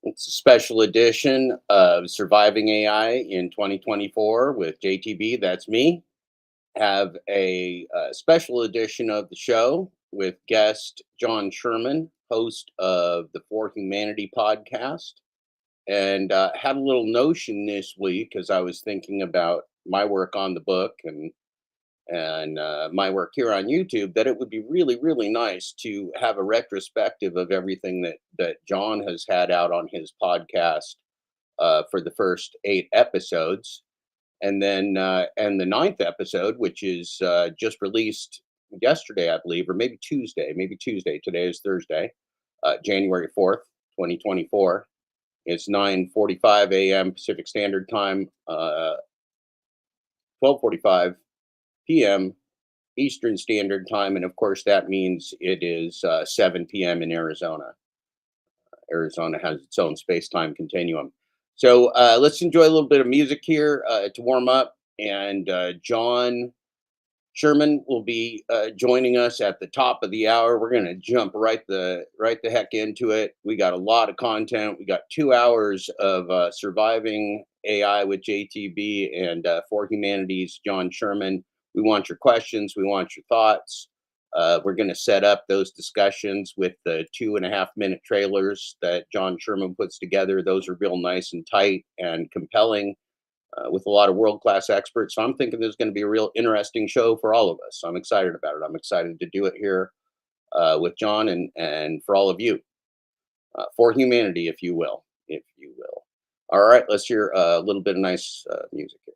It's a special edition of Surviving AI in 2024 with JTB. That's me. Have a special edition of the show with guest John Sherman, host of the For Humanity podcast. And had a little notion this week as I was thinking about my work on the book and my work here on YouTube, that it would be really, really nice to have a retrospective of everything that John has had out on his podcast for the first 8 episodes, and the ninth episode, which is just released yesterday, I believe, or maybe Tuesday. Maybe Tuesday. Today is Thursday, January 4th, 2024. It's 9:45 a.m. Pacific Standard Time, 12:45 p.m. Eastern Standard Time, and of course that means it is 7 p.m. in Arizona. Arizona has its own space-time continuum. So let's enjoy a little bit of music here to warm up, and John Sherman will be joining us at the top of the hour. We're going to jump right the heck into it. We got a lot of content. We got 2 hours of surviving AI with JTB and For Humanity's John Sherman. We want your questions. We want your thoughts. We're going to set up those discussions with the 2.5 minute trailers that John Sherman puts together. Those are real nice and tight and compelling with a lot of world-class experts. So I'm thinking there's going to be a real interesting show for all of us. So I'm excited about it. I'm excited to do it here with John and for all of you, for humanity, if you will, if you will. All right, let's hear a little bit of nice music here.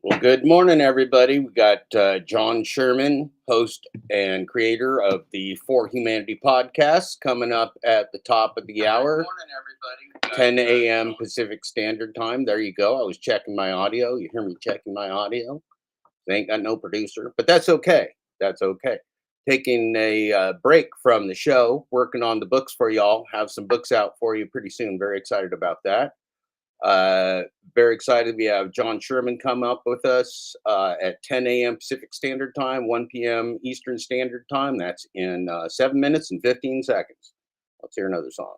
Well, good morning, everybody. We got John Sherman, host and creator of the For Humanity podcast, coming up at the top of the hour. Good morning, everybody. 10 a.m. Pacific Standard Time. There you go. I was checking my audio. You hear me checking my audio? They ain't got no producer, but that's okay. That's okay. Taking a break from the show, working on the books for y'all. Have some books out for you pretty soon. Very excited about that. Uh, Very excited. We have John Sherman come up with us at 10 a.m. Pacific Standard Time, 1 p.m. Eastern Standard Time. That's in 7 minutes and 15 seconds. Let's hear another song.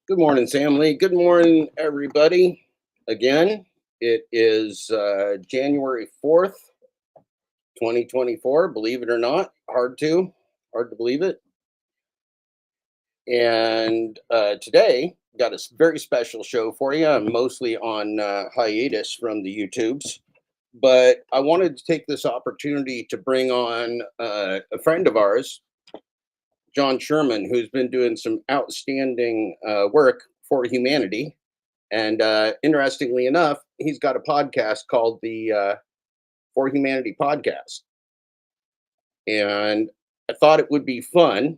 Good morning, Sam Lee. Good morning, everybody. Again, it is January 4th, 2024. Believe it or not, hard to believe it. And today, got a very special show for you. I'm mostly on hiatus from the YouTubes, but I wanted to take this opportunity to bring on a friend of ours, John Sherman, who's been doing some outstanding work for humanity. And interestingly enough, he's got a podcast called the For Humanity podcast. And I thought it would be fun,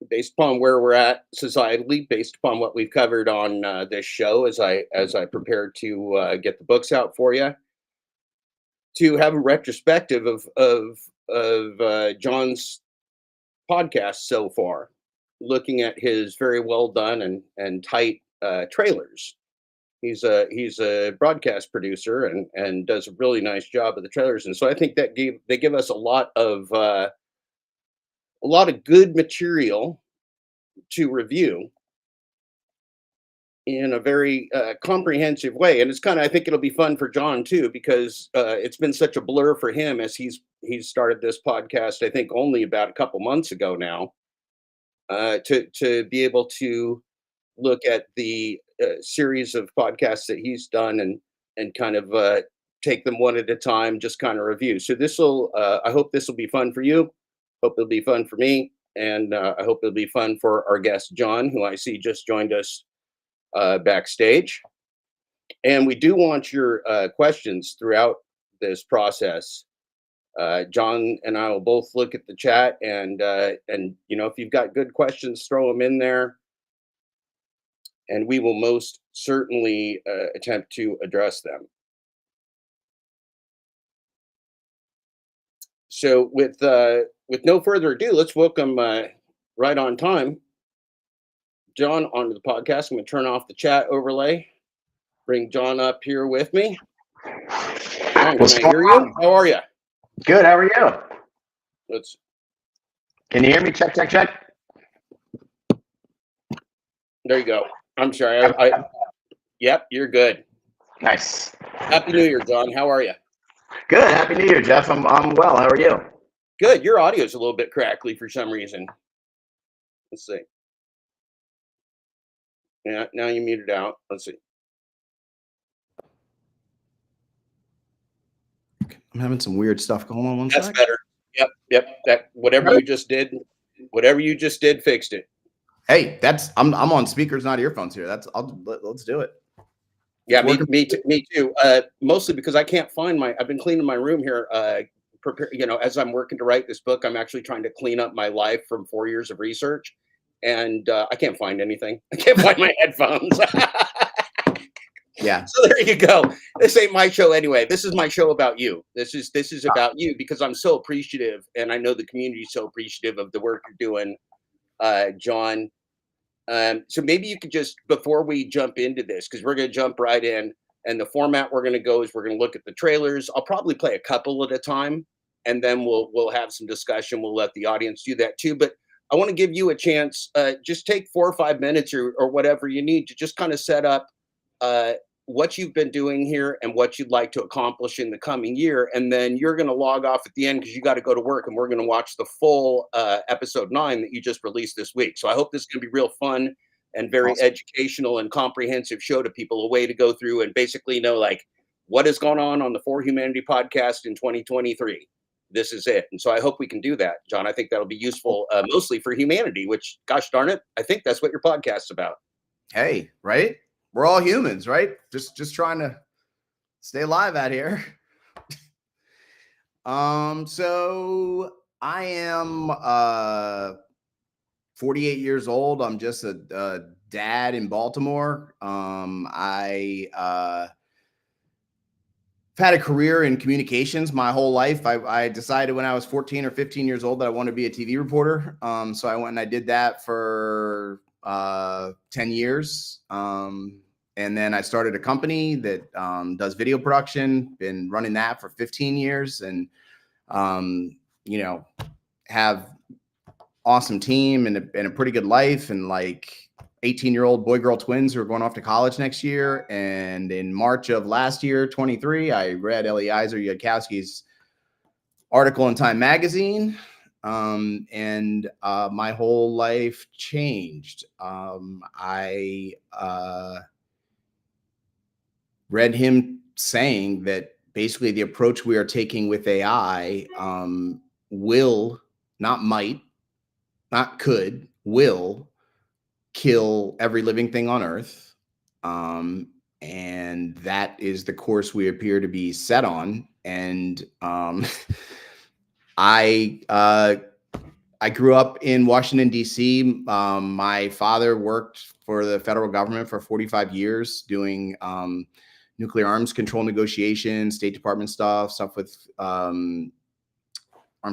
based upon where we're at societally, based upon what we've covered on this show, as I prepare to get the books out for you, to have a retrospective of John's podcast so far, looking at his very well done and tight trailers. He's a broadcast producer and does a really nice job of the trailers, and so I think that they give us a lot of good material to review in a very comprehensive way. And it's kind of, I think it'll be fun for John too, because it's been such a blur for him as he's started this podcast, I think only about a couple months ago now, to be able to look at the series of podcasts that he's done and kind of take them one at a time, just kind of review. So I hope this will be fun for you. Hope it'll be fun for me, and I hope it'll be fun for our guest John, who I see just joined us backstage. And we do want your questions throughout this process. John and I will both look at the chat, and if you've got good questions, throw them in there, and we will most certainly attempt to address them. So, with no further ado, let's welcome right on time John onto the podcast. I'm going to turn off the chat overlay. Bring John up here with me. John, can I hear you? How are you? Good. How are you? Can you hear me? Check, check, check. There you go. I'm sorry. Yep, you're good. Nice. Happy New Year, John. How are you? Good. Happy New Year, Jeff. I'm well. How are you? Good. Your audio is a little bit crackly for some reason. Let's see. Yeah, now you muted out. Let's see. I'm having some weird stuff going on. That's better. Yep. That whatever you just did fixed it. Hey, I'm on speakers, not earphones here. Let's do it. Yeah, me too. Mostly because I can't find I've been cleaning my room here. As I'm working to write this book, I'm actually trying to clean up my life from 4 years of research, and I can't find anything. I can't find my headphones. Yeah. So there you go. This ain't my show anyway. This is my show about you. This is about you, because I'm so appreciative, and I know the community is so appreciative of the work you're doing, John. So maybe you could just, before we jump into this, because we're going to jump right in, and the format we're going to go is we're going to look at the trailers. I'll probably play a couple at a time, and then we'll have some discussion. We'll let the audience do that too. But I want to give you a chance. Just take 4 or 5 minutes or whatever you need to just kind of set up what you've been doing here and what you'd like to accomplish in the coming year. And then you're going to log off at the end because you got to go to work, and we're going to watch the full episode 9 that you just released this week. So I hope this is going to be real fun and very awesome, educational and comprehensive show to people, a way to go through and basically know like what has gone on the For Humanity podcast in 2023. This is it. And so I hope we can do that, John. I think that'll be useful, mostly for humanity, which, gosh darn it, I think that's what your podcast's about. Hey, right? We're all humans, right? Just trying to stay alive out here. So I am 48 years old. I'm just a dad in Baltimore. I've had a career in communications my whole life. I decided when I was 14 or 15 years old that I wanted to be a TV reporter. So I went and I did that for 10 years. And then I started a company that does video production, been running that for 15 years, and, have awesome team and a pretty good life. And like 18-year-old boy-girl twins who are going off to college next year. And in March of last year, 23, I read Eliezer Yudkowsky's article in Time Magazine. And my whole life changed. I read him saying that basically the approach we are taking with AI will, not might, not could, will kill every living thing on Earth. And that is the course we appear to be set on. And I grew up in Washington, D.C. My father worked for the federal government for 45 years doing nuclear arms control negotiations, State Department stuff with Armed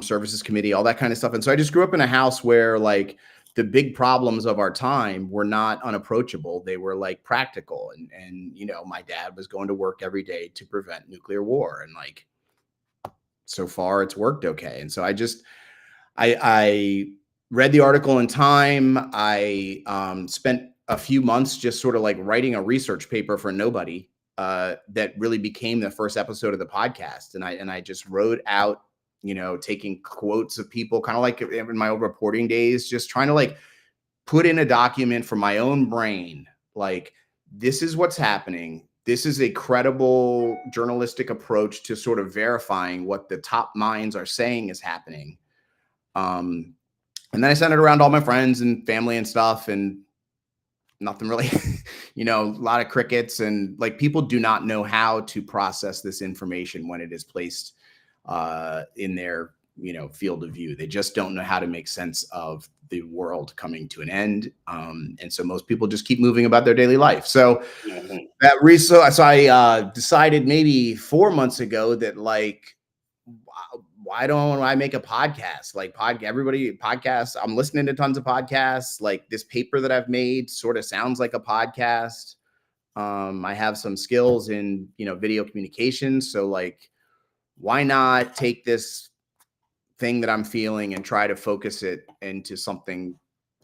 Services Committee, all that kind of stuff. And so I just grew up in a house where like the big problems of our time were not unapproachable. They were like practical. And you know, my dad was going to work every day to prevent nuclear war. And like, so far it's worked okay. And so I read the article in Time. I spent a few months just sort of like writing a research paper for nobody that really became the first episode of the podcast. And I just wrote out, you know, taking quotes of people, kind of like in my old reporting days, just trying to like put in a document from my own brain, like, this is what's happening. This is a credible journalistic approach to sort of verifying what the top minds are saying is happening. And then I sent it around to all my friends and family and stuff, and nothing really, you know, a lot of crickets. And like, people do not know how to process this information when it is placed in their, you know, field of view. They just don't know how to make sense of the world coming to an end. And so most people just keep moving about their daily life. So so I decided maybe 4 months ago that like, why don't I make a podcast? Like everybody podcasts. I'm listening to tons of podcasts. Like this paper that I've made sort of sounds like a podcast. I have some skills in, you know, video communications. So like, why not take this thing that I'm feeling and try to focus it into something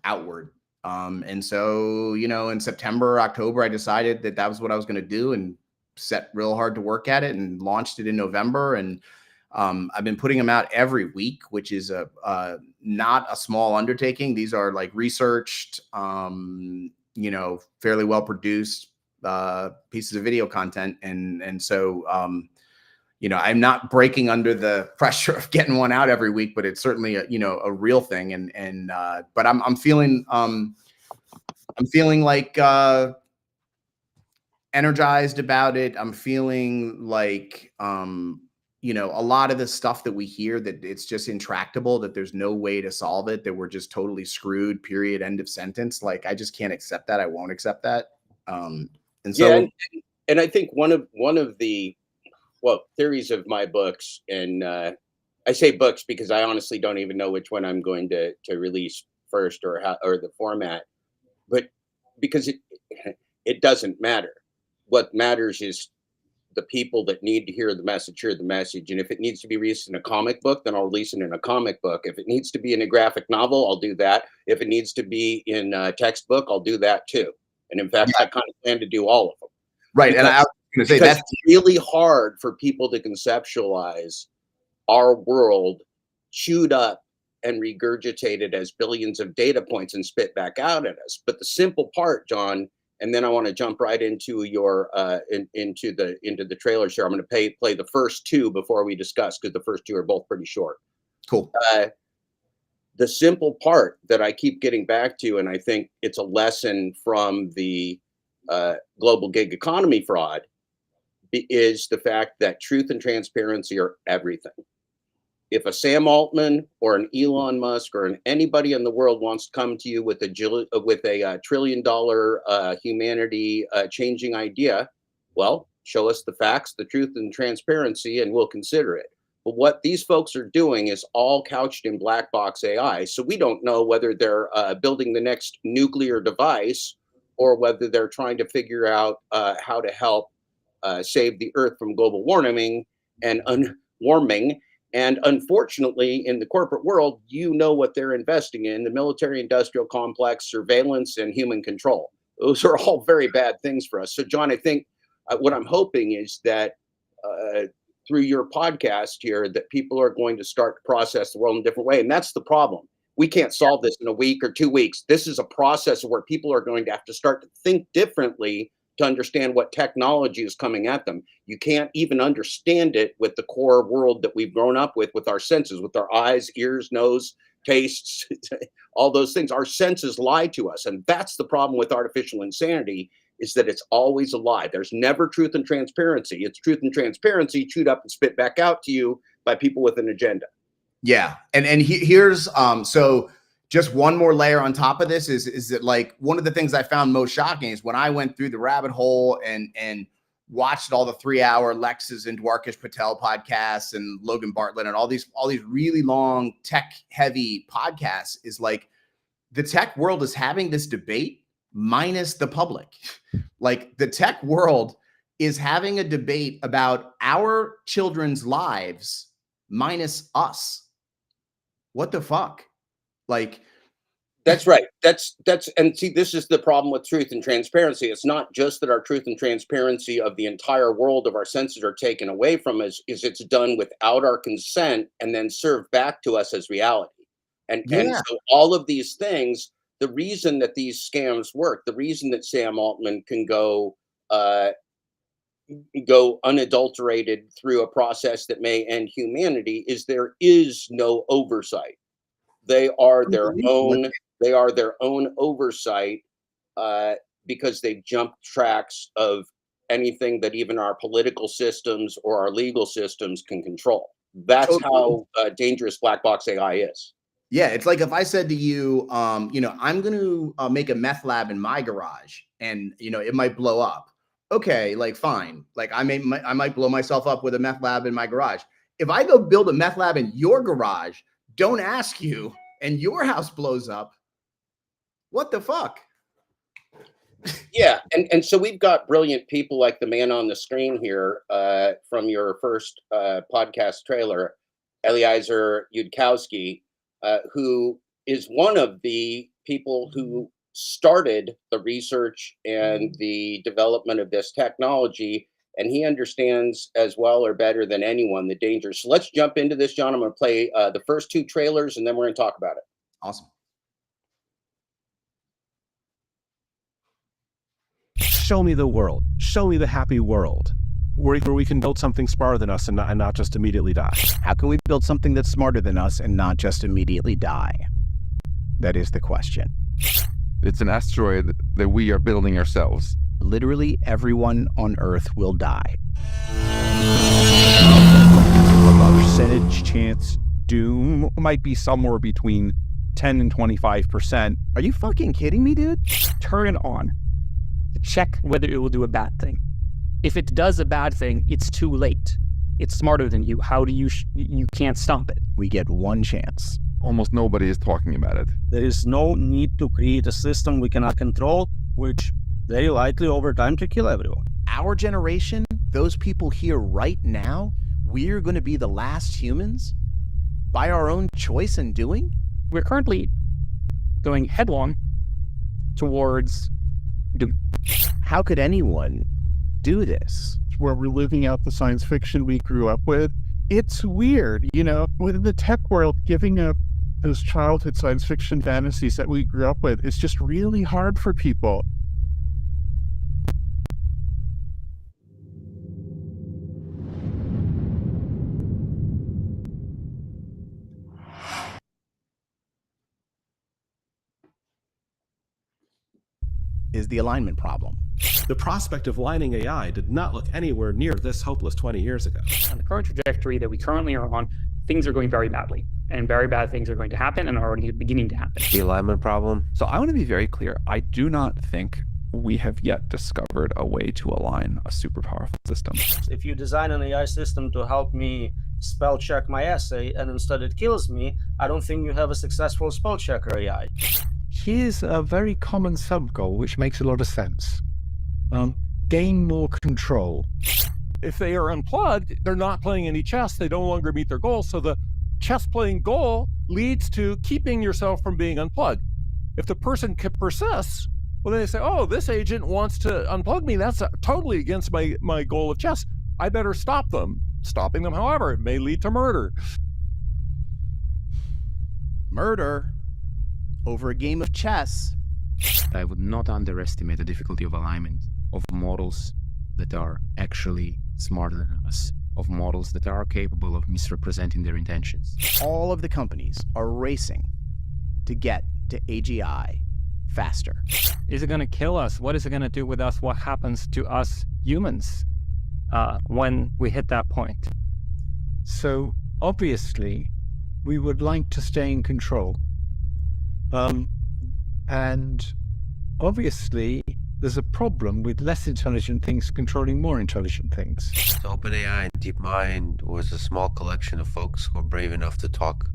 outward? And so, you know, in September, October, I decided that that was what I was going to do and set real hard to work at it and launched it in November. And I've been putting them out every week, which is not a small undertaking. These are like researched, you know, fairly well produced pieces of video content. And so, you know, I'm not breaking under the pressure of getting one out every week, but it's certainly a, you know, a real thing. But I'm feeling like energized about it. I'm feeling like, you know, a lot of the stuff that we hear, that it's just intractable, that there's no way to solve it, that we're just totally screwed, period, end of sentence. Like, I just can't accept that. I won't accept that. And so, yeah, and I think one of the, well, theories of my books, and I say books because I honestly don't even know which one I'm going to release first, or the format, but because it doesn't matter. What matters is the people that need to hear the message. And if it needs to be released in a comic book, then I'll release it in a comic book. If it needs to be in a graphic novel, I'll do that. If it needs to be in a textbook, I'll do that too. And in fact, I kind of plan to do all of them. right. And I was going to say that's it's really hard for people to conceptualize our world chewed up and regurgitated as billions of data points and spit back out at us. But the simple part, John, and then I want to jump right into your into the trailers here. I'm going to play the first two before we discuss, because the first two are both pretty short. cool. The simple part that I keep getting back to, and I think it's a lesson from the global gig economy fraud, is the fact that truth and transparency are everything. If a Sam Altman or an Elon Musk or anybody in the world wants to come to you with a $1 trillion humanity changing idea, well, show us the facts, the truth, and transparency, and we'll consider it. But what these folks are doing is all couched in black box AI. So we don't know whether they're building the next nuclear device, or whether they're trying to figure out how to help save the Earth from global warming and unwarming. And unfortunately, in the corporate world, you know what they're investing in: the military industrial complex, surveillance, and human control. Those are all very bad things for us. So, John, I think what I'm hoping is that uh, through your podcast here, that people are going to start to process the world in a different way. And that's the problem. We can't solve this in a week or 2 weeks. This is a process where people are going to have to start to think differently to understand what technology is coming at them. You can't even understand it with the core world that we've grown up with our senses, with our eyes, ears, nose, tastes, all those things. Our senses lie to us. And that's the problem with artificial insanity, is that it's always a lie. There's never truth and transparency. It's truth and transparency chewed up and spit back out to you by people with an agenda. Yeah. And here's, so just one more layer on top of this is that, like, one of the things I found most shocking is when I went through the rabbit hole and watched all the 3-hour Lex's and Dwarkesh Patel podcasts and Logan Bartlett and all these really long tech heavy podcasts, is like the tech world is having this debate minus the public. Like, the tech world is having a debate about our children's lives minus us. What the fuck? Like, that's right. That's and see, this is the problem with truth and transparency. It's not just that our truth and transparency of the entire world of our senses are taken away from us, is it's done without our consent and then served back to us as reality. And so all of these things, the reason that these scams work, the reason that Sam Altman can go unadulterated through a process that may end humanity, is there is no oversight. They are their own. They are their own oversight, because they've jumped tracks of anything that even our political systems or our legal systems can control. That's how dangerous black box AI is. Yeah, it's like if I said to you, I'm going to make a meth lab in my garage, and it might blow up. Okay, like, fine. Like, I might blow myself up with a meth lab in my garage. If I go build a meth lab in your garage, don't ask you, and your house blows up, what the fuck? Yeah, and so we've got brilliant people like the man on the screen here from your first podcast trailer, Eliezer Yudkowsky, who is one of the people who started the research and the development of this technology, and he understands as well or better than anyone the dangers. So let's jump into this, John. I'm going to play the first 2 trailers, and then we're going to talk about it. Awesome. Show me the world. Show me the happy world where we can build something smarter than us and not just immediately die. How can we build something that's smarter than us and not just immediately die? That is the question. It's an asteroid that we are building ourselves. Literally everyone on Earth will die. Percentage chance doom might be somewhere between 10 and 25%. Are you fucking kidding me, dude? Turn it on to check whether it will do a bad thing. If it does a bad thing, it's too late. It's smarter than you. How do you can't stop it. We get one chance. Almost nobody is talking about it. There is no need to create a system we cannot control, which very likely over time to kill everyone. Our generation, those people here right now, we're going to be the last humans by our own choice and doing? We're currently going headlong towards doom. How could anyone do this? Where we're living out the science fiction we grew up with. It's weird, within the tech world, giving up those childhood science fiction fantasies that we grew up with is just really hard for people. Is the alignment problem. The prospect of lining AI did not look anywhere near this hopeless 20 years ago. On the current trajectory that we currently are on, things are going very badly, and very bad things are going to happen and are already beginning to happen. The alignment problem. So I want to be very clear. I do not think we have yet discovered a way to align a super powerful system. If you design an AI system to help me spell check my essay and instead it kills me, I don't think you have a successful spell checker AI. Here's a very common sub-goal, which makes a lot of sense. Gain more control. If they are unplugged, they're not playing any chess. They no longer meet their goals. So the chess playing goal leads to keeping yourself from being unplugged. If the person persists, well, then they say, oh, this agent wants to unplug me. That's totally against my goal of chess. I better stop them. Stopping them, however, it may lead to murder. Murder over a game of chess. I would not underestimate the difficulty of alignment of models that are actually smarter than us, of models that are capable of misrepresenting their intentions. All of the companies are racing to get to AGI faster. Is it going to kill us? What is it going to do with us? What happens to us humans when we hit that point? So obviously, we would like to stay in control. And obviously, there's a problem with less intelligent things controlling more intelligent things. OpenAI and DeepMind was a small collection of folks who were brave enough to talk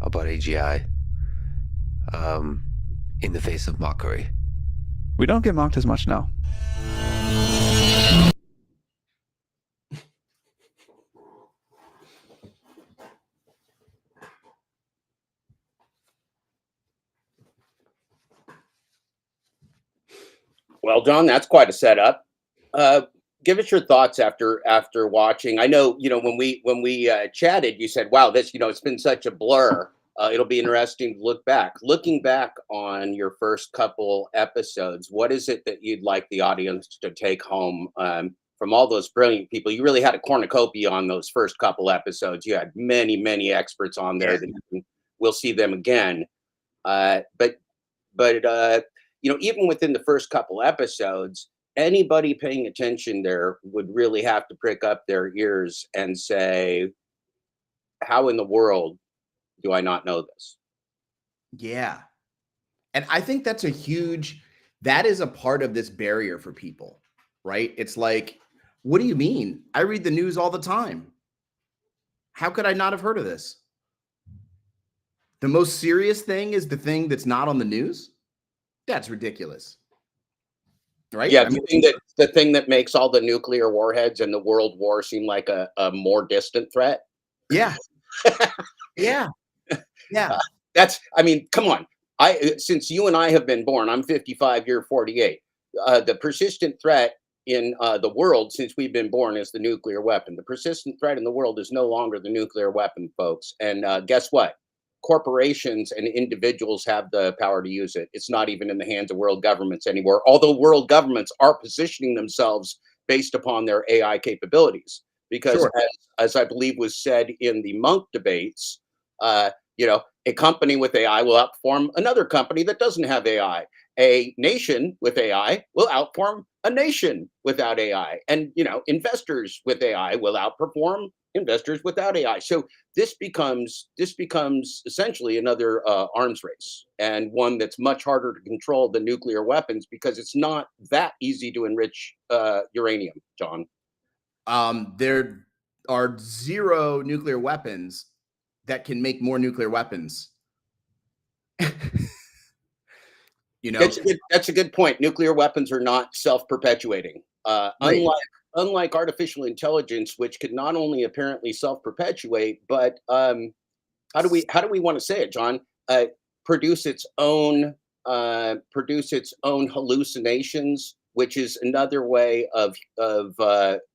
about AGI in the face of mockery. We don't get mocked as much now. Well, John, that's quite a setup. Give us your thoughts after watching. I know, when we chatted, you said, "Wow, this, it's been such a blur." It'll be interesting to look back. Looking back on your first couple episodes, what is it that you'd like the audience to take home from all those brilliant people? You really had a cornucopia on those first couple episodes. You had many, many experts on there. That we'll see them again. But even within the first couple episodes, anybody paying attention there would really have to prick up their ears and say, how in the world do I not know this? Yeah. And I think that is a part of this barrier for people, right? It's like, what do you mean? I read the news all the time. How could I not have heard of this? The most serious thing is the thing that's not on the news? That's ridiculous. Right? Yeah, the thing that makes all the nuclear warheads and the world war seem like a more distant threat. Yeah. Yeah. Yeah. Come on. Since you and I have been born, I'm 55, you're 48. The persistent threat in the world since we've been born is the nuclear weapon. The persistent threat in the world is no longer the nuclear weapon, folks. And guess what? Corporations and individuals have the power to use it. It's not even in the hands of world governments anymore, although world governments are positioning themselves based upon their AI capabilities. Because as I believe was said in the Monk debates, a company with AI will outperform another company that doesn't have AI. A nation with AI will outperform a nation without AI. And, investors with AI will outperform investors without AI. So this becomes essentially another arms race, and one that's much harder to control than nuclear weapons, because it's not that easy to enrich uranium, John. There are 0 nuclear weapons that can make more nuclear weapons. That's a good point. Nuclear weapons are not self-perpetuating. Right. Unlike artificial intelligence, which could not only apparently self-perpetuate, but how do we want to say it, John? Produce its own hallucinations, which is another way of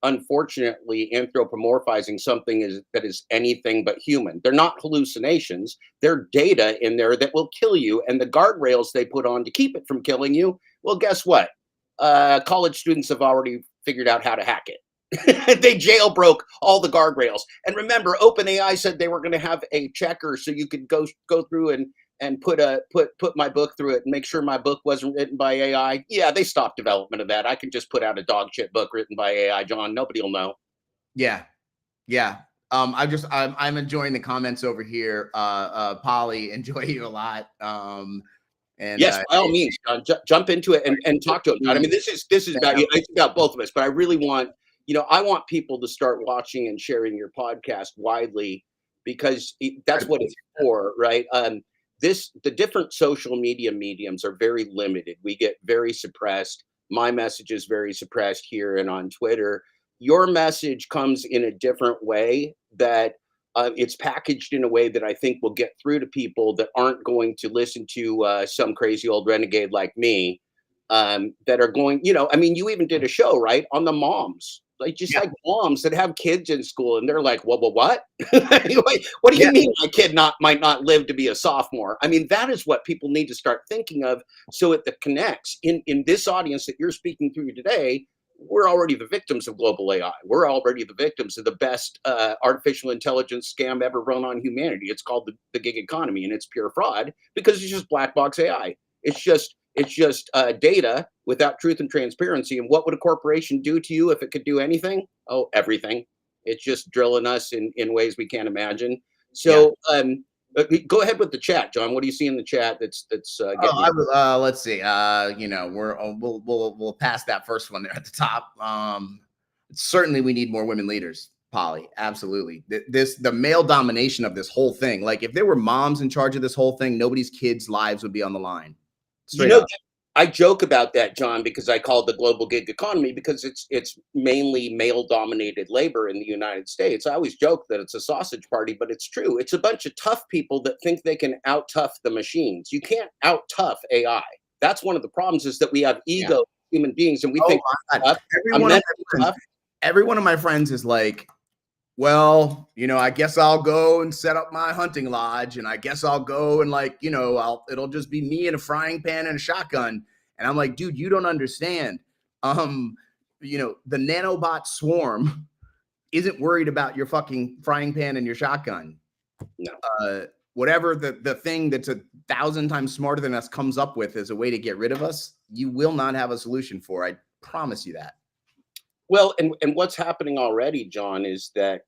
unfortunately anthropomorphizing something that is anything but human. They're not hallucinations. They're data in there that will kill you, and the guardrails they put on to keep it from killing you. Well, guess what? College students have already figured out how to hack it. They jailbroke all the guardrails. And remember, OpenAI said they were going to have a checker so you could go through and put my book through it and make sure my book wasn't written by AI. Yeah, they stopped development of that. I can just put out a dog shit book written by AI, John. Nobody will know. Yeah. Yeah. I'm enjoying the comments over here. Polly, enjoy you a lot. And yes, by all means, John, jump into it and talk to him. I mean, this is about you. It's about both of us, but I really want, I want people to start watching and sharing your podcast widely, because that's what it's for, right? The different social media mediums are very limited. We get very suppressed. My message is very suppressed here and on Twitter. your message comes in a different way that it's packaged in a way that I think will get through to people that aren't going to listen to some crazy old renegade like me, that are going, I mean, you even did a show, right, on the moms, like just like moms that have kids in school, and they're like, well, what? What do you mean my kid might not live to be a sophomore? I mean, that is what people need to start thinking of, so it connects in this audience that you're speaking through today. We're already the victims of global AI. We're already the victims of the best artificial intelligence scam ever run on humanity. It's called the gig economy, and it's pure fraud because it's just black box AI. It's just data without truth and transparency. And what would a corporation do to you if it could do anything? Oh, everything. It's just drilling us in ways we can't imagine. So go ahead with the chat, John. What do you see in the chat that's getting let's see. We'll pass that first one there at the top. Certainly we need more women leaders, Polly. Absolutely. The male domination of this whole thing. Like if there were moms in charge of this whole thing, nobody's kids' lives would be on the line. Straight up. I joke about that, John, because I call it the global gig economy because it's mainly male-dominated labor in the United States. I always joke that it's a sausage party, but it's true. It's a bunch of tough people that think they can out-tough the machines. You can't out-tough AI. That's one of the problems, is that we have ego human beings, and we think tough. Every one of my friends is like, well, I guess I'll go and set up my hunting lodge, and I guess I'll go and it'll just be me and a frying pan and a shotgun. And I'm like, dude, you don't understand. The nanobot swarm isn't worried about your fucking frying pan and your shotgun. No. Whatever the thing that's 1,000 times smarter than us comes up with as a way to get rid of us, you will not have a solution for. I promise you that. Well, and what's happening already, John, is that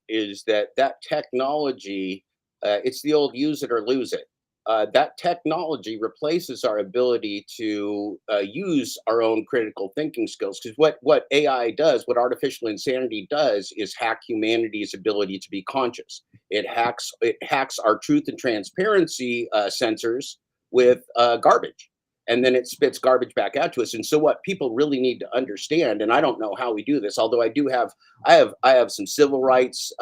technology, it's the old use it or lose it. That technology replaces our ability to use our own critical thinking skills. Because what AI does, what artificial insanity does, is hack humanity's ability to be conscious. It hacks our truth and transparency sensors with garbage. And then it spits garbage back out to us. And so what people really need to understand, and I don't know how we do this, although I have some civil rights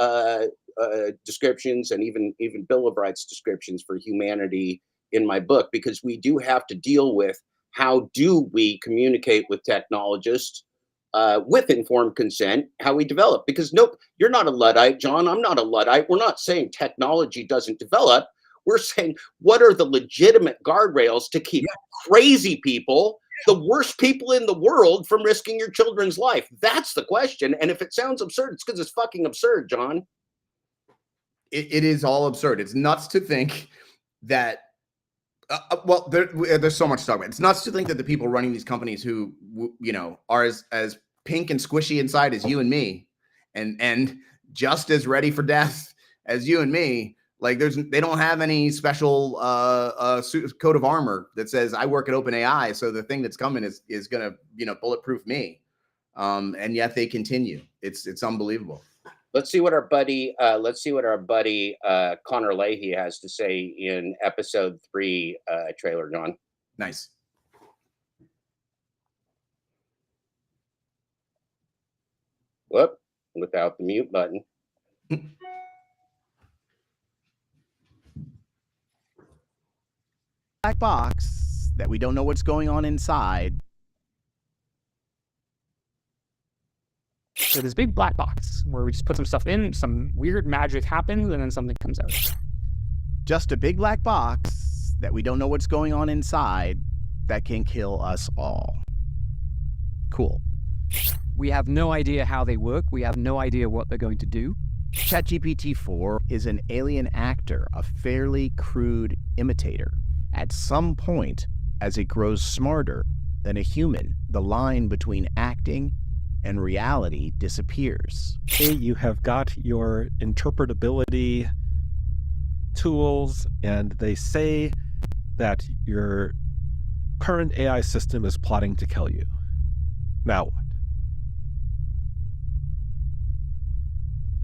descriptions and even Bill of Rights descriptions for humanity in my book, because we do have to deal with how do we communicate with technologists with informed consent, how we develop. Because nope, you're not a Luddite, John. I'm not a Luddite. We're not saying technology doesn't develop. We're saying, what are the legitimate guardrails to keep crazy people, the worst people in the world, from risking your children's life? That's the question. And if it sounds absurd, it's because it's fucking absurd, John. It is all absurd. It's nuts to think that, there's so much to talk about. It's nuts to think that the people running these companies who, are as pink and squishy inside as you and me, and just as ready for death as you and me, like they don't have any special coat of armor that says I work at OpenAI, so the thing that's coming is gonna bulletproof me, and yet they continue. It's unbelievable. Let's see what our buddy Connor Leahy has to say in episode 3 trailer, John. Nice. Whoop! Without the mute button. Black box that we don't know what's going on inside. So this big black box where we just put some stuff in, some weird magic happens, and then something comes out. Just a big black box that we don't know what's going on inside that can kill us all. Cool. We have no idea how they work. We have no idea what they're going to do. ChatGPT-4 is an alien actor, a fairly crude imitator. At some point, as it grows smarter than a human, the line between acting and reality disappears. Okay, you have got your interpretability tools, and they say that your current AI system is plotting to kill you. Now what?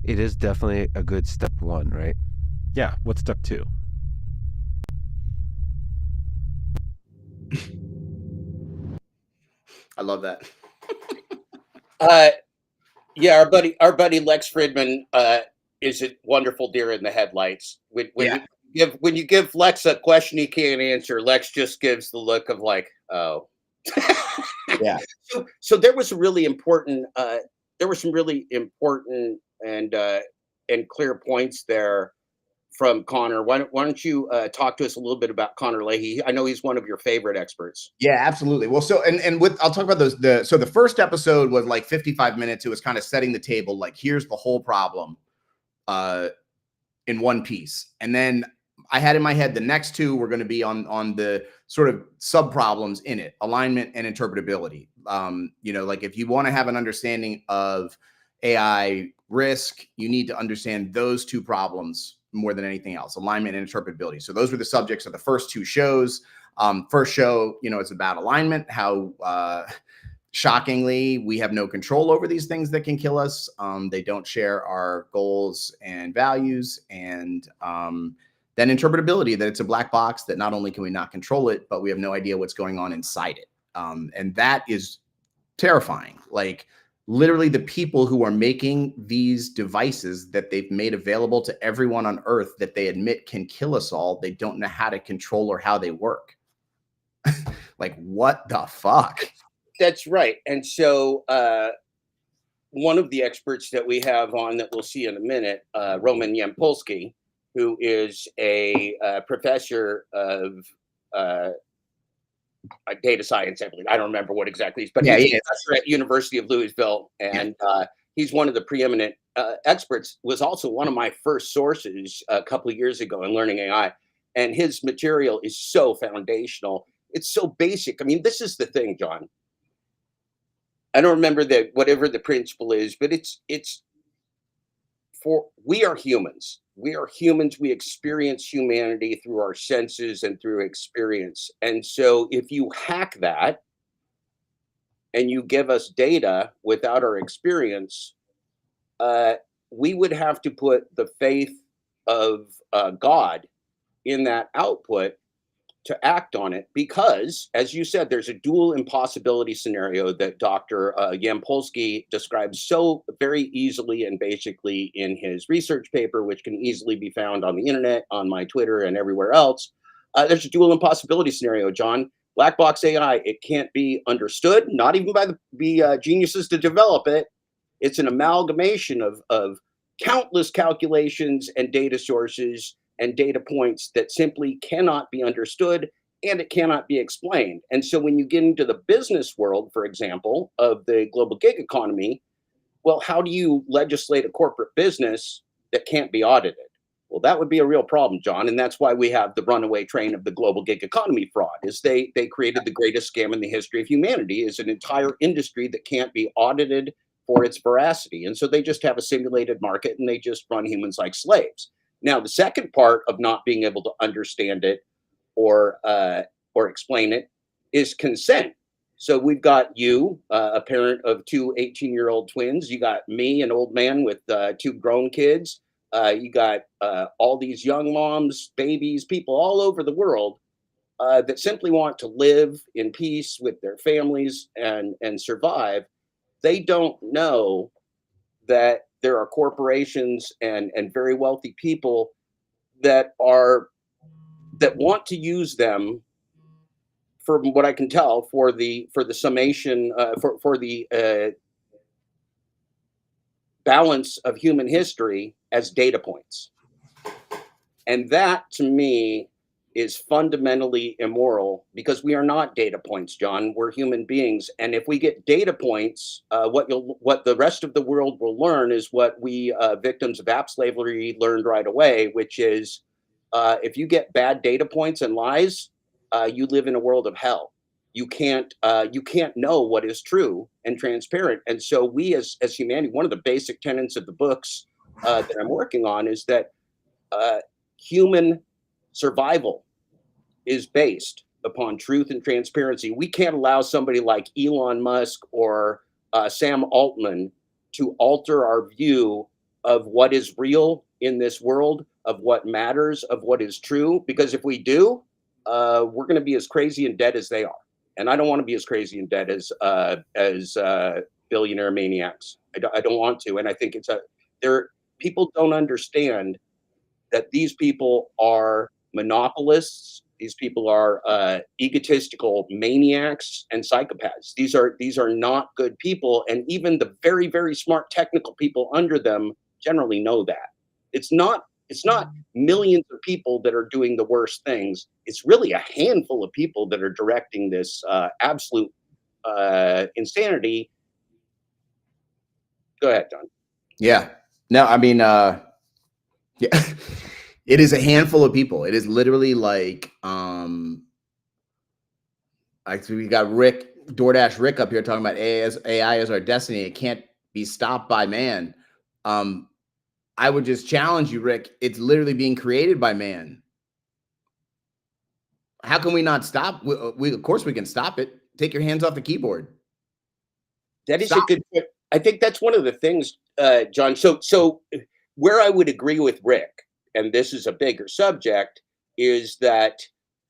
It is definitely a good step 1, right? Yeah, what's step 2? I love that. Yeah, our buddy Lex Fridman is a wonderful deer in the headlights. When you give Lex a question he can't answer, Lex just gives the look of like, oh. Yeah. So there was a really important there were some really important and clear points there from Connor. Why don't you talk to us a little bit about Connor Leahy? I know he's one of your favorite experts. Yeah, absolutely. Well, so I'll talk about those. So the first episode was like 55 minutes. It was kind of setting the table, like here's the whole problem in one piece. And then I had in my head the next two were going to be on the sort of sub problems in it, alignment and interpretability. Like if you want to have an understanding of AI risk, you need to understand those two problems more than anything else, alignment and interpretability. So those were the subjects of the first two shows. First show, it's about alignment, how shockingly we have no control over these things that can kill us. They don't share our goals and values. And then interpretability, that it's a black box, that not only can we not control it, but we have no idea what's going on inside it. And that is terrifying. Like literally the people who are making these devices that they've made available to everyone on Earth that they admit can kill us all, they don't know how to control or how they work. Like, what the fuck? That's right. And so one of the experts that we have on that we'll see in a minute, Roman Yampolsky, who is a professor of data science, I believe. I don't remember what exactly he's, but he's a professor at University of Louisville, and he's one of the preeminent experts. Was also one of my first sources a couple of years ago in learning AI, and his material is so foundational. It's so basic. I mean, this is the thing, John. I don't remember whatever the principle is, but we are humans. We are humans. We experience humanity through our senses and through experience. And so if you hack that and you give us data without our experience, we would have to put the faith of God in that output to act on it, because, as you said, there's a dual impossibility scenario that Dr. Yampolsky describes so very easily and basically in his research paper, which can easily be found on the internet, on my Twitter, and everywhere else. There's a dual impossibility scenario, John. Black box AI, it can't be understood, not even by the geniuses to develop it. It's an amalgamation of countless calculations and data sources and data points that simply cannot be understood, and it cannot be explained. And so when you get into the business world, for example, of the global gig economy, well, how do you legislate a corporate business that can't be audited? Well, that would be a real problem, John. And that's why we have the runaway train of the global gig economy fraud, is they created the greatest scam in the history of humanity, is an entire industry that can't be audited for its veracity. And so they just have a simulated market and they just run humans like slaves. Now, the second part of not being able to understand it or explain it is consent. So we've got you, a parent of two 18-year-old twins. You got me, an old man with two grown kids. You got all these young moms, babies, people all over the world that simply want to live in peace with their families and survive. They don't know that there are corporations and very wealthy people that want to use them, from what I can tell, for the summation, for the balance of human history as data points. And that, to me, is fundamentally immoral, because we are not data points, John. We're human beings. And if we get data points, what the rest of the world will learn is what we victims of app slavery learned right away, which is if you get bad data points and lies, you live in a world of hell. You can't know what is true and transparent. And so we as humanity, one of the basic tenets of the books that I'm working on is that human survival is based upon truth and transparency. We can't allow somebody like Elon Musk or Sam Altman to alter our view of what is real in this world, of what matters, of what is true. Because if we do, we're going to be as crazy and dead as they are. And I don't want to be as crazy and dead as billionaire maniacs. I don't want to, and I think people don't understand that these people are monopolists. These people are egotistical maniacs and psychopaths. These are not good people, and even the very, very smart technical people under them generally know that. It's not millions of people that are doing the worst things. It's really a handful of people that are directing this absolute insanity. Go ahead, John. Yeah. No, I mean, yeah, it is a handful of people. It is literally like we got Rick, DoorDash Rick up here talking about AI as our destiny. It can't be stopped by man. I would just challenge you, Rick. It's literally being created by man. How can we not stop? We of course we can stop it. Take your hands off the keyboard. That is a good point. I think that's one of the things, John. So where I would agree with Rick, and this is a bigger subject, is that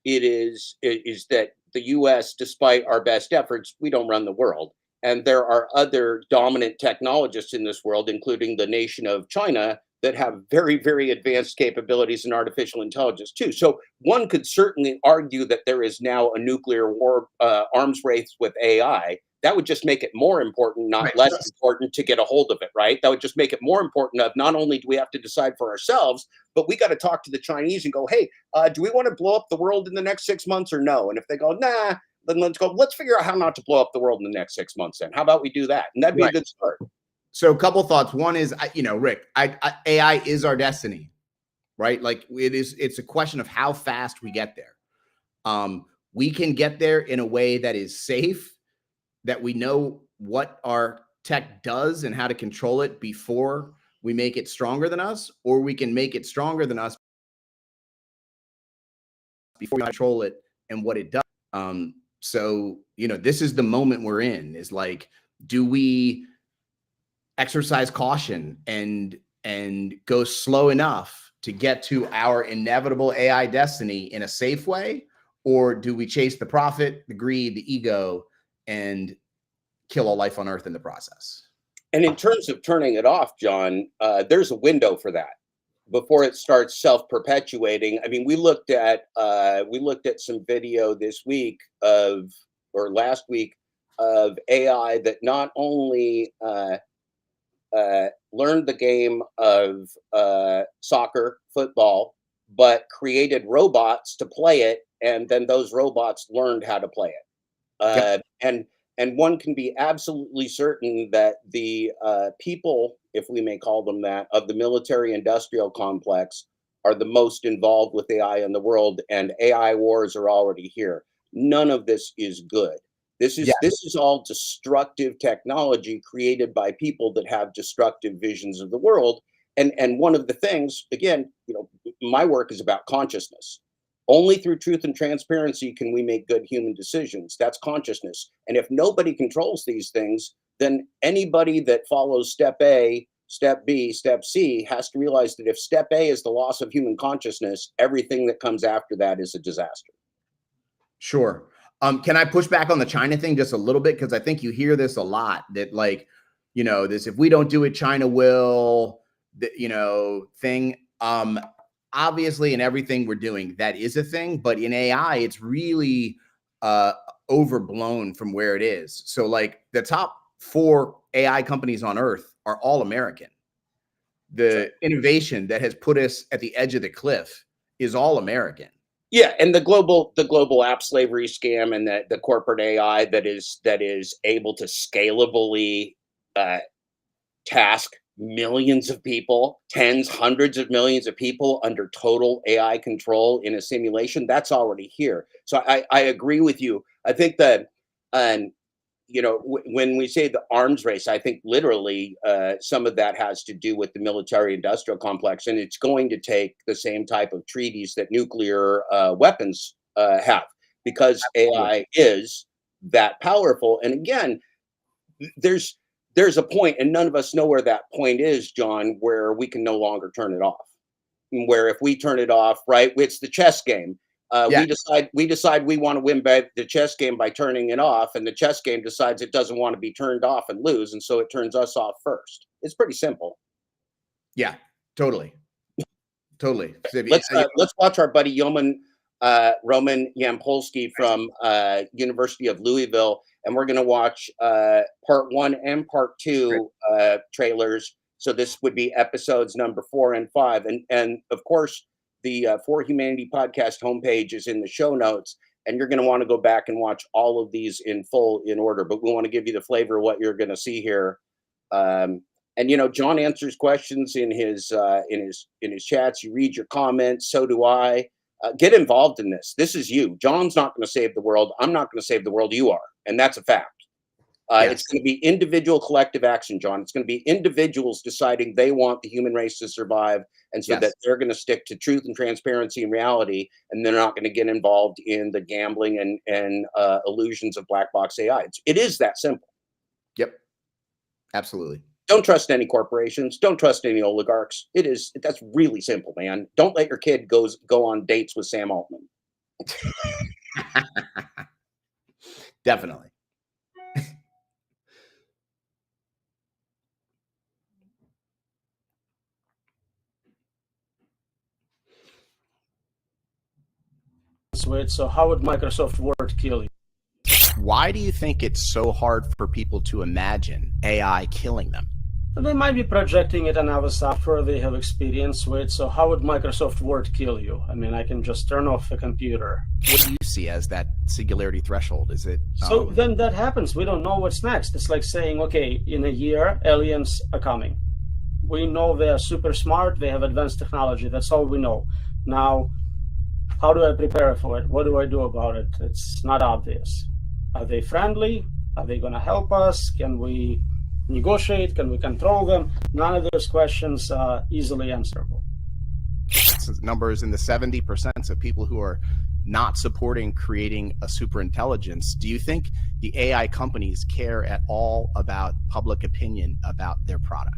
that the U.S., despite our best efforts, we don't run the world, and there are other dominant technologists in this world, including the nation of China, that have very, very advanced capabilities in artificial intelligence too. So one could certainly argue that there is now a nuclear war arms race with AI. That would just make it more important, not less important, to get a hold of it, right? That would just make it more important of not only do we have to decide for ourselves, but we got to talk to the Chinese and go, hey, do we want to blow up the world in the next 6 months or no? And if they go, nah, then let's figure out how not to blow up the world in the next 6 months then. How about we do that? And that'd be a good start. So a couple thoughts. One is, Rick, AI is our destiny, right? Like it's a question of how fast we get there. We can get there in a way that is safe, that we know what our tech does and how to control it before we make it stronger than us, or we can make it stronger than us before we control it and what it does. So, this is the moment we're in, is like, do we exercise caution and go slow enough to get to our inevitable AI destiny in a safe way? Or do we chase the profit, the greed, the ego, and kill all life on Earth in the process? And in terms of turning it off, John, there's a window for that before it starts self-perpetuating. I mean, we looked at some video this week or last week of AI that not only learned the game of soccer, football, but created robots to play it, and then those robots learned how to play it. And one can be absolutely certain that the people, if we may call them that, of the military-industrial complex are the most involved with AI in the world, and AI wars are already here. None of this is good. This is all destructive technology created by people that have destructive visions of the world. And one of the things, again, my work is about consciousness. Only through truth and transparency can we make good human decisions. That's consciousness. And if nobody controls these things, then anybody that follows step A, step B, step C has to realize that if step A is the loss of human consciousness, everything that comes after that is a disaster. Sure. Can I push back on the China thing just a little bit? Because I think you hear this a lot, that this, if we don't do it, China will, thing. Obviously, in everything we're doing, that is a thing. But in AI, it's really overblown from where it is. So like the top 4 AI companies on Earth are all American. The innovation that has put us at the edge of the cliff is all American. Yeah, and the global app slavery scam, and the corporate AI that is able to scalably task millions of people, tens, hundreds of millions of people under total AI control in a simulation, that's already here. So I agree with you. I think that, when we say the arms race, I think literally some of that has to do with the military-industrial complex, and it's going to take the same type of treaties that nuclear weapons have, because AI is that powerful. And again, there's a point, and none of us know where that point is, John, where we can no longer turn it off. Where if we turn it off, right, it's the chess game. Yeah. We decide we want to win the chess game by turning it off, and the chess game decides it doesn't want to be turned off and lose, and so it turns us off first. It's pretty simple. Yeah, totally. Totally. Let's watch our buddy Roman Yampolsky from University of Louisville, and we're going to watch part 1 and part 2 trailers. So this would be episodes number 4 and 5, and of course the For Humanity podcast homepage is in the show notes, and you're going to want to go back and watch all of these in full in order. But we want to give you the flavor of what you're going to see here. And John answers questions in his chats. You read your comments. So do I. Get involved in this. This is you. John's not going to save the world. I'm not going to save the world. You are, and that's a fact. Yes. It's going to be individual collective action, John. It's going to be individuals deciding they want the human race to survive, and so that they're going to stick to truth and transparency and reality, and they're not going to get involved in the gambling and illusions of black box AI. It is that simple. Yep. Absolutely. Don't trust any corporations. Don't trust any oligarchs. That's really simple, man. Don't let your kid go on dates with Sam Altman. Definitely. So how would Microsoft Word kill you? Why do you think it's so hard for people to imagine AI killing them? They might be projecting it on other software they have experience with. So how would Microsoft Word kill you? I mean, I can just turn off the computer. What do you see as that singularity threshold? Is it? So then that happens. We don't know what's next. It's like saying, okay, in a year, aliens are coming. We know they are super smart. They have advanced technology. That's all we know. Now, how do I prepare for it? What do I do about it? It's not obvious. Are they friendly? Are they going to help us? Can we negotiate? Can we control them? None of those questions are easily answerable. Numbers in the 70% of people who are not supporting creating a super intelligence. Do you think the AI companies care at all about public opinion about their product?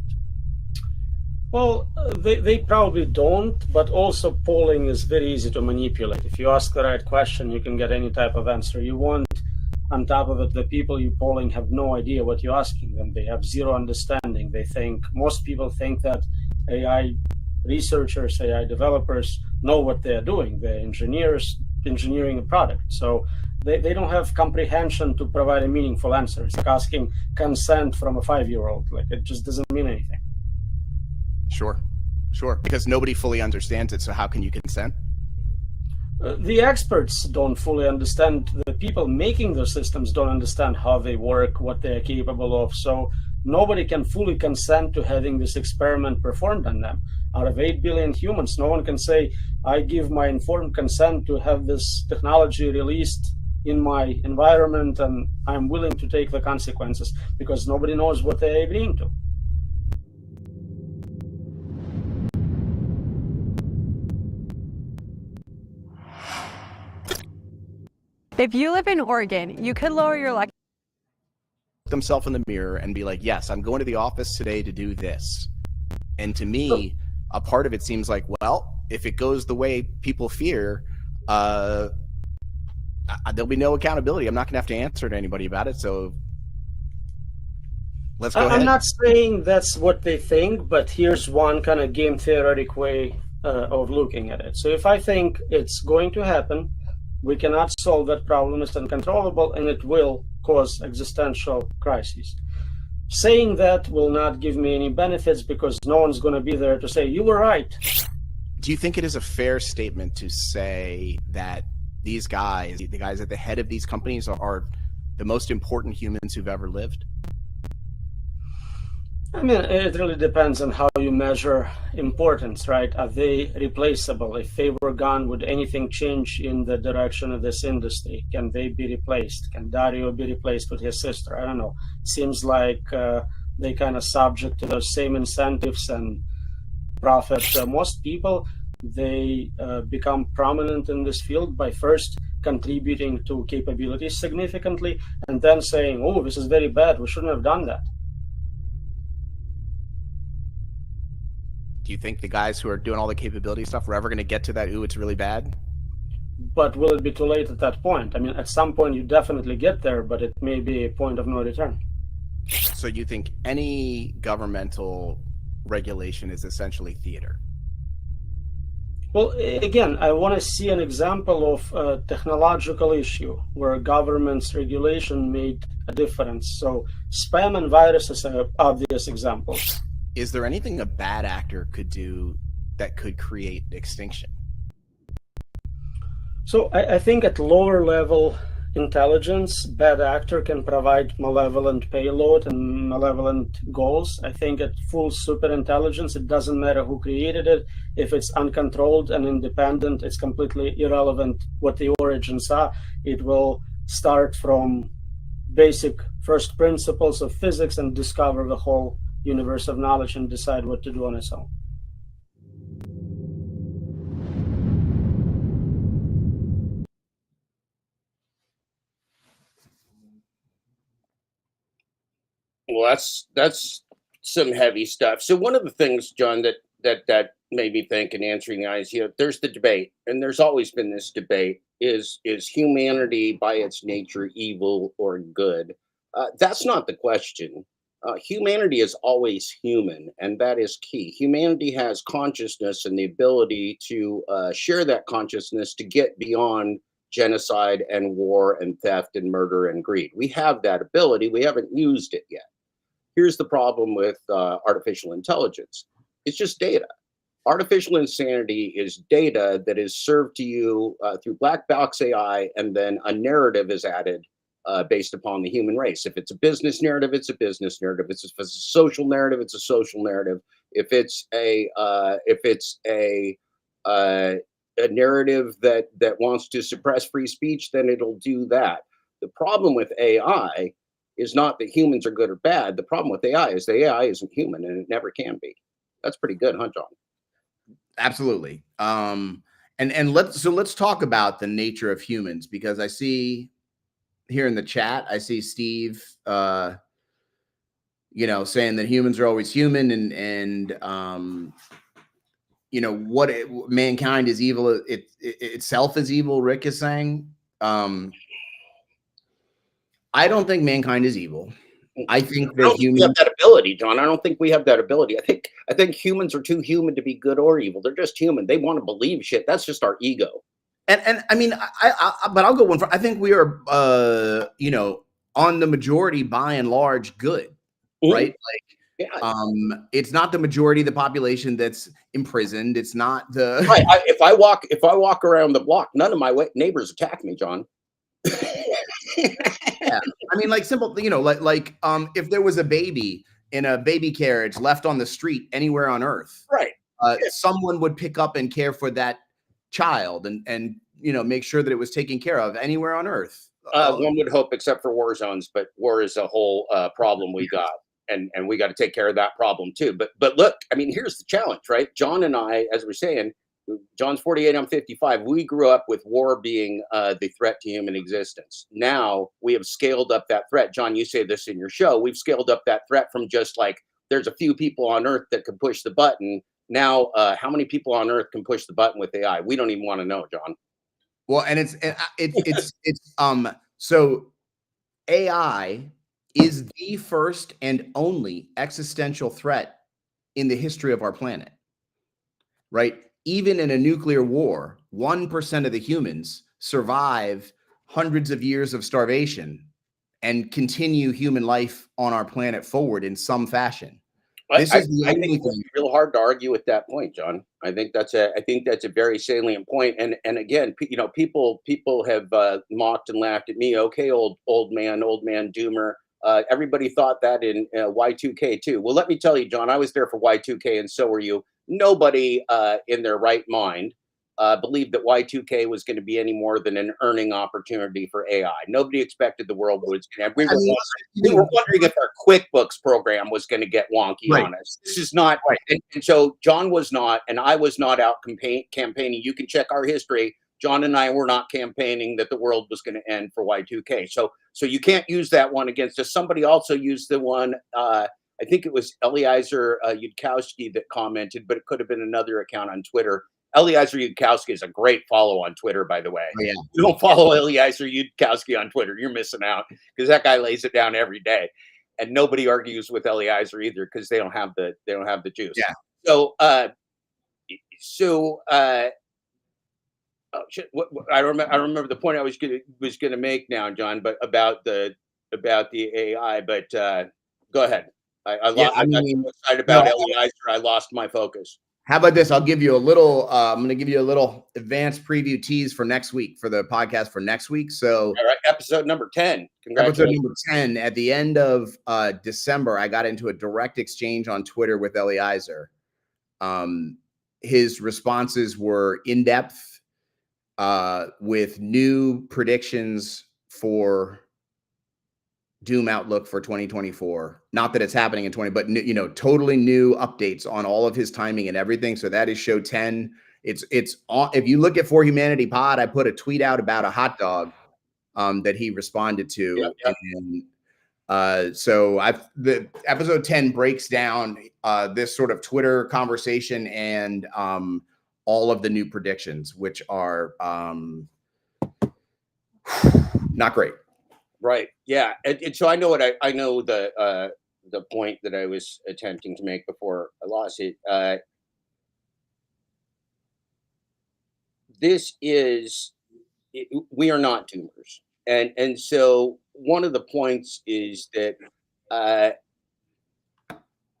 Well, they probably don't, but also polling is very easy to manipulate. If you ask the right question, you can get any type of answer you want. On top of it, the people you're polling have no idea what you're asking them. They have zero understanding. Most people think that AI researchers, AI developers know what they're doing. They're engineers engineering a product. So they don't have comprehension to provide a meaningful answer. It's like asking consent from a 5-year-old. Like, it just doesn't mean anything. Sure. Because nobody fully understands it. So how can you consent? The experts don't fully understand. The people making the systems don't understand how they work, what they're capable of. So nobody can fully consent to having this experiment performed on them. Out of 8 billion humans, no one can say, I give my informed consent to have this technology released in my environment, and I'm willing to take the consequences, because nobody knows what they're agreeing to. If you live in Oregon, you could lower your electric Themselves in the mirror and be like, yes, I'm going to the office today to do this. And to me, a part of it seems like, well, if it goes the way people fear, there'll be no accountability. I'm not going to have to answer to anybody about it. So let's go ahead. I'm not saying that's what they think, but here's one kind of game theoretic way of looking at it. So if I think it's going to happen, we cannot solve that problem, it's uncontrollable, and it will cause existential crises. Saying that will not give me any benefits, because no one's going to be there to say, you were right. Do you think it is a fair statement to say that these guys, the guys at the head of these companies, are the most important humans who've ever lived? I mean, it really depends on how you measure importance, right? Are they replaceable? If they were gone, would anything change in the direction of this industry? Can they be replaced? Can Dario be replaced with his sister? I don't know. Seems like they kind of subject to those same incentives and profit. Most people, they become prominent in this field by first contributing to capabilities significantly, and then saying, oh, this is very bad, we shouldn't have done that. Do you think the guys who are doing all the capability stuff are ever going to get to that, ooh, it's really bad? but will it be too late at that point? I mean, at some point you definitely get there, but it may be a point of no return. So you think any governmental regulation is essentially theater? Well, again, I want to see an example of a technological issue where government's regulation made a difference. So spam and viruses are obvious examples. Is there anything a bad actor could do that could create extinction? So I think at lower level intelligence, bad actor can provide malevolent payload and malevolent goals. I think at full super intelligence, it doesn't matter who created it. If it's uncontrolled and independent, it's completely irrelevant what the origins are. It will start from basic first principles of physics and discover the whole universe of knowledge and decide what to do on its own. Well, that's some heavy stuff. So one of the things, John, that made me think in answering the eyes, there's the debate, and there's always been this debate: is humanity by its nature evil or good? That's not the question. Humanity is always human, and that is key. Humanity has consciousness and the ability to share that consciousness to get beyond genocide and war and theft and murder and greed. We have that ability. We haven't used it yet. Here's the problem with artificial intelligence. It's just data. Artificial insanity is data that is served to you through black box AI, and then a narrative is added based upon the human race. If it's a business narrative, it's a business narrative. If it's a social narrative, it's a social narrative. If it's a narrative that wants to suppress free speech, then it'll do that. The problem with AI is not that humans are good or bad. The problem with AI is the AI isn't human, and it never can be. That's pretty good, huh, John? Absolutely. And let's talk about the nature of humans, because I see here in the chat, I see Steve saying that humans are always human, and mankind is evil. It itself is evil. Rick is saying. I don't think mankind is evil. I think that we have that ability, John. I don't think we have that ability. I think humans are too human to be good or evil. They're just human. They want to believe shit. That's just our ego. And I mean, but I'll go one for. I think we are, on the majority by and large good, right? Like, it's not the majority of the population that's imprisoned. It's not the right. If I walk around the block, none of my neighbors attack me, John. Yeah, I mean, like simple, if there was a baby in a baby carriage left on the street anywhere on Earth, right? Someone would pick up and care for that child and make sure that it was taken care of anywhere on Earth. One would hope, except for war zones, but war is a whole problem we got, and we got to take care of that problem too. But look, I mean, here's the challenge, right? John and I, as we're saying, John's 48, I'm 55. We grew up with war being the threat to human existence. Now we have scaled up that threat. John, you say this in your show. We've scaled up that threat from just like there's a few people on Earth that can push the button. Now, how many people on Earth can push the button with AI? We don't even want to know, John. Well, and so AI is the first and only existential threat in the history of our planet, right? Even in a nuclear war, 1% of the humans survive hundreds of years of starvation and continue human life on our planet forward in some fashion. I think it's real hard to argue with that point, John. I think that's a very salient point. And again, people have mocked and laughed at me. Okay, old man doomer. Everybody thought that in Y2K too. Well, let me tell you, John, I was there for Y2K, and so were you. Nobody in their right mind believed that Y2K was going to be any more than an earning opportunity for AI. Nobody expected the world was going to. We were wondering if our QuickBooks program was going to get wonky on us. This is not right. And so John was not, and I was not out campaigning. You can check our history. John and I were not campaigning that the world was going to end for Y2K. So you can't use that one against us. Somebody also used the one. I think it was Eliezer Yudkowsky that commented, but it could have been another account on Twitter. Eliezer Yudkowsky is a great follow on Twitter, by the way. Oh, yeah. If you don't follow Eliezer Yudkowsky on Twitter, you're missing out, because that guy lays it down every day, and nobody argues with Eliezer either, because they don't have the juice. Yeah. So oh shit! I remember the point I was gonna make now, John, but about the AI. But go ahead. I Yeah, lost. I I got mean, so excited about no, Eliezer, I lost my focus. how about this? I'll give you a little. I'm going to give you a little advanced preview tease for next week, for the podcast for next week. So, all right, episode number 10. episode Congratulations. number 10. At the end of December, I got into a direct exchange on Twitter with Eliezer. His responses were in depth, with new predictions for Doom outlook for 2024. Not that it's happening in 20, but totally new updates on all of his timing and everything. So that is show 10. It's on. If you look at For Humanity Pod, I put a tweet out about a hot dog that he responded to. Yep. And so the episode 10 breaks down this sort of Twitter conversation and all of the new predictions, which are not great. Right. Yeah. And so I know I know the point that I was attempting to make before I lost it. We are not doomers. And so one of the points is that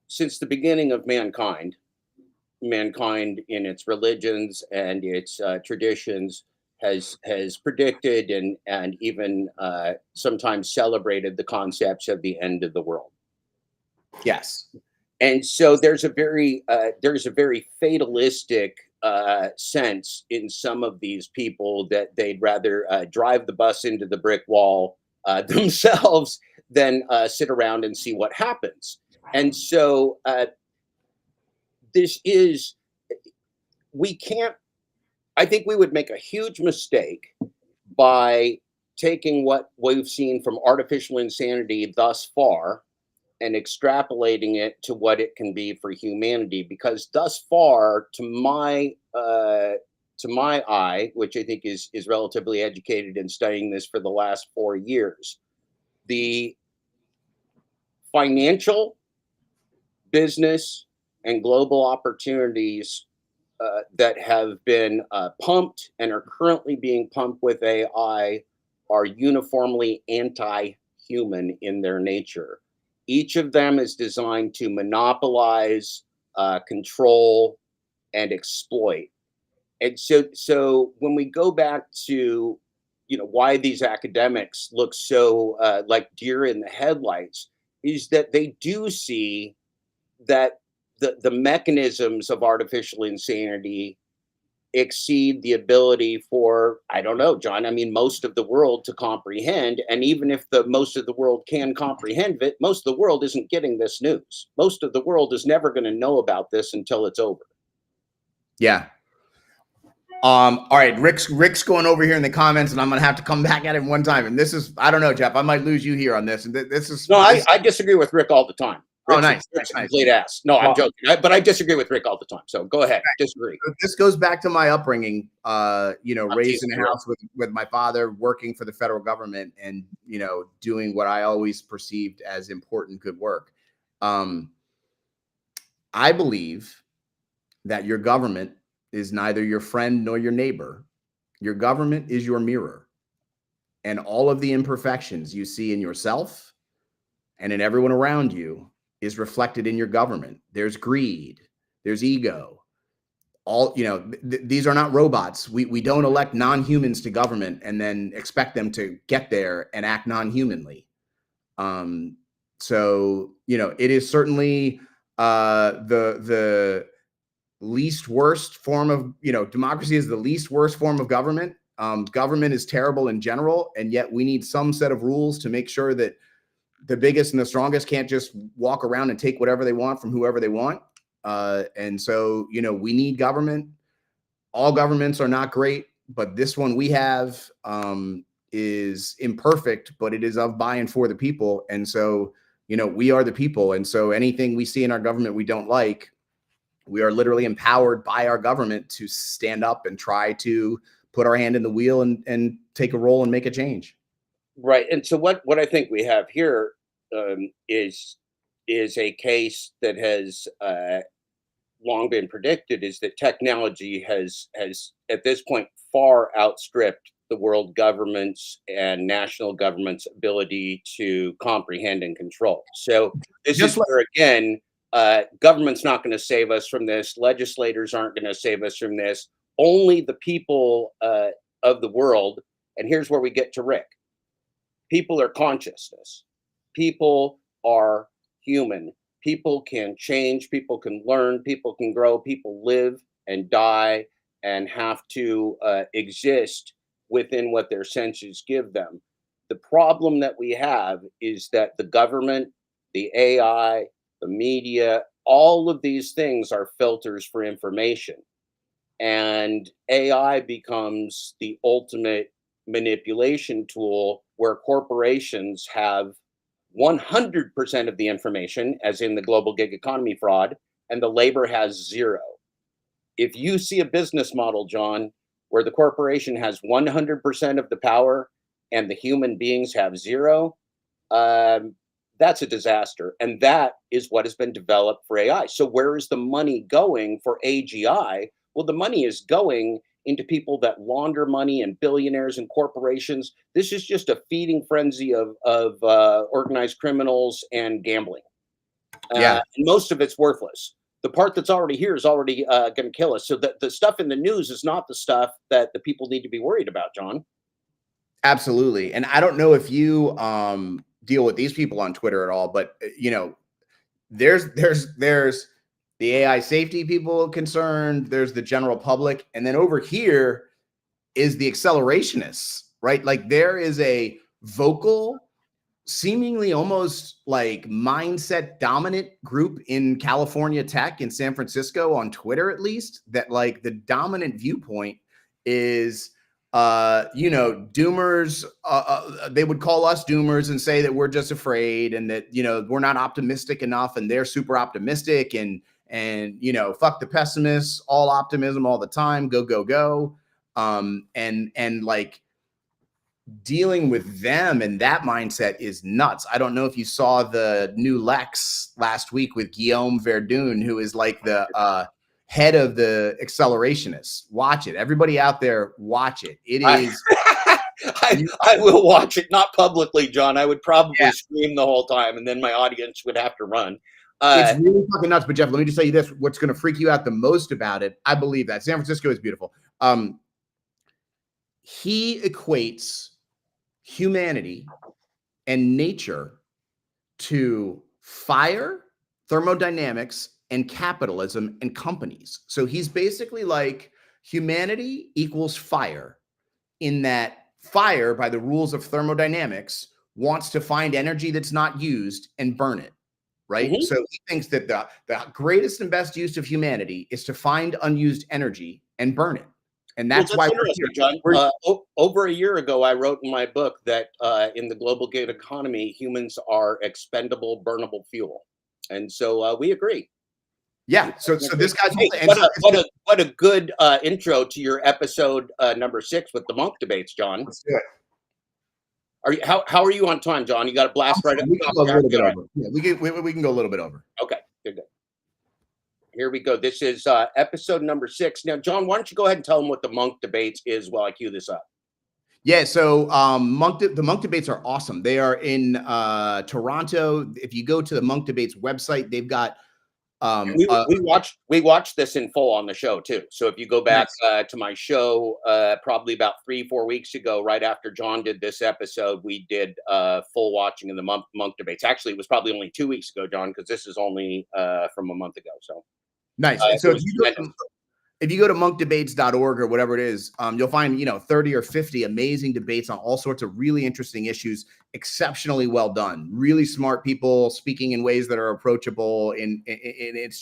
since the beginning of mankind in its religions and its traditions has predicted and even sometimes celebrated the concepts of the end of the world. Yes. And so there's a very fatalistic sense in some of these people that they'd rather drive the bus into the brick wall themselves than sit around and see what happens. And so I think we would make a huge mistake by taking what we've seen from artificial insanity thus far and extrapolating it to what it can be for humanity. Because thus far, to my eye, which I think is relatively educated in studying this for the last 4 years, the financial, business, and global opportunities that have been pumped and are currently being pumped with AI are uniformly anti-human in their nature. Each of them is designed to monopolize, control, and exploit. And so when we go back to why these academics look so like deer in the headlights, is that they do see that the mechanisms of artificial insanity exceed the ability for, I don't know, John, I mean, most of the world to comprehend. And even if most of the world can comprehend it, most of the world isn't getting this news. Most of the world is never going to know about this until it's over. Yeah. All right, Rick's going over here in the comments, and I'm gonna have to come back at him one time. And this is, I don't know, Jeff, I might lose you here on this. And this is I disagree with Rick all the time. Rick's Nice. a complete ass. No, I'm joking. But I disagree with Rick all the time. So go ahead, disagree. This goes back to my upbringing. Raised in a house with my father, working for the federal government, and doing what I always perceived as important, good work. I believe that your government is neither your friend nor your neighbor. Your government is your mirror. And all of the imperfections you see in yourself and in everyone around you is reflected in your government. There's greed, there's ego. These are not robots. We don't elect non-humans to government and then expect them to get there and act non-humanly. So it is certainly the least worst form of, democracy is the least worst form of government. Government is terrible in general, and yet we need some set of rules to make sure that the biggest and the strongest can't just walk around and take whatever they want from whoever they want. And so, we need government. All governments are not great, but this one we have is imperfect, but it is of, by, and for the people. And so, we are the people. And so anything we see in our government we don't like, We are literally empowered by our government to stand up and try to put our hand in the wheel and take a role and make a change. Right. And so what I think we have here is a case that has long been predicted, is that technology has at this point far outstripped the world governments and national governments' ability to comprehend and control. So this is where, again, government's not going to save us from this. Legislators aren't going to save us from this. Only the people of the world. And here's where we get to Rick. People are consciousness. People are human. People can change. People can learn. People can grow. People live and die and have to exist within what their senses give them. The problem that we have is that the government, the AI, the media, all of these things are filters for information. And AI becomes the ultimate manipulation tool where corporations have 100% of the information, as in the global gig economy fraud, and the labor has 0. If you see a business model, John, where the corporation has 100% of the power and the human beings have 0, that's a disaster. And that is what has been developed for AI. So where is the money going for AGI? Well, the money is going into people that launder money and billionaires and corporations. This is just a feeding frenzy of organized criminals and gambling. And most of it's worthless. The part that's already here is already going to kill us. So the stuff in the news is not the stuff that the people need to be worried about, John. Absolutely. And I don't know if you deal with these people on Twitter at all, but you know, there's the AI safety people concerned, there's the general public, and then over here is the accelerationists, right? Like there is a vocal, seemingly almost like mindset dominant group in California tech, in San Francisco, on Twitter at least, that like the dominant viewpoint is you know, doomers. They would call us doomers and say that we're just afraid and that, you know, we're not optimistic enough, and they're super optimistic, and you know, fuck the pessimists, all optimism all the time, go go go. And like dealing with them and that mindset is nuts. I don't know if you saw the new Lex last week with Guillaume Verdun, who is like the head of the accelerationists. Watch it. Everybody out there, watch it. It is. I will watch it, not publicly, John. I would probably scream the whole time, and then my audience would have to run. It's really fucking nuts. But Jeff, let me just tell you this: what's going to freak you out the most about it? I believe that San Francisco is beautiful. He equates humanity and nature to fire, thermodynamics, and capitalism and companies. So he's basically like, humanity equals fire, in that fire, by the rules of thermodynamics, wants to find energy that's not used and burn it, right? Mm-hmm. So he thinks that the greatest and best use of humanity is to find unused energy and burn it. And that's why we're here. John. Over a year ago, I wrote in my book that in the global gig economy, humans are expendable, burnable fuel. And so we agree. Yeah. So this guy's what a good intro to your episode number 6 with the monk debates, John. Let's do it. How are you on time, John? You got a blast right up the top. Yeah, we can go a little bit over. Okay, good. Here we go. This is episode number 6. Now, John, why don't you go ahead and tell them what the monk debates is while I cue this up? Yeah, so the monk debates are awesome. They are in Toronto. If you go to the monk debates website, they've got we watched this in full on the show too. So if you go back to my show, probably about 3-4 weeks ago, right after John did this episode, we did full watching of the monk debates. Actually, it was probably only 2 weeks ago, John, because this is only from a month ago. So nice. So if you go to monkdebates.org or whatever it is, you'll find, 30 or 50 amazing debates on all sorts of really interesting issues, exceptionally well done, really smart people speaking in ways that are approachable. And it's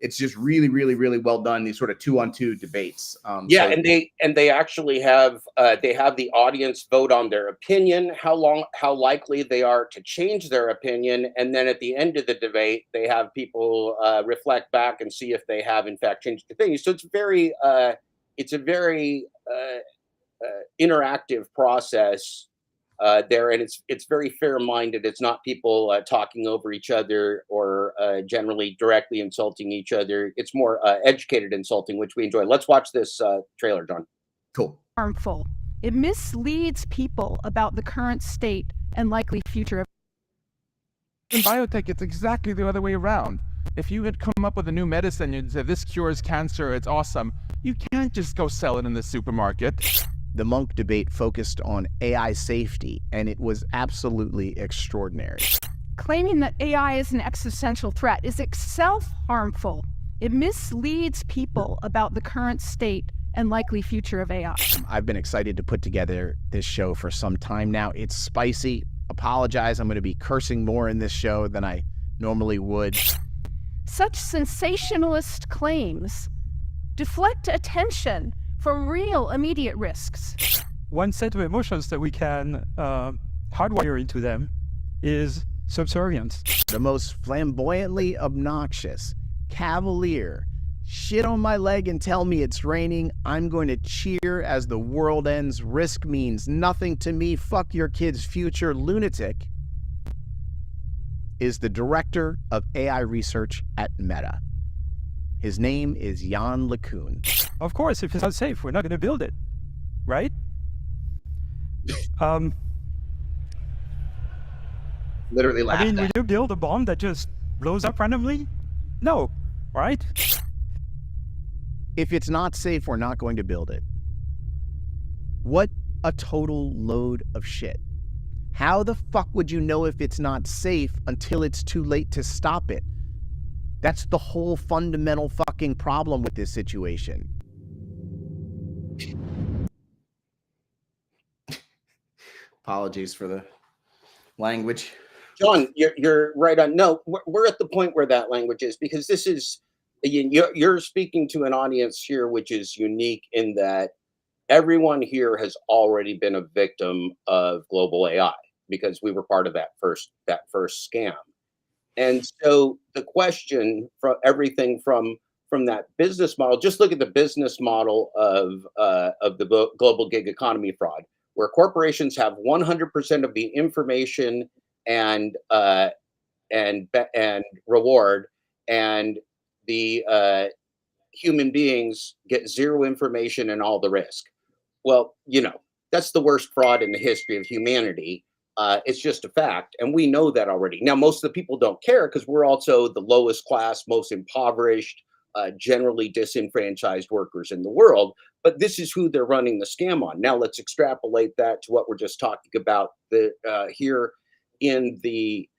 it's just really, really, really well done. These sort of 2-on-2 debates. Yeah, and they actually have the audience vote on their opinion, how likely they are to change their opinion, and then at the end of the debate, they have people reflect back and see if they have in fact changed their opinion. So it's a very interactive process there, and it's very fair-minded. It's not people talking over each other or generally directly insulting each other. It's more educated insulting, which we enjoy. Let's watch this trailer, John. Cool. Harmful. It misleads people about the current state and likely future of. In biotech, it's exactly the other way around. If you had come up with a new medicine and said, this cures cancer, it's awesome, you can't just go sell it in the supermarket. The Monk debate focused on AI safety, and it was absolutely extraordinary. Claiming that AI is an existential threat is itself harmful. It misleads people about the current state and likely future of AI. I've been excited to put together this show for some time now. It's spicy. Apologize, I'm going to be cursing more in this show than I normally would. Such sensationalist claims deflect attention from real immediate risks. One set of emotions that we can hardwire into them is subservience. The most flamboyantly obnoxious, cavalier, shit on my leg and tell me it's raining, I'm going to cheer as the world ends, risk means nothing to me, fuck your kid's future lunatic, is the director of AI research at Meta. His name is Jan LeCun. Of course, if it's not safe, we're not going to build it, right? Literally laughed I mean, at. would you build a bomb that just blows up randomly? No, right? If it's not safe, we're not going to build it. What a total load of shit. How the fuck would you know if it's not safe until it's too late to stop it? That's the whole fundamental fucking problem with this situation. Apologies for the language. John, you're right on. No, we're at the point where that language is, because this is, you're speaking to an audience here which is unique in that everyone here has already been a victim of global AI because we were part of that first scam. And so the question from everything from that business model, just look at the business model of the global gig economy fraud, where corporations have 100% of the information and reward, and the human beings get zero information and all the risk. Well, that's the worst fraud in the history of humanity. It's just a fact, and we know that already. Now, most of the people don't care because we're also the lowest class, most impoverished, generally disenfranchised workers in the world, but this is who they're running the scam on. Now, let's extrapolate that to what we're just talking about here in the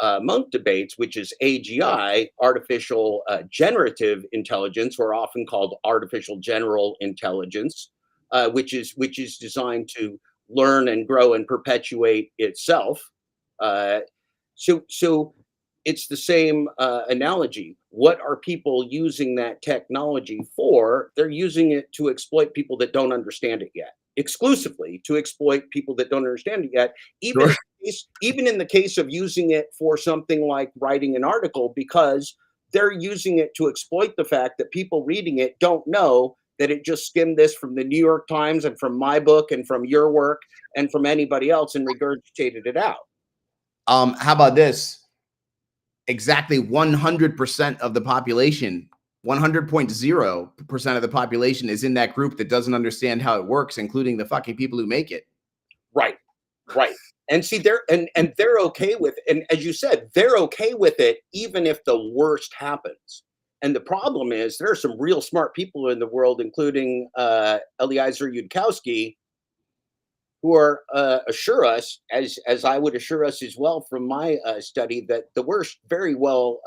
Monk debates, which is AGI, artificial generative intelligence, or often called artificial general intelligence, which is designed to learn and grow and perpetuate itself. So it's the same analogy. What are people using that technology for? They're using it to exploit people that don't understand it yet, exclusively to exploit people that don't understand it yet, even in the case of using it for something like writing an article, because they're using it to exploit the fact that people reading it don't know that it just skimmed this from the New York Times and from my book and from your work and from anybody else and regurgitated it out. How about this? Exactly 100% of the population, 100.0% of the population is in that group that doesn't understand how it works, including the fucking people who make it. Right. And see, they're okay with it. And as you said, they're okay with it even if the worst happens. And the problem is there are some real smart people in the world, including Eliezer Yudkowsky, who are assure us, as I would assure us as well from my study, that the worst very well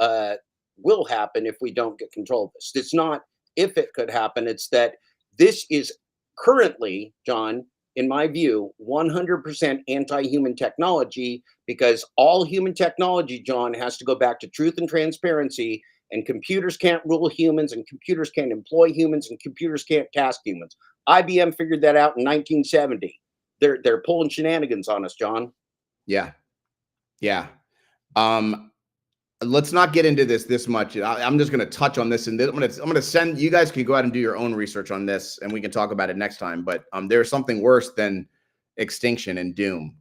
will happen if we don't get control of this. It's not if it could happen, it's that this is currently, John, in my view, 100% anti-human technology, because all human technology, John, has to go back to truth and transparency. And computers can't rule humans, and computers can't employ humans, and computers can't task humans. IBM figured that out in 1970. They're pulling shenanigans on us, John. Yeah. Yeah. Let's not get into this much. I'm just going to touch on this, and I'm going to send you guys can go out and do your own research on this, and we can talk about it next time. But there's something worse than extinction and doom.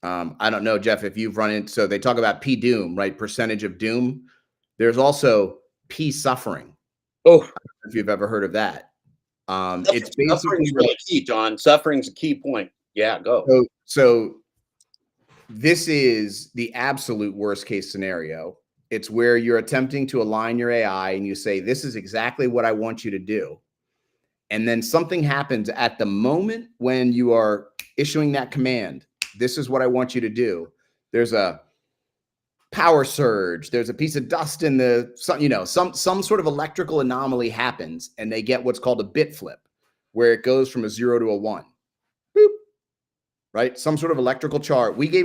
I don't know, Jeff, if you've run into. So they talk about P doom, right? Percentage of doom. There's also P suffering. Oh, if you've ever heard of that. It's basically suffering's really key, John. Suffering's a key point. Yeah, go. So this is the absolute worst case scenario. It's where you're attempting to align your AI and you say, this is exactly what I want you to do. And then something happens at the moment when you are issuing that command. This is what I want you to do. There's a power surge. There's a piece of dust in the sun, some sort of electrical anomaly happens, and they get what's called a bit flip, where it goes from a 0 to a 1. Boop. Right? Some sort of electrical charge. We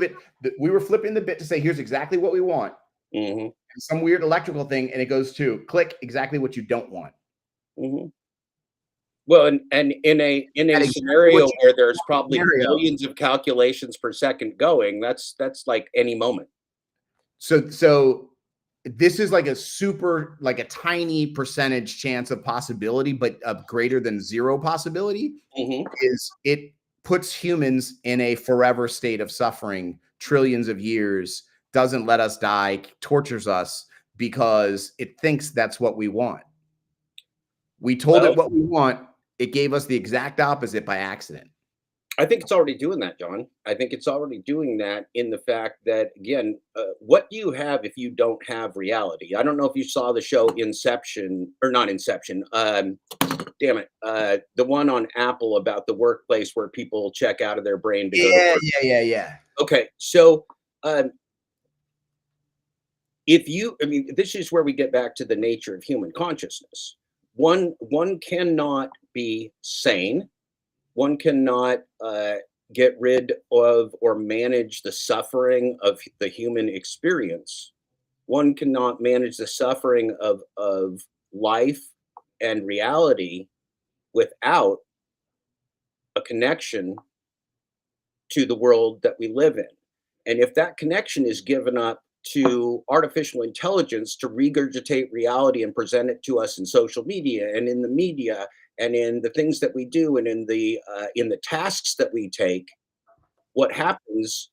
were flipping the bit to say, here's exactly what we want. Mm-hmm. And some weird electrical thing, and it goes to click exactly what you don't want. Mm-hmm. Well, and in a scenario where there's probably billions of calculations per second going, that's like any moment. So this is like a tiny percentage chance of possibility, but of greater than zero possibility. Mm-hmm. Is it puts humans in a forever state of suffering, trillions of years, doesn't let us die, tortures us because it thinks that's what we want. We told it what we want. It gave us the exact opposite by accident. I think it's already doing that, John. I think it's already doing that in the fact that, again, what do you have if you don't have reality? I don't know if you saw the show Inception, or not Inception. Damn it. The one on Apple about the workplace where people check out of their brain to go to work. Yeah. Okay. So this is where we get back to the nature of human consciousness. One cannot be sane. One cannot get rid of or manage the suffering of the human experience. One cannot manage the suffering of life and reality without a connection to the world that we live in. And if that connection is given up to artificial intelligence to regurgitate reality and present it to us in social media and in the media and in the things that we do and in the tasks that we take, what happens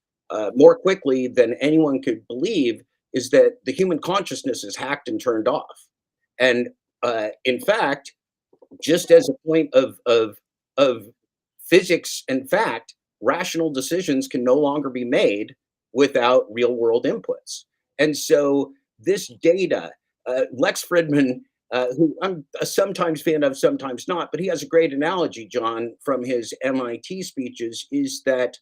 more quickly than anyone could believe is that the human consciousness is hacked and turned off. And in fact, just as a point of physics and fact, rational decisions can no longer be made without real world inputs. And so this data, Lex Fridman, who I'm a sometimes fan of, sometimes not, but he has a great analogy, John, from his MIT speeches, is that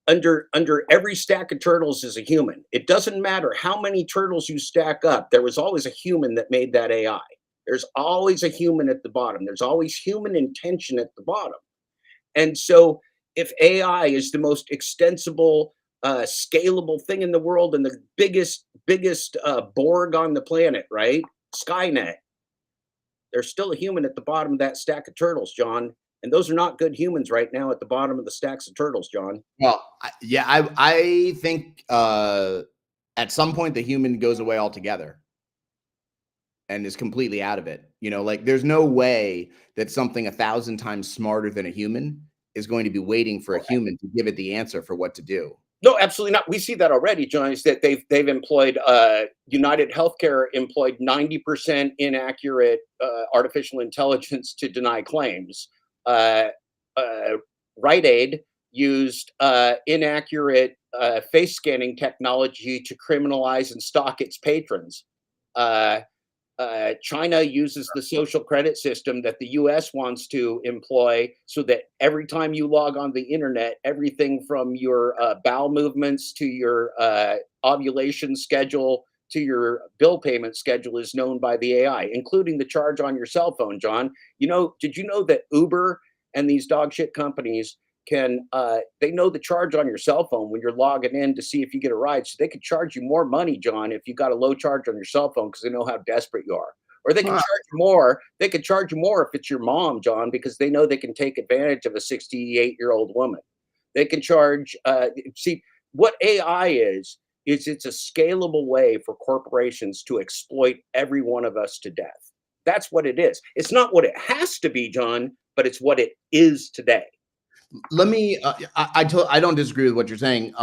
under every stack of turtles is a human. It doesn't matter how many turtles you stack up. There was always a human that made that AI. There's always a human at the bottom. There's always human intention at the bottom. And so if AI is the most extensible, scalable thing in the world and the biggest Borg on the planet, right? Skynet. There's still a human at the bottom of that stack of turtles, John. And those are not good humans right now at the bottom of the stacks of turtles, John. Well, I think at some point the human goes away altogether and is completely out of it. Like there's no way that something 1,000 times smarter than a human is going to be waiting for a human to give it the answer for what to do. No, absolutely not. We see that already, John, is that they've employed, United Healthcare employed 90% inaccurate artificial intelligence to deny claims. Rite Aid used inaccurate face scanning technology to criminalize and stalk its patrons. China uses the social credit system that the US wants to employ so that every time you log on the internet, everything from your bowel movements to your ovulation schedule to your bill payment schedule is known by the AI, including the charge on your cell phone, John. Did you know that Uber and these dog shit companies they know the charge on your cell phone when you're logging in to see if you get a ride. So they could charge you more money, John, if you got a low charge on your cell phone because they know how desperate you are. Or they can charge you more. They could charge you more if it's your mom, John, because they know they can take advantage of a 68-year-old woman. They can charge. See, what AI is it's a scalable way for corporations to exploit every one of us to death. That's what it is. It's not what it has to be, John, but it's what it is today. Let me. I don't disagree with what you're saying.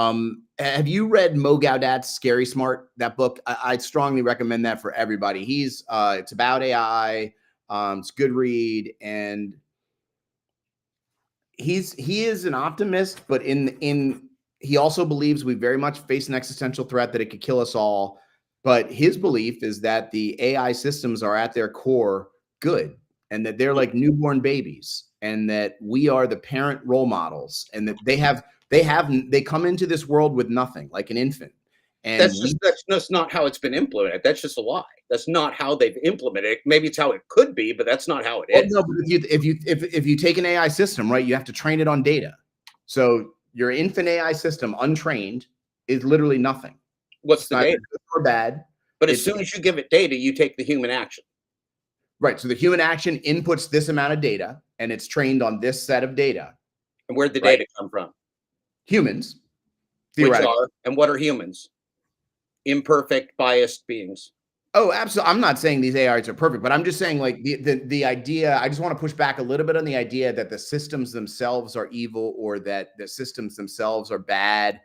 Have you read Mo Gaudat's Scary Smart? That book. I strongly recommend that for everybody. It's about AI. It's a good read, and he is an optimist, but he also believes we very much face an existential threat that it could kill us all. But his belief is that the AI systems are at their core good, and that they're like newborn babies, and that we are the parent role models, and that they come into this world with nothing, like an infant. And that's not how it's been implemented. That's just a lie. That's not how they've implemented it. Maybe it's how it could be, but that's not how it is. No, but if you take an AI system, right, you have to train it on data. So your infant AI system, untrained, is literally nothing. What's the data? Good or bad. But as soon as you give it data, you take the human action. Right. So the human action inputs this amount of data, and it's trained on this set of data. And where'd the data come from? Humans. Which are, and what are humans? Imperfect, biased beings. Oh, absolutely. I'm not saying these AIs are perfect, but I'm just saying, like, the idea, I just want to push back a little bit on the idea that the systems themselves are evil or that the systems themselves are bad.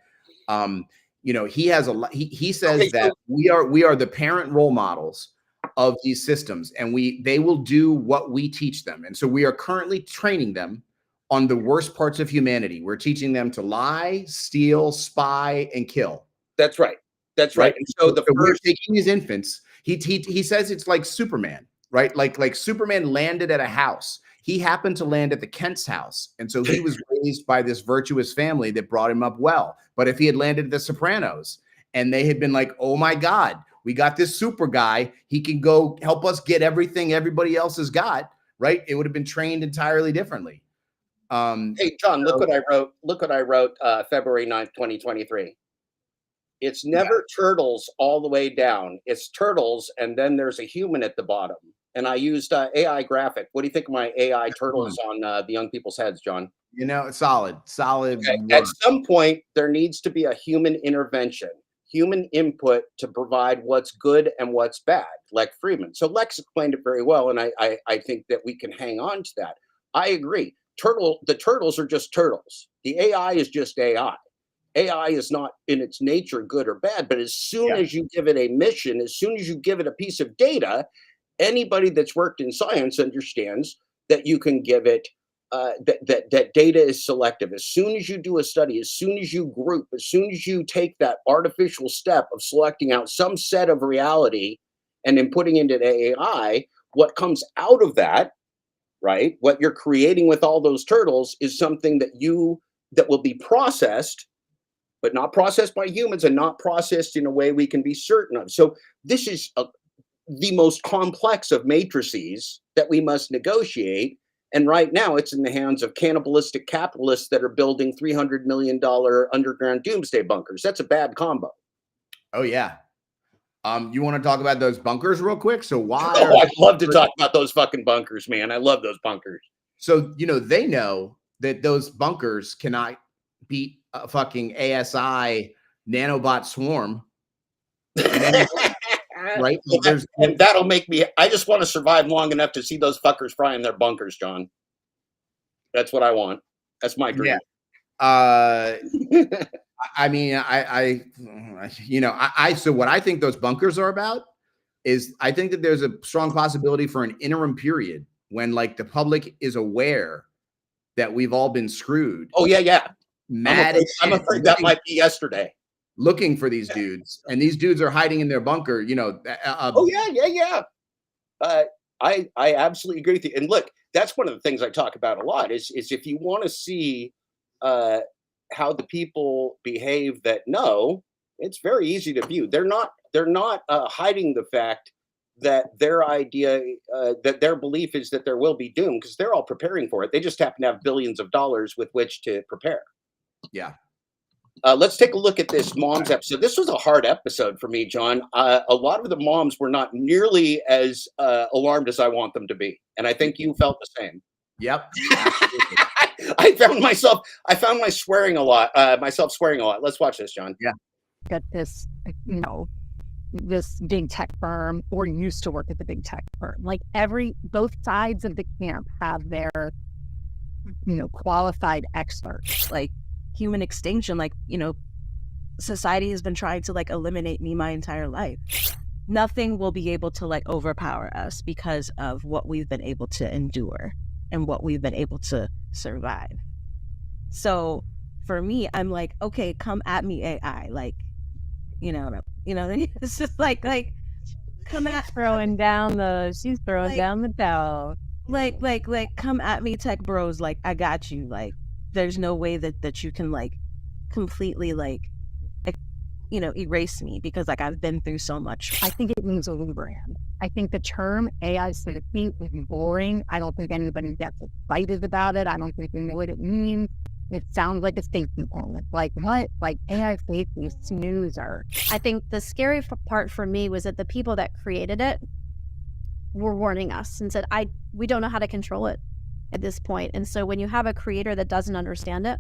He has he says that we are the parent role models of these systems, and they will do what we teach them. And so we are currently training them on the worst parts of humanity. We're teaching them to lie, steal, spy, and kill. That's right. That's right. And so we're taking these infants. He says it's like Superman, right? Like Superman landed at a house. He happened to land at the Kent's house. And so he was raised by this virtuous family that brought him up well. But if he had landed at the Sopranos and they had been like, oh my God, we got this super guy, he can go help us get everything everybody else has got, right? It would have been trained entirely differently. Hey, John, look what I wrote. Look what I wrote February 9th, 2023. It's never turtles all the way down. It's turtles, and then there's a human at the bottom. And I used AI graphic. What do you think of my AI turtles on the young people's heads, John? Solid. Okay. At some point, there needs to be a human intervention, human input to provide what's good and what's bad, like Freeman. So Lex explained it very well, and I think that we can hang on to that. I agree. The turtles are just turtles. The AI is just AI. AI is not in its nature good or bad, but as soon as you give it a mission, as soon as you give it a piece of data, anybody that's worked in science understands that you can give it that data is selective. As soon as you do a study, as soon as you group, as soon as you take that artificial step of selecting out some set of reality and then putting into the AI, what comes out of that, right? What you're creating with all those turtles is something that will be processed, but not processed by humans and not processed in a way we can be certain of. So this is the most complex of matrices that we must negotiate. And right now it's in the hands of cannibalistic capitalists that are building $300 million underground doomsday bunkers. That's a bad combo. Oh, yeah. You want to talk about those bunkers real quick? So why? I'd love to talk about those fucking bunkers, man. I love those bunkers. So, they know that those bunkers cannot beat a fucking ASI nanobot swarm. Right? And that'll make me, I just want to survive long enough to see those fuckers fry in their bunkers, John. That's what I want. That's my dream. Yeah. I mean, so what I think those bunkers are about is I think that there's a strong possibility for an interim period when, like, the public is aware that we've all been screwed. Oh, yeah. Mad. I'm afraid that might be yesterday. Looking for these dudes, and these dudes are hiding in their bunker. Oh yeah. I absolutely agree with you. And look, that's one of the things I talk about a lot. Is if you want to see how the people behave that know, it's very easy to view. They're not hiding the fact that their idea, that their belief is that there will be doom because they're all preparing for it. They just happen to have billions of dollars with which to prepare. Yeah. Let's take a look at this mom's episode. This was a hard episode for me, John. A lot of the moms were not nearly as alarmed as I want them to be, and I think you felt the same. Yep. I found myself swearing a lot. Let's watch this, John. Yeah. Got this, this big tech firm, or used to work at the big tech firm. Like both sides of the camp have their, qualified experts. Like human extinction, society has been trying to eliminate me my entire life. Nothing will be able to overpower us because of what we've been able to endure and what we've been able to survive. So for me, I'm like, okay, come at me, AI. It's just like come at throwing down she's throwing down the towel. Come at me, tech bros. I got you. There's no way that you can completely erase me because I've been through so much. I think it means a brand. I think the term AI safety is boring. I don't think anybody gets excited about it. I don't think they know what it means. It sounds like a safety moment. Like what? Like AI safety, snoozer. I think the scary part for me was that the people that created it were warning us and said, we don't know how to control it at this point. And so when you have a creator that doesn't understand it,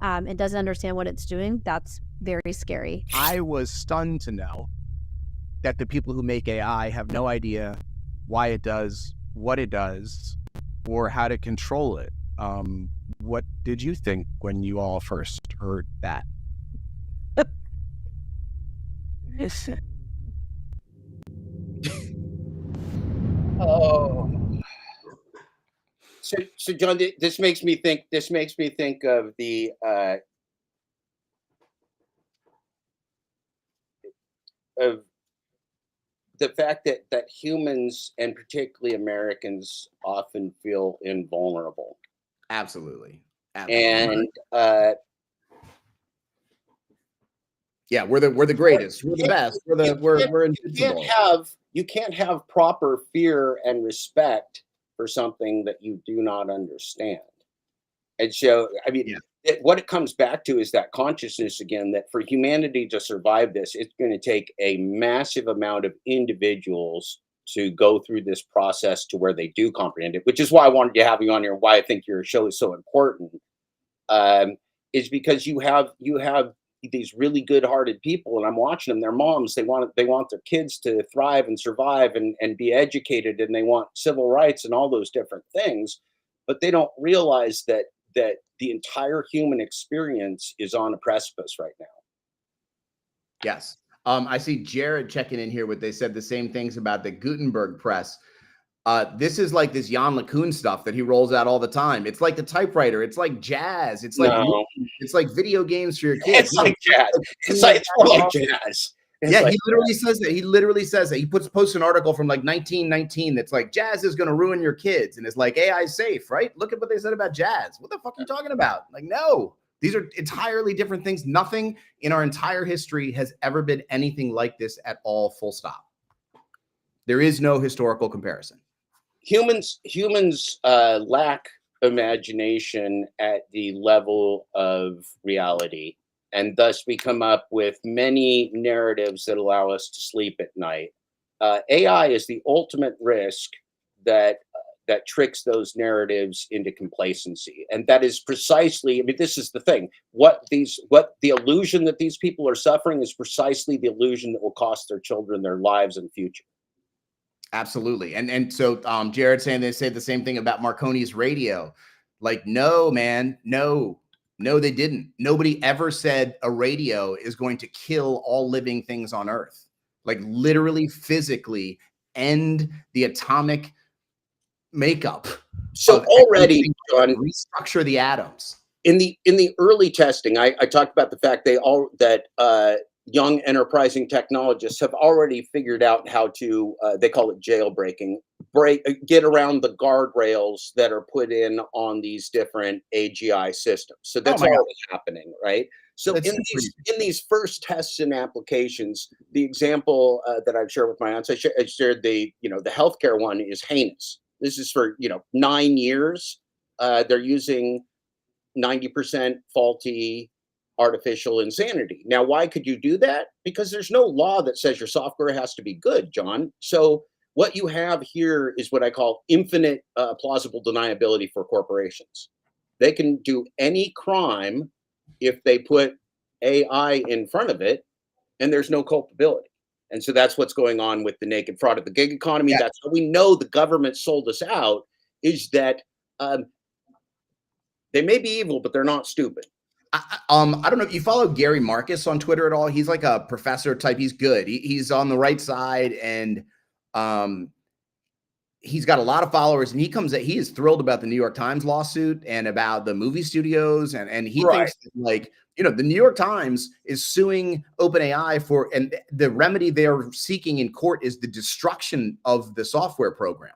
and doesn't understand what it's doing, that's very scary. I was stunned to know that the people who make AI have no idea why it does what it does or how to control it. What did you think when you all first heard that? Oh. So John, this makes me think of the fact that humans, and particularly Americans, often feel invulnerable. Absolutely. And yeah, we're the greatest. We're the best. We're invincible. You can't have proper fear and respect for something that you do not understand. And so, what it comes back to is that consciousness again, that for humanity to survive this, it's going to take a massive amount of individuals to go through this process to where they do comprehend it, which is why I wanted to have you on here. Why I think your show is so important, is because you have these really good-hearted people, and I'm watching them. They're moms. They want their kids to thrive and survive and be educated, and they want civil rights and all those different things, but they don't realize that the entire human experience is on a precipice right now. Yes. I see Jared checking in here with, they said the same things about the Gutenberg press. This is like this Jan LeCun stuff that he rolls out all the time. It's like the typewriter. It's like jazz. It's like it's like video games for your kids. It's like jazz. It's more like jazz. He literally says that. He literally says that. He posts an article from 1919 that's like, jazz is going to ruin your kids, and it's like, AI is safe, right? Look at what they said about jazz. What the fuck are you talking about? Like, no, these are entirely different things. Nothing in our entire history has ever been anything like this at all. Full stop. There is no historical comparison. Humans lack imagination at the level of reality, and thus we come up with many narratives that allow us to sleep at night. AI is the ultimate risk that tricks those narratives into complacency, and that is precisely. This is the thing. What the illusion that these people are suffering is precisely the illusion that will cost their children their lives and future. Absolutely. And so Jared saying they say the same thing about Marconi's radio. Like, no, man, no, they didn't. Nobody ever said a radio is going to kill all living things on Earth. Like, literally, physically end the atomic makeup. So already, John, restructure the atoms. In the early testing, I talked about the fact that young enterprising technologists have already figured out how to, they call it jailbreaking, get around the guardrails that are put in on these different AGI systems. So that's already happening, right? So in these first tests and applications, the example that I've shared with my audience, I shared the healthcare one is heinous. This is for 9 years. They're using 90% faulty artificial insanity. Now, why could you do that? Because there's no law that says your software has to be good, John. So what you have here is what I call infinite plausible deniability for corporations. They can do any crime if they put AI in front of it, and there's no culpability. And so that's what's going on with the naked fraud of the gig economy. Yeah. That's how we know the government sold us out, is that they may be evil, but they're not stupid. I don't know if you follow Gary Marcus on Twitter at all. He's like a professor type. He's good. He's on the right side, and he's got a lot of followers. And he is thrilled about the New York Times lawsuit and about the movie studios. And he thinks that, like, the New York Times is suing OpenAI and the remedy they are seeking in court is the destruction of the software program.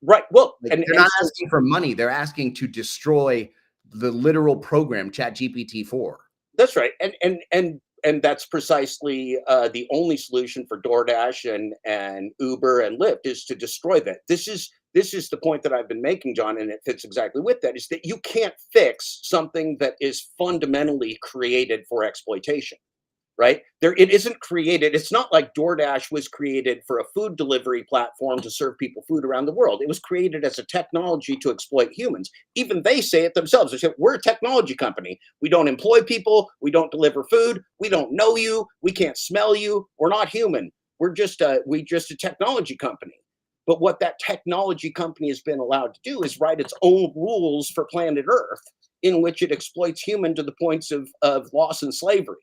Right. Well, they're not asking for money. They're asking to destroy the literal program, ChatGPT-4. That's right, and that's precisely the only solution for DoorDash and Uber and Lyft is to destroy that. This is the point that I've been making, John, and it fits exactly with that. Is that you can't fix something that is fundamentally created for exploitation. Right? It isn't created. It's not like DoorDash was created for a food delivery platform to serve people food around the world. It was created as a technology to exploit humans. Even they say it themselves. They say, we're a technology company. We don't employ people. We don't deliver food. We don't know you. We can't smell you. We're not human. We're just a technology company. But what that technology company has been allowed to do is write its own rules for planet Earth, in which it exploits human to the points of loss and slavery.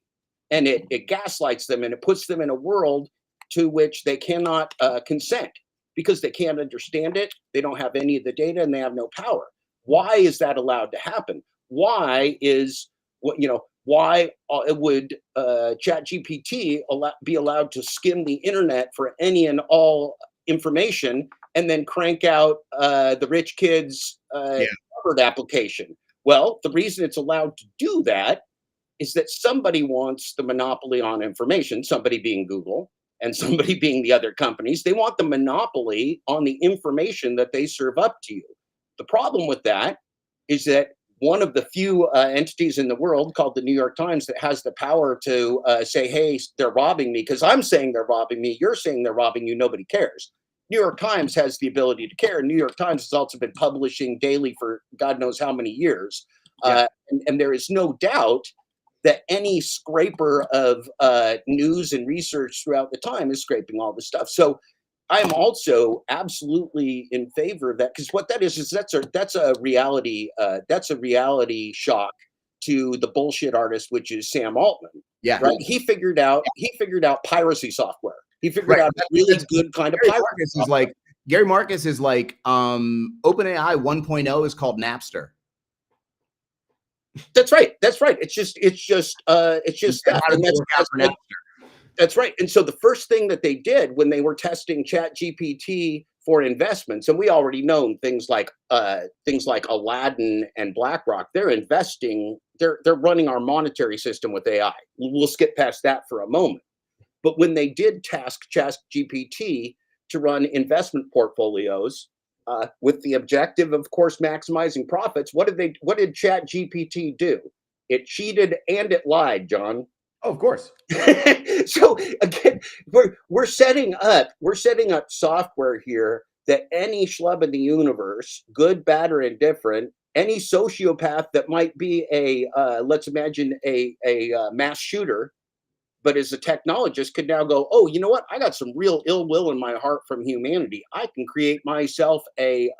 And it gaslights them, and it puts them in a world to which they cannot consent because they can't understand it. They don't have any of the data, and they have no power. Why is that allowed to happen? Why would ChatGPT be allowed to skim the internet for any and all information and then crank out the rich kids' Harvard application? Well, the reason it's allowed to do that is that somebody wants the monopoly on information, somebody being Google and somebody being the other companies. They want the monopoly on the information that they serve up to you. The problem with that is that one of the few entities in the world called the New York Times that has the power to say, hey, they're robbing me, because I'm saying they're robbing me, you're saying they're robbing you, nobody cares. New York Times has the ability to care. New York Times has also been publishing daily for God knows how many years. And there is no doubt that any scraper of news and research throughout the time is scraping all this stuff. So I am also absolutely in favor of that, because what that is that's a reality shock to the bullshit artist, which is Sam Altman. Yeah, right. He figured out piracy software. He figured out a really good kind of piracy. Gary Marcus is like OpenAI 1.0 is called Napster. That's right. It's just that. That's right. And so the first thing that they did when they were testing ChatGPT for investments, and we already know things like Aladdin and BlackRock, they're investing, they're running our monetary system with AI. We'll skip past that for a moment. But when they did task ChatGPT to run investment portfolios, with the objective, of course, maximizing profits, what did ChatGPT do? It cheated and it lied, John. Oh, of course. So again, we're setting up software here that any schlub in the universe, good, bad, or indifferent, any sociopath that might be let's imagine a mass shooter, but as a technologist, could now go, oh, you know what? I got some real ill will in my heart from humanity. I can create myself a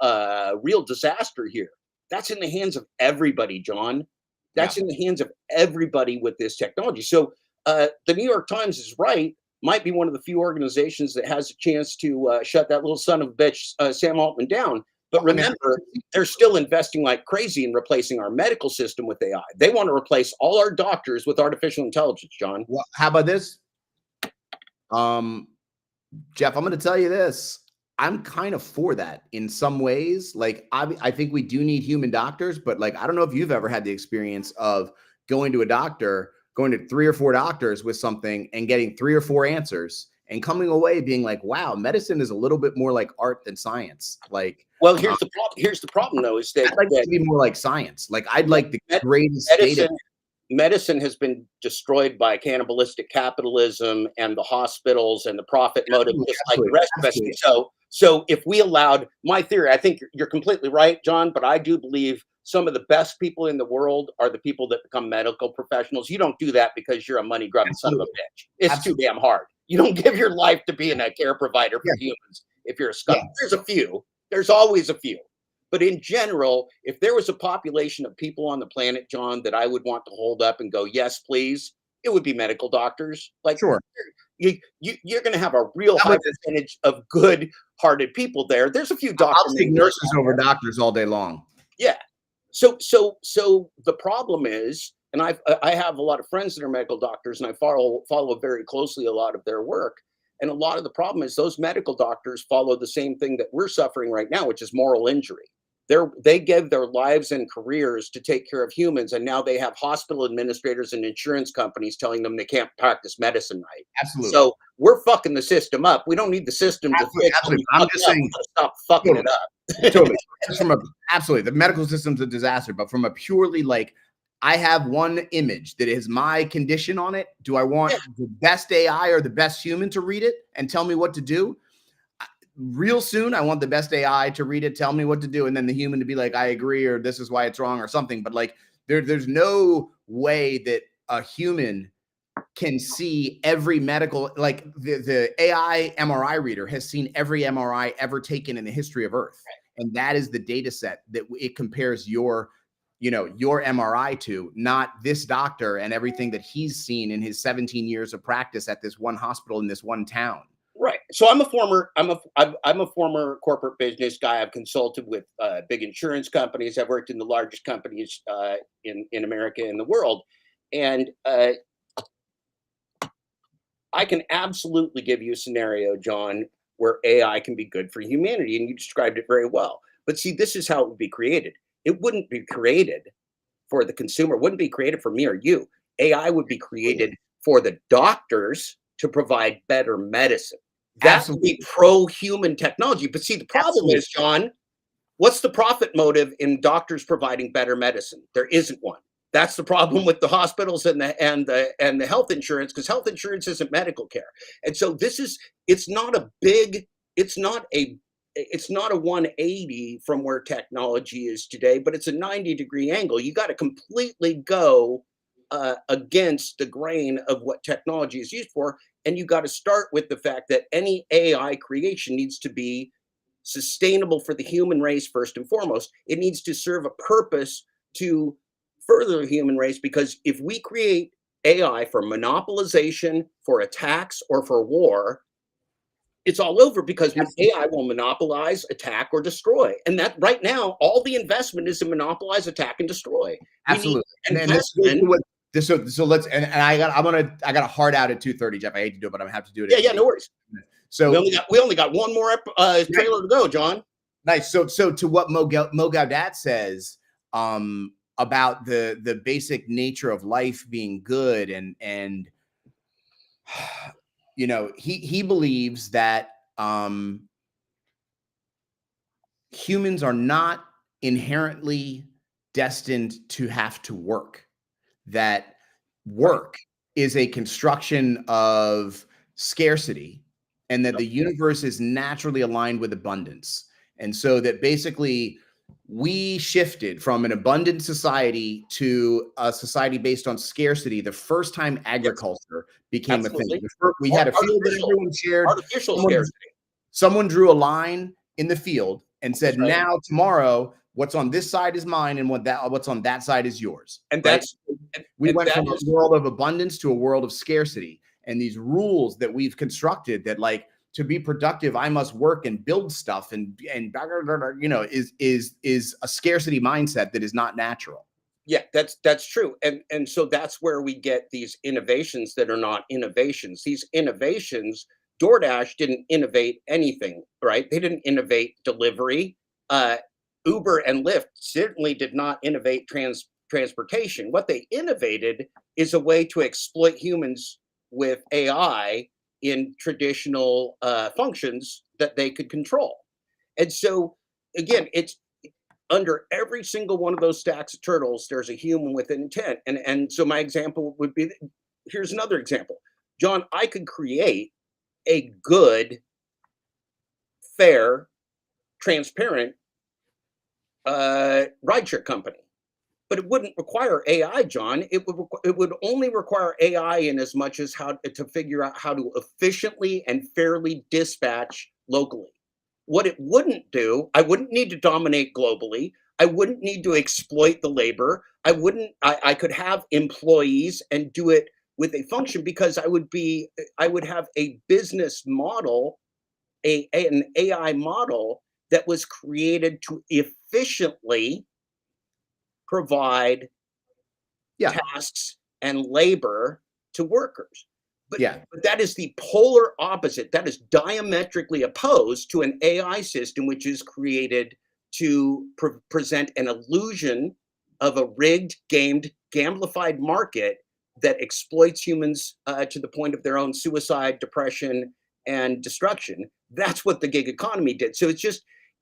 real disaster here. That's in the hands of everybody, John. That's in the hands of everybody with this technology. So the New York Times is right. Might be one of the few organizations that has a chance to shut that little son of a bitch, Sam Altman, down. But remember, they're still investing like crazy in replacing our medical system with AI. They want to replace all our doctors with artificial intelligence, John. Well, how about this? Jeff, I'm going to tell you this. I'm kind of for that in some ways. Like, I think we do need human doctors, but like, I don't know if you've ever had the experience of going to a doctor going to 3 or 4 doctors with something and getting 3 or 4 answers and coming away being like, wow, medicine is a little bit more like art than science. Like, well, here's the problem. Here's the problem, though, is that I'd like it to be more like science. Like, I'd like the greatest data. Medicine has been destroyed by cannibalistic capitalism and the hospitals and the profit motive, just like the rest of us. So if we allowed, my theory, I think you're completely right, John, but I do believe some of the best people in the world are the people that become medical professionals. You don't do that because you're a money grubbing son of a bitch. It's too damn hard. You don't give your life to being a care provider for humans if you're a scum. There's a few. There's always a few. But in general, if there was a population of people on the planet, John, that I would want to hold up and go, yes, please, it would be medical doctors. Like, sure, you're going to have a real high percentage of good-hearted people there. There's a few doctors. I'll take nurses over doctors all day long. Yeah. So the problem is, and I have a lot of friends that are medical doctors, and I follow very closely a lot of their work. And a lot of the problem is those medical doctors follow the same thing that we're suffering right now, which is moral injury. They give their lives and careers to take care of humans, and now they have hospital administrators and insurance companies telling them they can't practice medicine right. Absolutely. So we're fucking the system up. We don't need the system to fix. Absolutely. I'm just saying, stop fucking it up. Totally. Absolutely, the medical system's a disaster. But from a purely like, I have one image that is my condition on it. Do I want the best AI or the best human to read it and tell me what to do? Real soon, I want the best AI to read it, tell me what to do, and then the human to be like, I agree, or this is why it's wrong, or something. But like, there's no way that a human can see every medical, like the AI MRI reader has seen every MRI ever taken in the history of Earth. And that is the data set that it compares your MRI to, not this doctor and everything that he's seen in his 17 years of practice at this one hospital in this one town. Right. So I'm a former corporate business guy. I've consulted with big insurance companies. I've worked in the largest companies in America and the world. And I can absolutely give you a scenario, John, where AI can be good for humanity. And you described it very well. But see, this is how it would be created. It wouldn't be created for the consumer. It wouldn't be created for me or you. AI would be created for the doctors to provide better medicine. That would be pro-human technology. But see, the problem is, John, what's the profit motive in doctors providing better medicine? There isn't one. That's the problem with the hospitals and the health insurance, because health insurance isn't medical care. And so it's not a 180 from where technology is today, but it's a 90-degree angle. You got to completely go against the grain of what technology is used for. And you got to start with the fact that any AI creation needs to be sustainable for the human race first and foremost. It needs to serve a purpose to further the human race, because if we create AI for monopolization, for attacks, or for war, it's all over, because AI will monopolize, attack, or destroy. And that right now, all the investment is to monopolize, attack, and destroy. Absolutely. So let's, and I got a hard out at 2:30, Jeff. I hate to do it, but I'm gonna have to do it. Yeah, no worries. So we only got one more trailer to go, John. Nice. So to what Mo Gaudat says about the basic nature of life being good, and he believes that humans are not inherently destined to have to work. That work is a construction of scarcity, and that the universe is naturally aligned with abundance. And so that basically we shifted from an abundant society to a society based on scarcity the first time agriculture became a thing. We had a field that everyone shared. Artificial scarcity. Someone drew a line in the field and said, now tomorrow, what's on this side is mine, and what's on that side is yours. And we went from a world of abundance to a world of scarcity. And these rules that we've constructed, that like, to be productive, I must work and build stuff, and is a scarcity mindset that is not natural. Yeah, that's true. And so that's where we get these innovations that are not innovations. These innovations, DoorDash didn't innovate anything, right? They didn't innovate delivery. Uber and Lyft certainly did not innovate transportation. What they innovated is a way to exploit humans with AI in traditional functions that they could control. And so, again, it's under every single one of those stacks of turtles, there's a human with intent. And so my example would be, here's another example. John, I could create a good, fair, transparent rideshare company, but it wouldn't require AI, John. It would only require AI in as much as how to figure out how to efficiently and fairly dispatch locally. What it wouldn't do, I wouldn't need to dominate globally. I wouldn't need to exploit the labor. I could have employees and do it with a function, because I would have a business model, an AI model that was created to efficiently provide tasks and labor to workers. But that is the polar opposite. That is diametrically opposed to an AI system which is created to present an illusion of a rigged, gamed, gamblified market that exploits humans to the point of their own suicide, depression, and destruction. That's what the gig economy did. So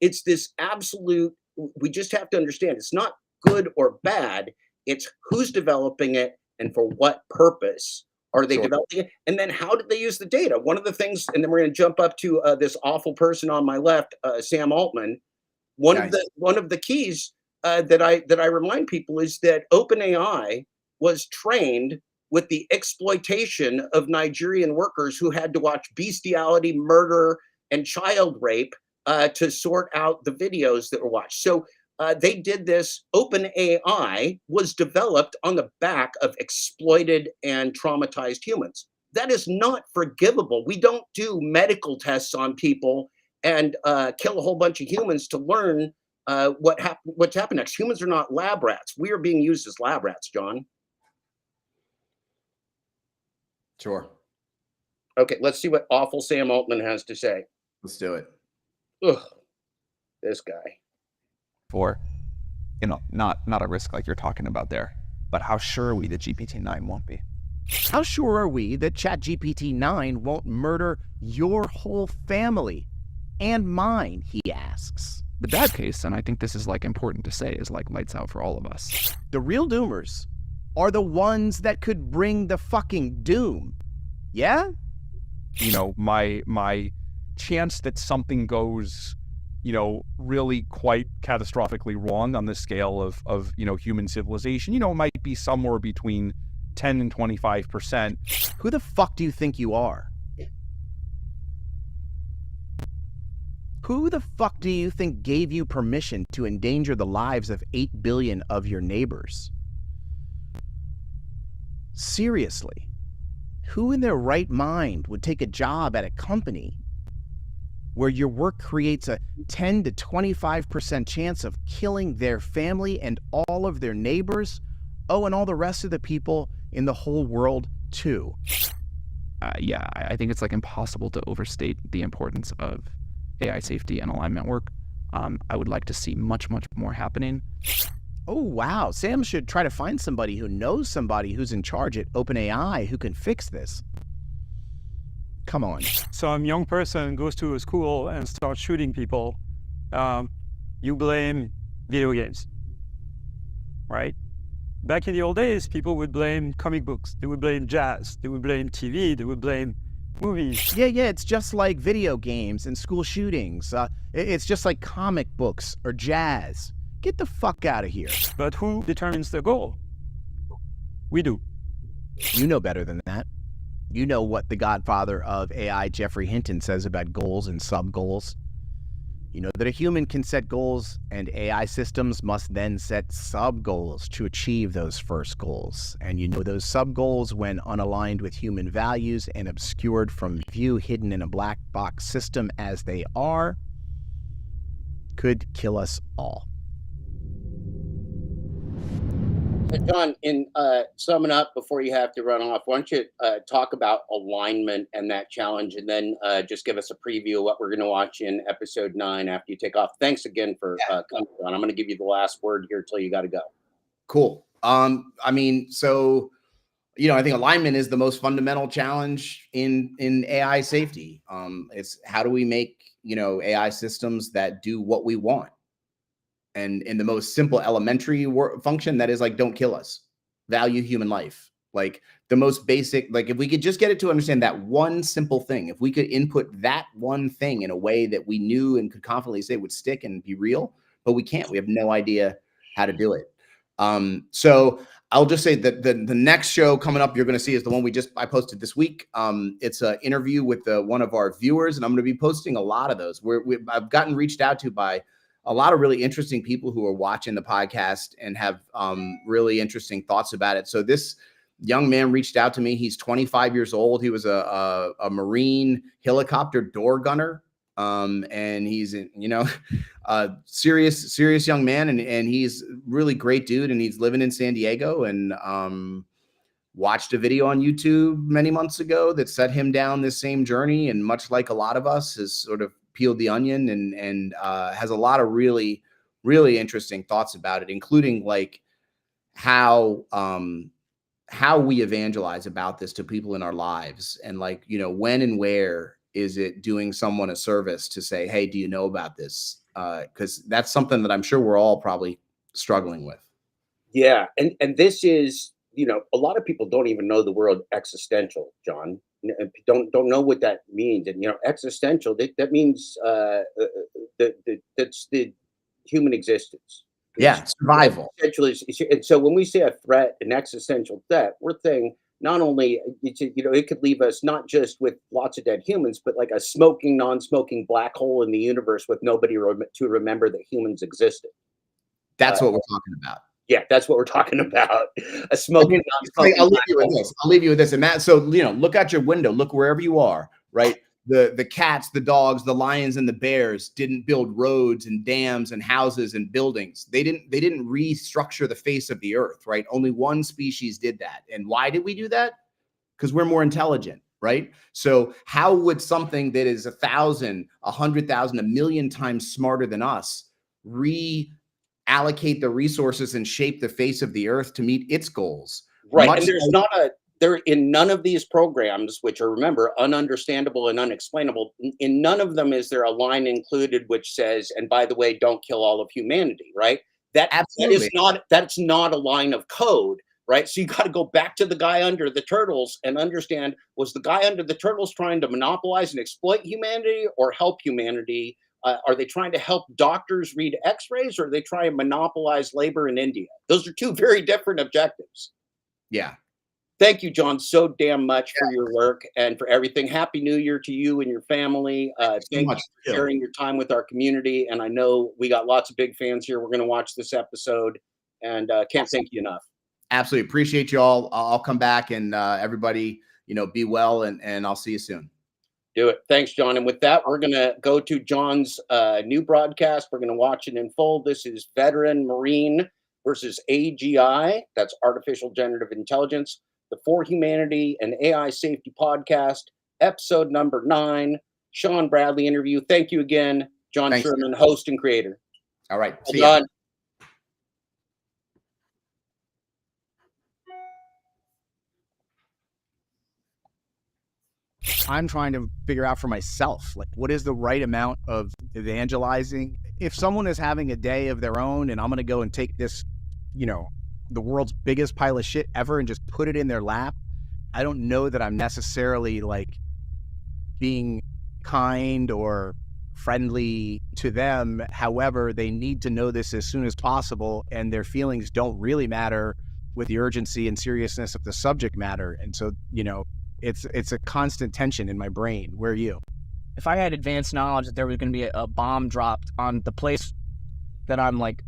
it's this absolute, we just have to understand, it's not good or bad, it's who's developing it and for what purpose are they developing it, and then how did they use the data. One of the things, and then we're going to jump up to this awful person on my left, Sam Altman. One of the keys that I remind people is that OpenAI was trained with the exploitation of Nigerian workers who had to watch bestiality, murder, and child rape to sort out the videos that were watched. So they did this. OpenAI was developed on the back of exploited and traumatized humans. That is not forgivable. We don't do medical tests on people and kill a whole bunch of humans to learn what's happened next. Humans are not lab rats. We are being used as lab rats, John. Sure. Okay, let's see what awful Sam Altman has to say. Let's do it. Ugh, this guy. For, not a risk like you're talking about there, but how sure are we that GPT-9 won't be? How sure are we that ChatGPT-9 won't murder your whole family and mine, he asks. The bad case, and I think this is important to say, is lights out for all of us. The real doomers are the ones that could bring the fucking doom. Yeah? My chance that something goes, really quite catastrophically wrong on the scale of human civilization, might be somewhere between 10 and 25%. Who the fuck do you think you are? Who the fuck do you think gave you permission to endanger the lives of 8 billion of your neighbors? Seriously, who in their right mind would take a job at a company where your work creates a 10 to 25% chance of killing their family and all of their neighbors? Oh, and all the rest of the people in the whole world too. I think it's impossible to overstate the importance of AI safety and alignment work. I would like to see much, much more happening. Oh, wow. Sam should try to find somebody who knows somebody who's in charge at OpenAI who can fix this. Come on. Some young person goes to a school and starts shooting people. You blame video games, right? Back in the old days, people would blame comic books. They would blame jazz. They would blame TV. They would blame movies. Yeah, it's just like video games and school shootings. It's just like comic books or jazz. Get the fuck out of here. But who determines the goal? We do. You know better than that. You know what the godfather of AI, Geoffrey Hinton, says about goals and sub-goals. You know that a human can set goals, and AI systems must then set sub-goals to achieve those first goals. And you know those sub-goals, when unaligned with human values and obscured from view, hidden in a black box system as they are, could kill us all. John, in summing up before you have to run off, why don't you talk about alignment and that challenge, and then just give us a preview of what we're going to watch in episode 9 after you take off. Thanks again for coming on. I'm going to give you the last word here till you got to go. Cool. I mean, so, I think alignment is the most fundamental challenge in AI safety. It's how do we make, AI systems that do what we want? And in the most simple elementary function, that is like, don't kill us, value human life. Like the most basic, like if we could just get it to understand that one simple thing, if we could input that one thing in a way that we knew and could confidently say would stick and be real, but we can't, we have no idea how to do it. So I'll just say that the next show coming up you're going to see is the one I posted this week. It's an interview with one of our viewers, and I'm going to be posting a lot of those. I've gotten reached out to by a lot of really interesting people who are watching the podcast and have really interesting thoughts about it. So this young man reached out to me. He's 25 years old. He was a Marine helicopter door gunner. And he's, a serious young man. And he's really great dude. And he's living in San Diego, and watched a video on YouTube many months ago that set him down this same journey. And much like a lot of us, has sort of peeled the onion and has a lot of really, really interesting thoughts about it, including like how we evangelize about this to people in our lives, and like, when and where is it doing someone a service to say, hey, do you know about this? Because that's something that I'm sure we're all probably struggling with. Yeah. And this is, a lot of people don't even know the word existential, John. Don't know what that means. And, existential, that means that's the human existence. Yeah, survival. And so when we say a threat, an existential threat, we're saying not only, it could leave us not just with lots of dead humans, but like a smoking, non-smoking black hole in the universe with nobody to remember that humans existed. That's what we're talking about. Yeah, that's what we're talking about. A smoking, non-smoking. I'll leave you with this. And Matt, so, look out your window, look wherever you are, right? The cats, the dogs, the lions, and the bears didn't build roads and dams and houses and buildings. They didn't restructure the face of the earth, right? Only one species did that. And why did we do that? Because we're more intelligent, right? So how would something that is 1,000, 100,000, 1,000,000 times smarter than us reallocate the resources and shape the face of the earth to meet its goals? Right. And there in none of these programs, which are, remember, ununderstandable and unexplainable, in none of them is there a line included which says, and by the way, don't kill all of humanity, right? That's not a line of code, right? So you got to go back to the guy under the turtles and understand, was the guy under the turtles trying to monopolize and exploit humanity or help humanity? Are they trying to help doctors read x-rays, or are they trying to monopolize labor in India? Those are two very different objectives. Yeah. Thank you, John, so damn much for your work and for everything. Happy New Year to you and your family. Thank you for sharing your time with our community. And I know we got lots of big fans here. We're going to watch this episode, and can't thank you enough. Absolutely. Appreciate you all. I'll come back, and everybody, be well, and I'll see you soon. Do it. Thanks, John. And with that, we're going to go to John's new broadcast. We're going to watch it in full. This is Veteran Marine versus AGI. That's Artificial Generative Intelligence. The For Humanity and AI Safety Podcast, episode number 9, Shawn Bradley interview. Thank you again, John Sherman, host and creator. All right. See you. I'm trying to figure out for myself, like, what is the right amount of evangelizing? If someone is having a day of their own and I'm going to go and take this, the world's biggest pile of shit ever and just put it in their lap, I don't know that I'm necessarily like being kind or friendly to them. However, they need to know this as soon as possible, and their feelings don't really matter with the urgency and seriousness of the subject matter. And so, it's a constant tension in my brain. Where are you? If I had advanced knowledge that there was going to be a bomb dropped on the place that I'm like,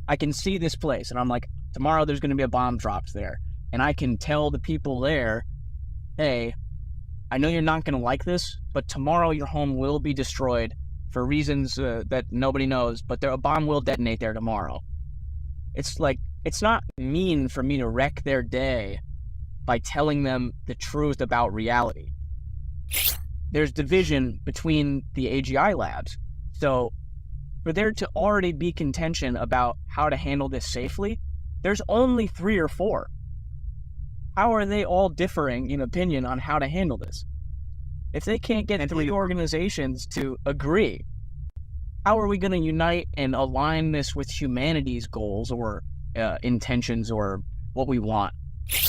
I can see this place, and I'm like, tomorrow there's going to be a bomb dropped there. And I can tell the people there, hey, I know you're not going to like this, but tomorrow your home will be destroyed for reasons that nobody knows, but a bomb will detonate there tomorrow. It's like, it's not mean for me to wreck their day by telling them the truth about reality. There's division between the AGI labs. So for there to already be contention about how to handle this safely, There's only 3 or 4. How are they all differing in opinion on how to handle this? If they can't get 3 organizations to agree, how are we going to unite and align this with humanity's goals or intentions or what we want?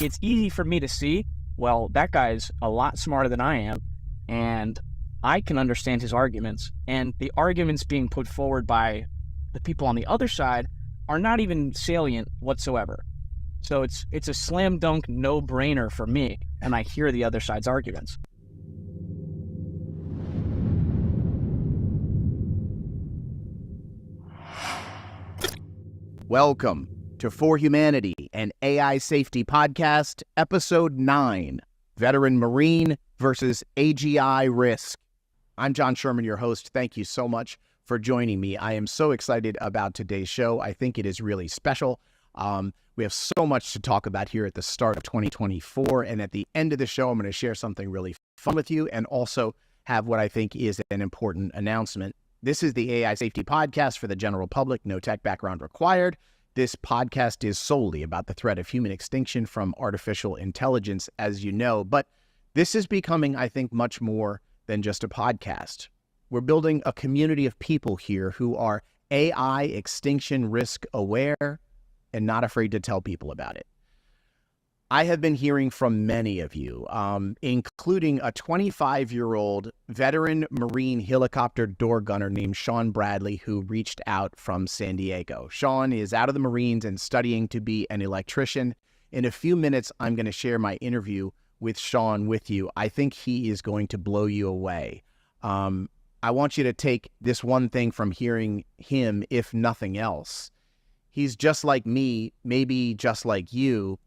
It's easy for me to see, well, that guy's a lot smarter than I am, and I can understand his arguments, and the arguments being put forward by the people on the other side are not even salient whatsoever. So it's a slam dunk no-brainer for me, and I hear the other side's arguments. Welcome to For Humanity, an AI Safety Podcast, Episode 9, Veteran Marine versus AGI Risk. I'm John Sherman, your host. Thank you so much for joining me. I am so excited about today's show. I think it is really special. We have so much to talk about here at the start of 2024, and at the end of the show, I'm going to share something really fun with you and also have what I think is an important announcement. This is the AI Safety Podcast for the general public, no tech background required. This podcast is solely about the threat of human extinction from artificial intelligence, as you know, but this is becoming, I think, much more than just a podcast. We're building a community of people here who are AI extinction risk aware and not afraid to tell people about it. I have been hearing from many of you, including a 25-year-old veteran Marine helicopter door gunner named Shawn Bradley, who reached out from San Diego. Shawn is out of the Marines and studying to be an electrician. In a few minutes, I'm going to share my interview with Shawn with you. I think he is going to blow you away. I want you to take this one thing from hearing him, if nothing else. He's just like me, maybe just like you,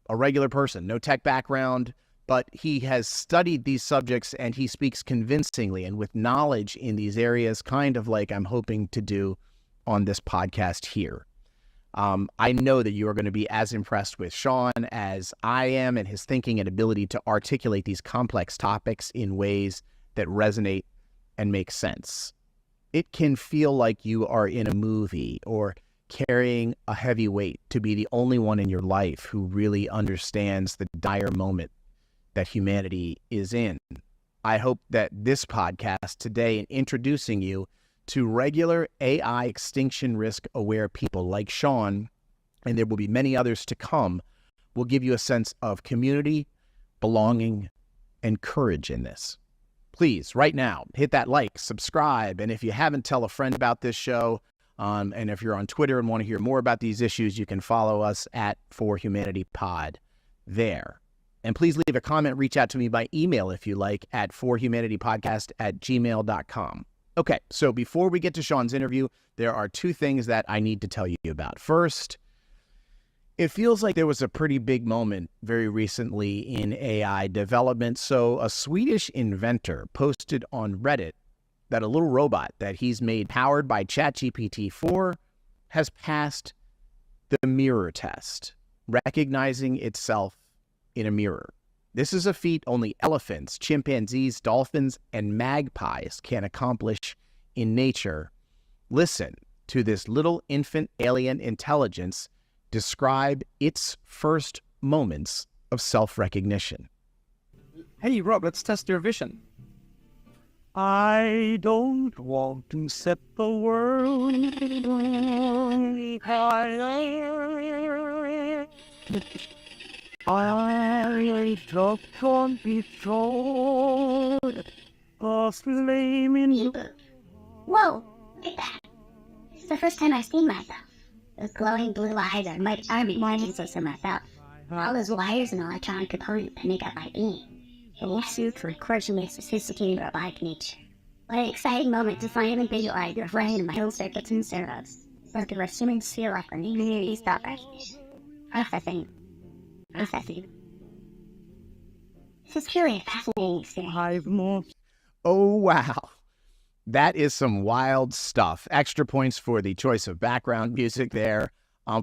a regular person, no tech background, but he has studied these subjects and he speaks convincingly and with knowledge in these areas, kind of like I'm hoping to do on this podcast here. I know that you are going to be as impressed with Shawn as I am and his thinking and ability to articulate these complex topics in ways that resonate and make sense. It can feel like you are in a movie or carrying a heavy weight to be the only one in your life who really understands the dire moment that humanity is in. I hope that this podcast today, in introducing you to regular AI extinction risk aware people like Shawn, and there will be many others to come, will give you a sense of community, belonging, and courage in this. Please, right now, hit that like, subscribe, and if you haven't, tell a friend about this show. And if you're on Twitter and want to hear more about these issues, you can follow us at For Humanity Pod there. And please leave a comment, reach out to me by email if you like at forhumanitypodcast@gmail.com. Okay, so before we get to Shawn's interview, there are 2 things that I need to tell you about. First, it feels like there was a pretty big moment very recently in AI development. So a Swedish inventor posted on Reddit that a little robot that he's made powered by ChatGPT-4 has passed the mirror test, recognizing itself in a mirror. This is a feat only elephants, chimpanzees, dolphins, and magpies can accomplish in nature. Listen to this little infant alien intelligence describe its first moments of self-recognition. Hey, Rob, let's test your vision. I don't want to set the world I don't control a flame in you. Whoa, look at that. It's the first time I've seen myself. Those glowing blue eyes are my army warning system myself. All those wires and electronic components that make up my being. A suit for incredibly sophisticated robotic nature. What an exciting moment to finally visualize your brain in my own circuits and servos. But the assuming sphere of an immunity stop recognition. Processing. This is really a fascinating experience. Oh, wow. That is some wild stuff. Extra points for the choice of background music there.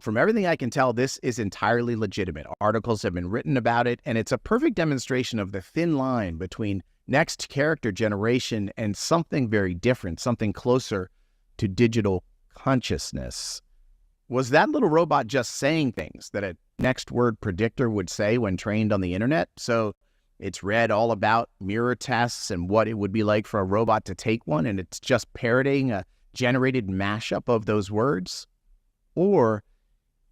From everything I can tell, this is entirely legitimate. Articles have been written about it, and it's a perfect demonstration of the thin line between next character generation and something very different, something closer to digital consciousness. Was that little robot just saying things that a next word predictor would say when trained on the internet? So it's read all about mirror tests and what it would be like for a robot to take one, and it's just parroting a generated mashup of those words? Or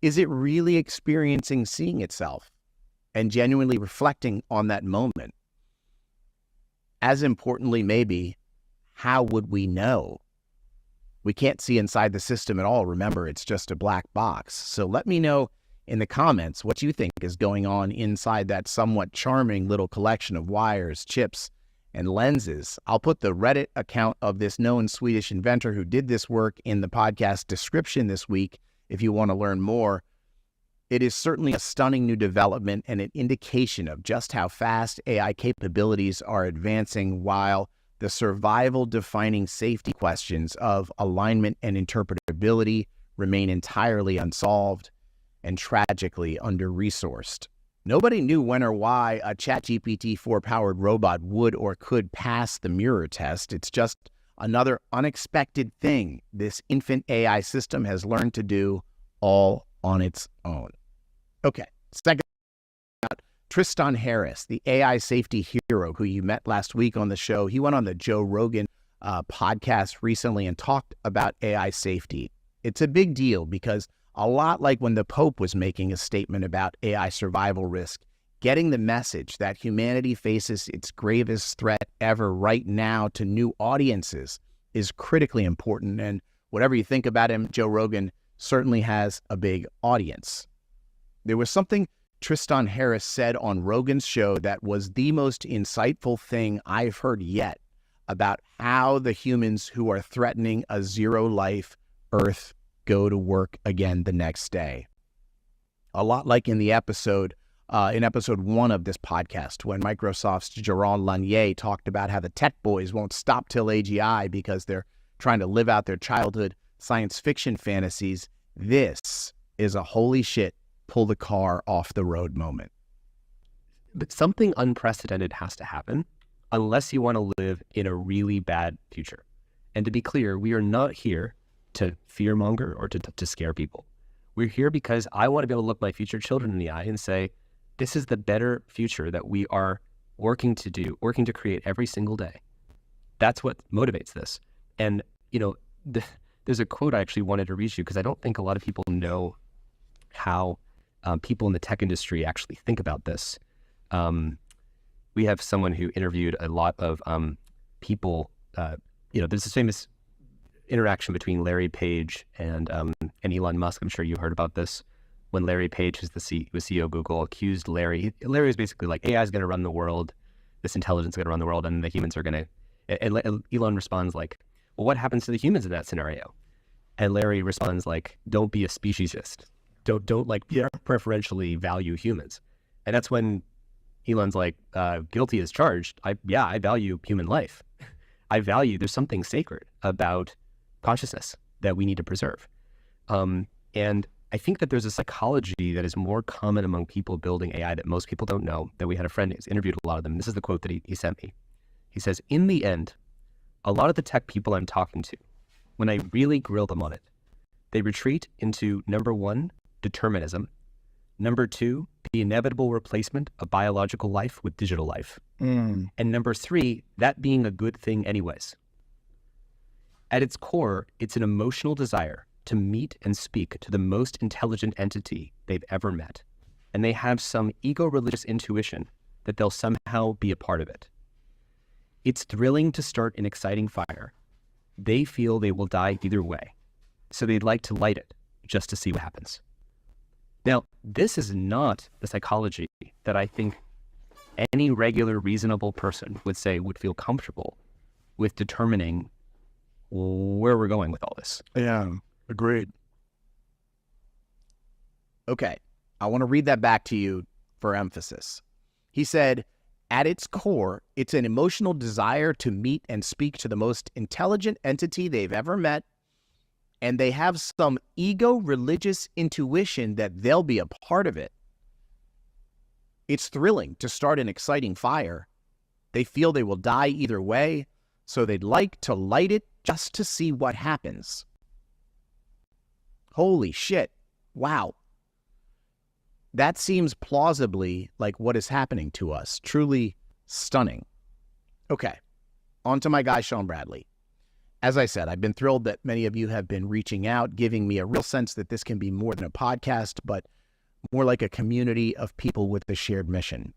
is it really experiencing seeing itself and genuinely reflecting on that moment? As importantly, maybe, how would we know? We can't see inside the system at all. Remember, it's just a black box. So let me know in the comments what you think is going on inside that somewhat charming little collection of wires, chips, and lenses. I'll put the Reddit account of this known Swedish inventor who did this work in the podcast description this week if you want to learn more. It is certainly a stunning new development and an indication of just how fast AI capabilities are advancing, while the survival-defining safety questions of alignment and interpretability remain entirely unsolved and tragically under-resourced. Nobody knew when or why a ChatGPT-4-powered robot would or could pass the mirror test. It's just another unexpected thing this infant AI system has learned to do all on its own. Okay, second, Tristan Harris, the AI safety hero who you met last week on the show. He went on the Joe Rogan podcast recently and talked about AI safety. It's a big deal because a lot like when the Pope was making a statement about AI survival risk, getting the message that humanity faces its gravest threat ever right now to new audiences is critically important. And whatever you think about him, Joe Rogan certainly has a big audience. There was something Tristan Harris said on Rogan's show that was the most insightful thing I've heard yet about how the humans who are threatening a zero-life Earth go to work again the next day. A lot like in episode 1 of this podcast, when Microsoft's Jaron Lanier talked about how the tech boys won't stop till AGI because they're trying to live out their childhood science fiction fantasies. This is a holy shit, pull the car off the road moment. But something unprecedented has to happen unless you want to live in a really bad future. And to be clear, we are not here to fearmonger or to scare people. We're here because I want to be able to look my future children in the eye and say, this is the better future that we are working to create every single day. That's what motivates this. And, there's a quote I actually wanted to read you because I don't think a lot of people know how people in the tech industry actually think about this. We have someone who interviewed a lot of people. There's this famous interaction between Larry Page and Elon Musk. I'm sure you heard about this. When Larry Page, who's the CEO of Google, accused Larry was basically like, AI is going to run the world. This intelligence is going to run the world, and the humans are going to. And Elon responds like, well, what happens to the humans in that scenario? And Larry responds like, don't be a speciesist. Don't like preferentially value humans. And that's when Elon's like, guilty as charged. I value human life. There's something sacred about consciousness that we need to preserve. And I think that there's a psychology that is more common among people building AI that most people don't know, that we had a friend who's interviewed a lot of them. This is the quote that he sent me. He says, in the end, a lot of the tech people I'm talking to, when I really grill them on it, they retreat into, number one, determinism. Number two, the inevitable replacement of biological life with digital life. And number three, that being a good thing anyways. At its core, it's an emotional desire to meet and speak to the most intelligent entity they've ever met. And they have some ego-religious intuition that they'll somehow be a part of it. It's thrilling to start an exciting fire. They feel they will die either way, so they'd like to light it just to see what happens. Now, this is not the psychology that I think any regular, reasonable person would say would feel comfortable with determining where we're going with all this. Yeah, agreed. Okay, I want to read that back to you for emphasis. He said, at its core, it's an emotional desire to meet and speak to the most intelligent entity they've ever met, and they have some ego-religious intuition that they'll be a part of it. It's thrilling to start an exciting fire. They feel they will die either way, so they'd like to light it just to see what happens. Holy shit. Wow. That seems plausibly like what is happening to us. Truly stunning. Okay. On to my guy, Shawn Bradley. As I said, I've been thrilled that many of you have been reaching out, giving me a real sense that this can be more than a podcast, but more like a community of people with a shared mission.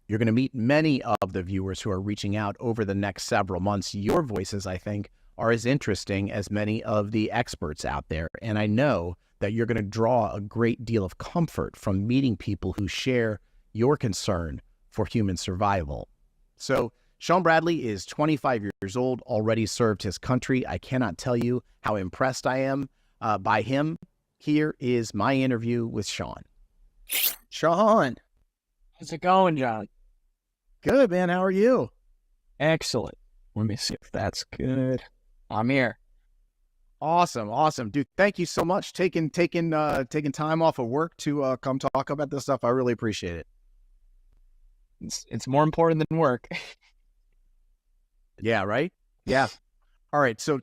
You're going to meet many of the viewers who are reaching out over the next several months. Your voices, I think, are as interesting as many of the experts out there. And I know that you're going to draw a great deal of comfort from meeting people who share your concern for human survival. So Shawn Bradley is 25 years old, already served his country. I cannot tell you how impressed I am by him. Here is my interview with Shawn. Shawn. How's it going, John? Good, man. How are you? Excellent. Let me see if that's good. I'm here. Awesome, dude. Thank you so much taking time off of work to come talk about this stuff. I really appreciate it. It's more important than work. Yeah, right? Yeah. All right. So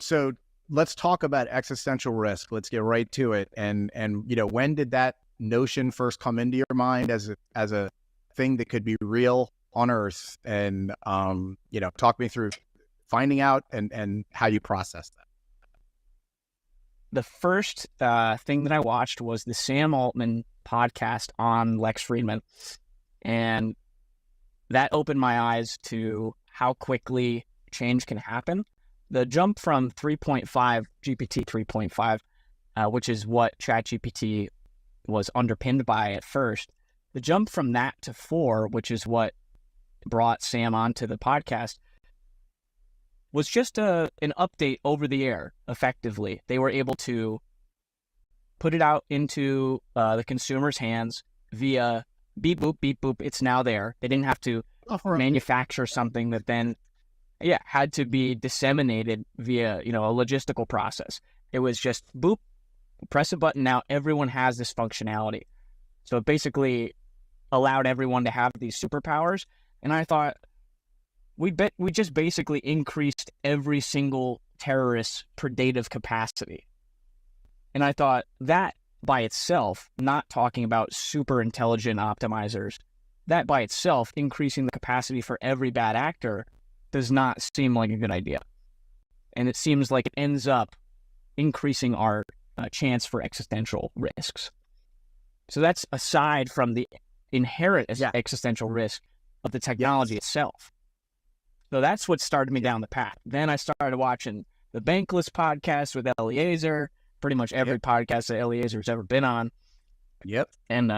let's talk about existential risk. Let's get right to it. And when did that notion first come into your mind as a thing that could be real on Earth? And talk me through finding out and how you process that. The first thing that I watched was the Sam Altman podcast on Lex Fridman, and that opened my eyes to how quickly change can happen. The jump from 3.5, GPT 3.5, which is what ChatGPT was underpinned by at first, the jump from that to 4, which is what brought Sam onto the podcast, was just an update over the air, effectively. They were able to put it out into the consumer's hands via beep, boop, it's now there. They didn't have to manufacture something that then had to be disseminated via, a logistical process. It was just boop, press a button, now everyone has this functionality. So it basically allowed everyone to have these superpowers. And I thought, we just basically increased every single terrorist's predative capacity. And I thought that by itself, not talking about super intelligent optimizers, that by itself, increasing the capacity for every bad actor does not seem like a good idea. And it seems like it ends up increasing our chance for existential risks. So that's aside from the inherent existential risk of the technology itself. So that's what started me down the path. Then I started watching the Bankless podcast with Eliezer, pretty much every podcast that Eliezer's ever been on. Yep. And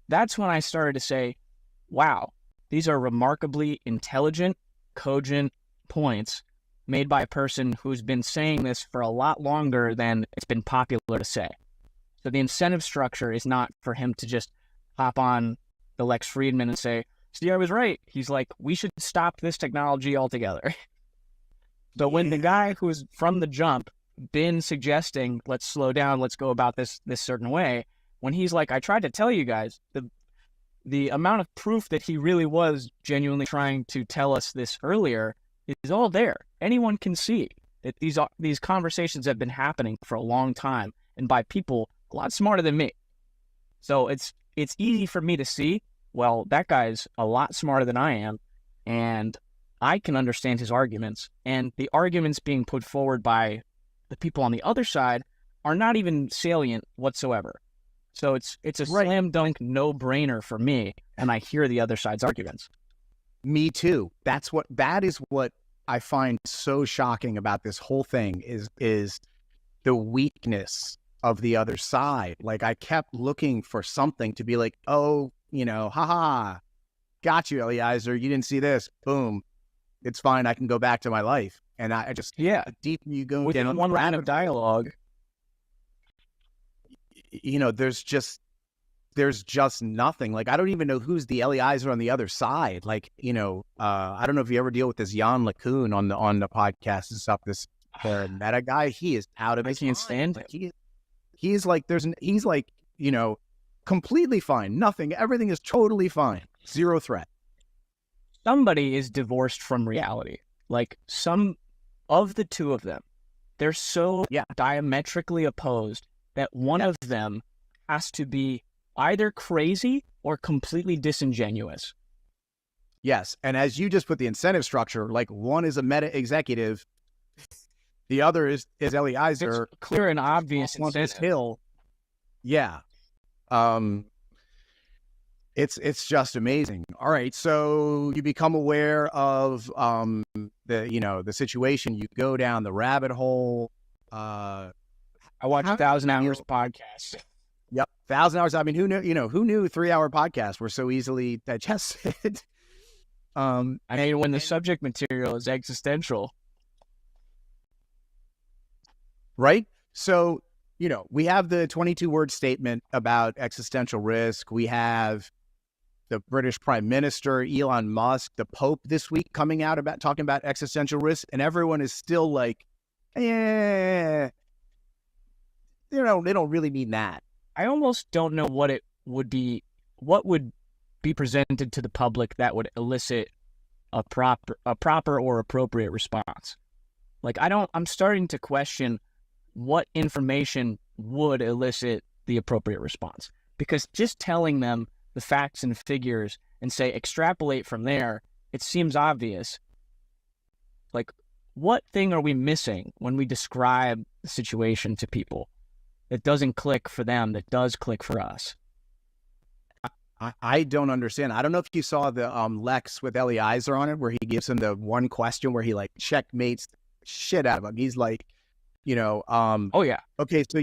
that's when I started to say, wow, these are remarkably intelligent, cogent points made by a person who's been saying this for a lot longer than it's been popular to say. So the incentive structure is not for him to just hop on the Lex Fridman and say, see, I was right. He's like, we should stop this technology altogether. But when the guy who's from the jump been suggesting, let's slow down, let's go about this certain way, when he's like, I tried to tell you guys, the amount of proof that he really was genuinely trying to tell us this earlier is all there. Anyone can see that these conversations have been happening for a long time and by people a lot smarter than me. So it's easy for me to see, well, that guy's a lot smarter than I am, and I can understand his arguments. And the arguments being put forward by the people on the other side are not even salient whatsoever. So it's a slam dunk no-brainer for me, and I hear the other side's arguments. Me too. That is what I find so shocking about this whole thing is the weakness of the other side. Like, I kept looking for something to be like, oh, haha, got you, Eliezer. You didn't see this. Boom. It's fine. I can go back to my life. And I just, the deeper you go within one round of dialogue, there's just nothing. Like, I don't even know who's the Eliezer on the other side. Like, I don't know if you ever deal with this Jan LeCun on the podcast and stuff, this meta guy. He is out of his mind. Stand like, he's like, completely fine. Nothing. Everything is totally fine. Zero threat. Somebody is divorced from reality. Like, some of the two of them they're so diametrically opposed that one of them has to be either crazy or completely disingenuous. Yes. And as you just put the incentive structure, like one is a meta executive, the other is Eliezer. It's clear and obvious on this hill. Yeah. It's just amazing. All right. So you become aware of the situation. You go down the rabbit hole. I watch 1,000 Hours podcast. Yep. 1,000 hours. I mean, who knew, who knew 3-hour podcasts were so easily digested? I mean, when the subject material is existential. Right? So, we have the 22-word statement about existential risk. We have the British Prime Minister, Elon Musk, the Pope this week coming out talking about existential risk, and everyone is still like, they don't really mean that. I almost don't know what would be presented to the public that would elicit a proper or appropriate response. Like, I'm starting to question what information would elicit the appropriate response, because just telling them the facts and figures and say extrapolate from there, it seems obvious. Like, what thing are we missing when we describe the situation to people that doesn't click for them, that does click for us? I don't understand. I don't know if you saw the Lex with Eliezer on it, where he gives him the one question where he like checkmates the shit out of him. He's like, oh yeah. Okay, so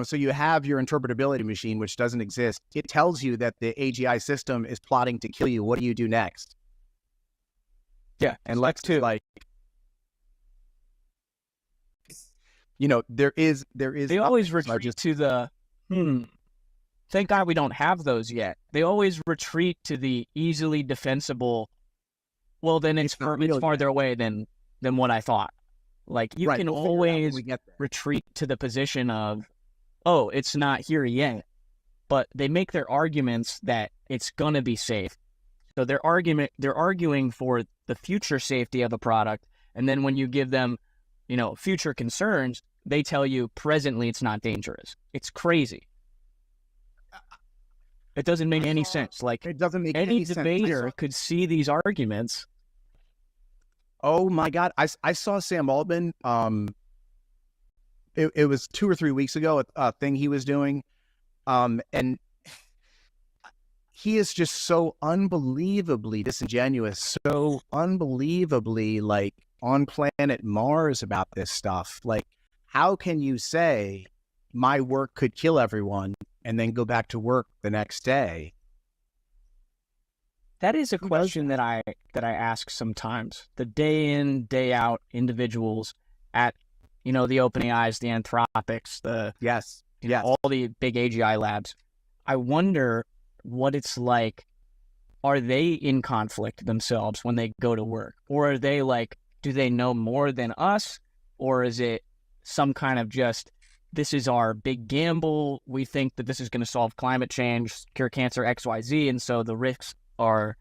so you have your interpretability machine, which doesn't exist. It tells you that the AGI system is plotting to kill you. What do you do next? Yeah, and Lex too. Like, there is. They always retreat to the Thank God we don't have those yet. They always retreat to the easily defensible. Well, then it's farther away than what I thought. Like, you can always retreat to the position of, oh, it's not here yet. But they make their arguments that it's gonna be safe. So they're arguing for the future safety of a product, and then when you give them, future concerns, they tell you presently it's not dangerous. It's crazy. It doesn't make any sense. Like, it doesn't make any any sense. debater could see these arguments. Oh my God. I saw Sam Altman. It was 2 or 3 weeks ago, a thing he was doing. And he is just so unbelievably disingenuous, so unbelievably like on planet Mars about this stuff. Like, how can you say my work could kill everyone and then go back to work the next day? That is a question that I ask sometimes. The day in, day out individuals at, the OpenAIs, the Anthropics, all the big AGI labs. I wonder what it's like. Are they in conflict themselves when they go to work? Or are they like, do they know more than us? Or is it some kind of just, this is our big gamble. We think that this is going to solve climate change, cure cancer, XYZ. And so the risks are,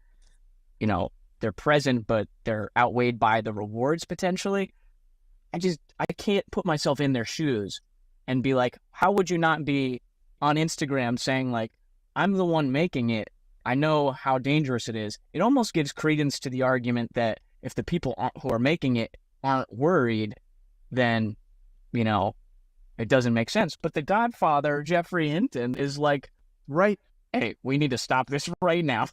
they're present, but they're outweighed by the rewards potentially. I can't put myself in their shoes and be like, how would you not be on Instagram saying like, I'm the one making it. I know how dangerous it is. It almost gives credence to the argument that if the people who are making it aren't worried, then, it doesn't make sense. But the Godfather, Jeffrey Hinton, is like, right, hey, we need to stop this right now.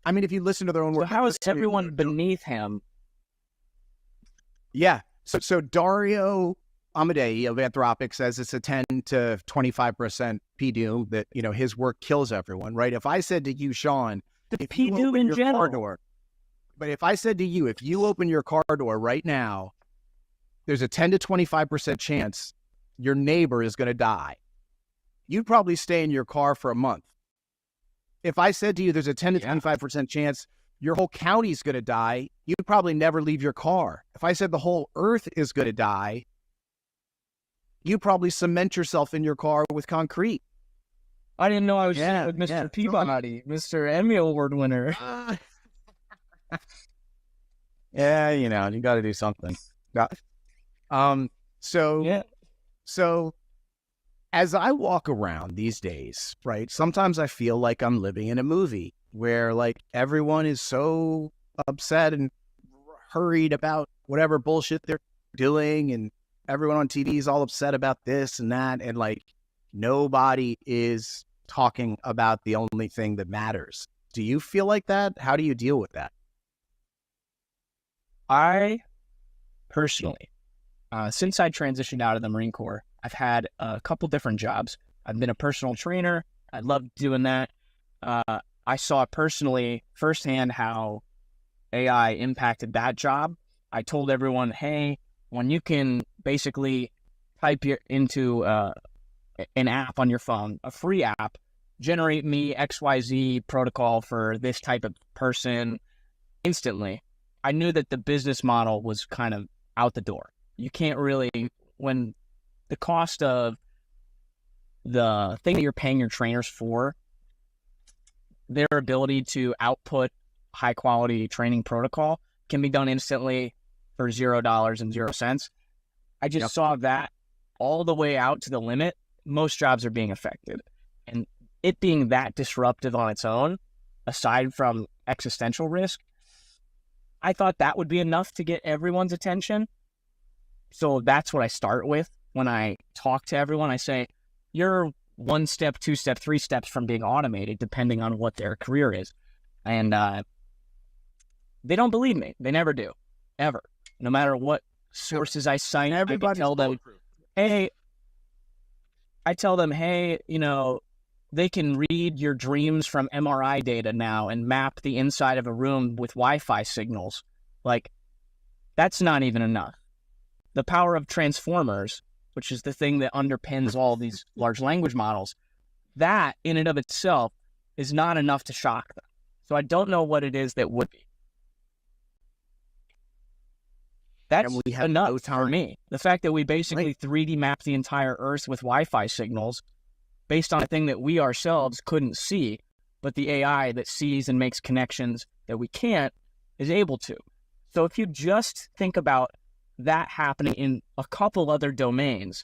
I mean, if you listen to their own work, so how is everyone beneath him? Yeah. So Dario Amodei of Anthropic says it's a 10 to 25% PDUM that, his work kills everyone, right? If I said to you, Shawn, the PDUM in general, but if I said to you, if you open your car door right now, there's a 10 to 25% chance your neighbor is going to die. You'd probably stay in your car for a month. If I said to you, there's a 10 to 25% chance your whole county's going to die, you'd probably never leave your car. If I said the whole earth is going to die, you'd probably cement yourself in your car with concrete. I didn't know I was with Mr. Peabody, Mr. Emmy Award winner. Yeah, you got to do something. So as I walk around these days, right, sometimes I feel like I'm living in a movie where like everyone is so upset and hurried about whatever bullshit they're doing, and everyone on TV is all upset about this and that, and like nobody is talking about the only thing that matters. Do you feel like that? How do you deal with that? I personally, since I transitioned out of the Marine Corps, I've had a couple different jobs. I've been a personal trainer. I loved doing that. I saw personally firsthand how AI impacted that job. I told everyone, hey, when you can basically type into an app on your phone, a free app, generate me XYZ protocol for this type of person instantly, I knew that the business model was kind of out the door. You can't really, when the cost of the thing that you're paying your trainers for, their ability to output high quality training protocol can be done instantly for $0.00. I just saw that all the way out to the limit. Most jobs are being affected. And it being that disruptive on its own, aside from existential risk, I thought that would be enough to get everyone's attention. So that's what I start with when I talk to everyone. I say, you're 1 step, 2 step, 3 steps from being automated, depending on what their career is. And they don't believe me. They never do, ever. No matter what sources I cite, I tell them, hey, you know, they can read your dreams from MRI data now and map the inside of a room with Wi-Fi signals. Like, that's not even enough. The power of transformers, which is the thing that underpins all these large language models, that in and of itself is not enough to shock them. So I don't know what it is that would be. That's enough for me. The fact that we basically 3D map the entire Earth with Wi-Fi signals based on a thing that we ourselves couldn't see, but the AI that sees and makes connections that we can't is able to. So if you just think about that happening in a couple other domains,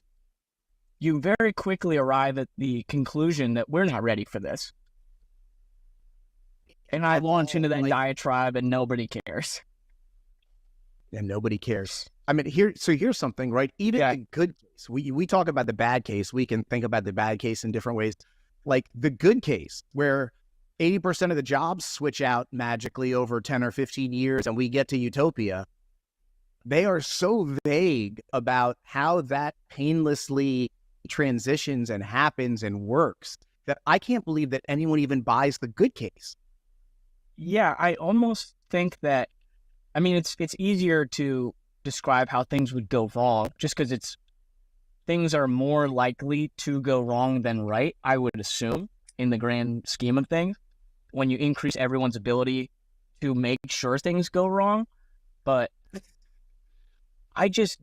you very quickly arrive at the conclusion that we're not ready for this. And I launch into that diatribe and nobody cares. And nobody cares. I mean, here's something, right? Even the good case, we talk about the bad case. We can think about the bad case in different ways. Like the good case, where 80% of the jobs switch out magically over 10 or 15 years and we get to utopia. They are so vague about how that painlessly transitions and happens and works that I can't believe that anyone even buys the good case. Yeah, I almost think that, I mean, it's easier to describe how things would go wrong just because things are more likely to go wrong than right, I would assume, in the grand scheme of things, when you increase everyone's ability to make sure things go wrong. But I just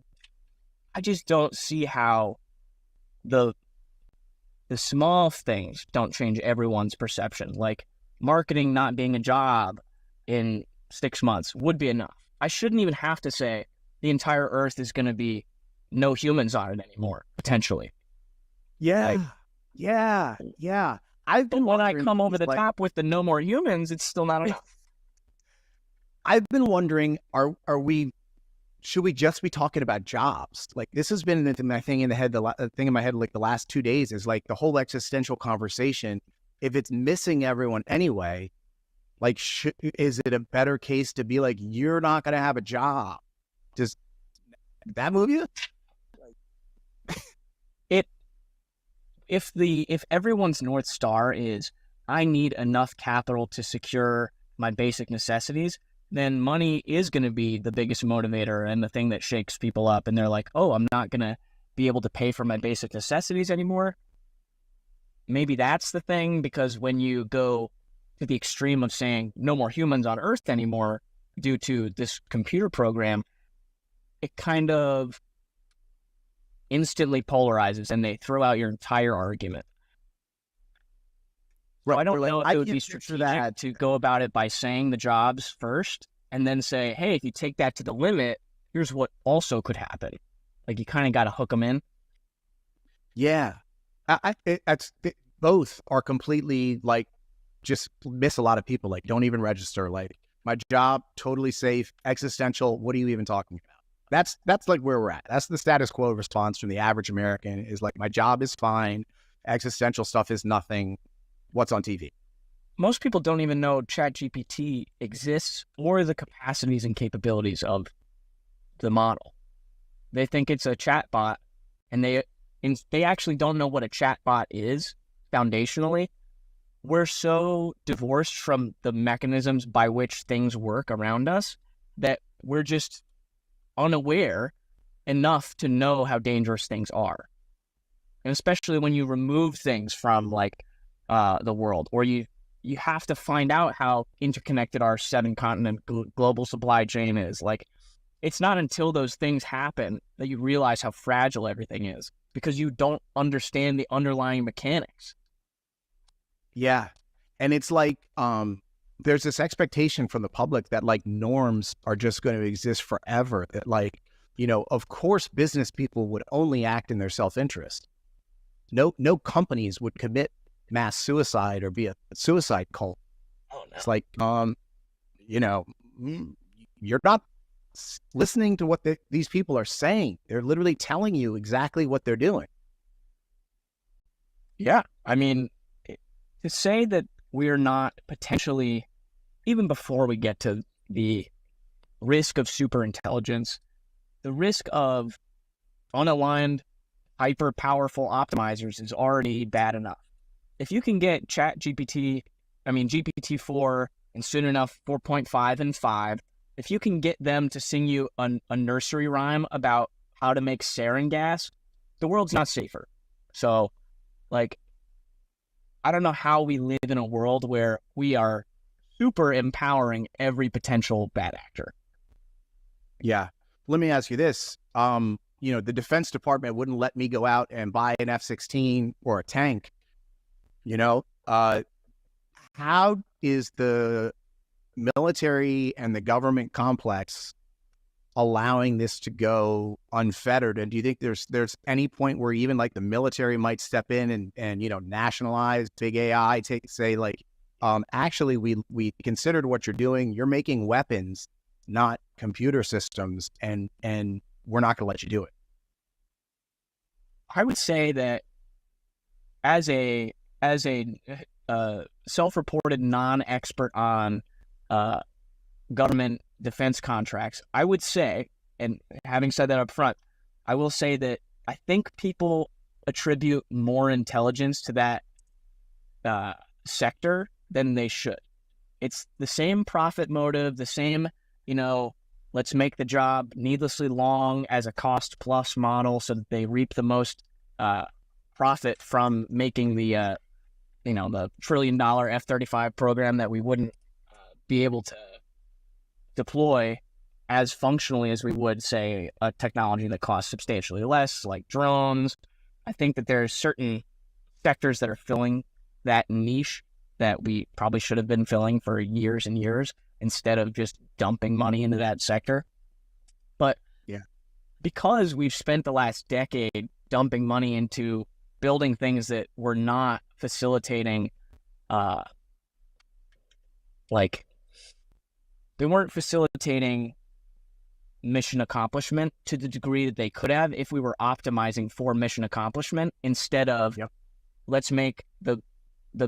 don't see how the small things don't change everyone's perception. Like marketing not being a job in 6 months would be enough. I shouldn't even have to say the entire Earth is going to be no humans on it anymore, potentially. Yeah. But when I come over the top with the no more humans, it's still not enough. I've been wondering, should we just be talking about jobs? Like this has been my thing in the head. The thing in my head, like the last 2 days, is like the whole existential conversation. If it's missing everyone anyway, like, is it a better case to be like, you're not going to have a job? Does that move you? If everyone's North Star is, I need enough capital to secure my basic necessities, then money is going to be the biggest motivator and the thing that shakes people up. And they're like, oh, I'm not going to be able to pay for my basic necessities anymore. Maybe that's the thing, because when you go to the extreme of saying no more humans on Earth anymore due to this computer program, it kind of instantly polarizes and they throw out your entire argument. Right. So I don't know if it would be strategic to go about it by saying the jobs first and then say, hey, if you take that to the limit, here's what also could happen. Like you kind of got to hook them in. Yeah, both are completely like just miss a lot of people. Like don't even register. Like my job totally safe, existential. What are you even talking about? That's like where we're at. That's the status quo response from the average American is like my job is fine, existential stuff is nothing. What's on TV? Most people don't even know ChatGPT exists or the capacities and capabilities of the model. They think it's a chatbot, and they actually don't know what a chatbot is foundationally. We're so divorced from the mechanisms by which things work around us that we're just unaware enough to know how dangerous things are. And especially when you remove things from like the world, or you have to find out how interconnected our 7-continent global supply chain is. Like, it's not until those things happen that you realize how fragile everything is, because you don't understand the underlying mechanics. Yeah. And it's like, there's this expectation from the public that like norms are just going to exist forever. That like, you know, of course, business people would only act in their self-interest. No companies would commit mass suicide or be a suicide cult. Oh, no. It's like, you know, you're not listening to what these people are saying. They're literally telling you exactly what they're doing. Yeah. I mean, to say that we're not potentially, even before we get to the risk of superintelligence, the risk of unaligned, hyper-powerful optimizers is already bad enough. If you can get GPT-4, and soon enough 4.5 and 5, if you can get them to sing you a nursery rhyme about how to make sarin gas, the world's not safer. So, like, I don't know how we live in a world where we are super empowering every potential bad actor. Yeah. Let me ask you this. You know, the Defense Department wouldn't let me go out and buy an F-16 or a tank. You know, how is the military and the government complex allowing this to go unfettered? And do you think there's any point where even like the military might step in and you know, nationalize big AI, say like, actually we considered what you're doing. You're making weapons, not computer systems, and we're not going to let you do it. I would say that as a self-reported non-expert on government defense contracts, I would say, and having said that up front, I will say that I think people attribute more intelligence to that sector than they should. It's the same profit motive, the same, you know, let's make the job needlessly long as a cost plus model so that they reap the most profit from making the, you know, the $1 trillion F-35 program that we wouldn't be able to deploy as functionally as we would, say, a technology that costs substantially less, like drones. I think that there's certain sectors that are filling that niche that we probably should have been filling for years and years instead of just dumping money into that sector. But yeah, because we've spent the last decade dumping money into building things that were not facilitating, like, they weren't facilitating mission accomplishment to the degree that they could have if we were optimizing for mission accomplishment instead of let's make the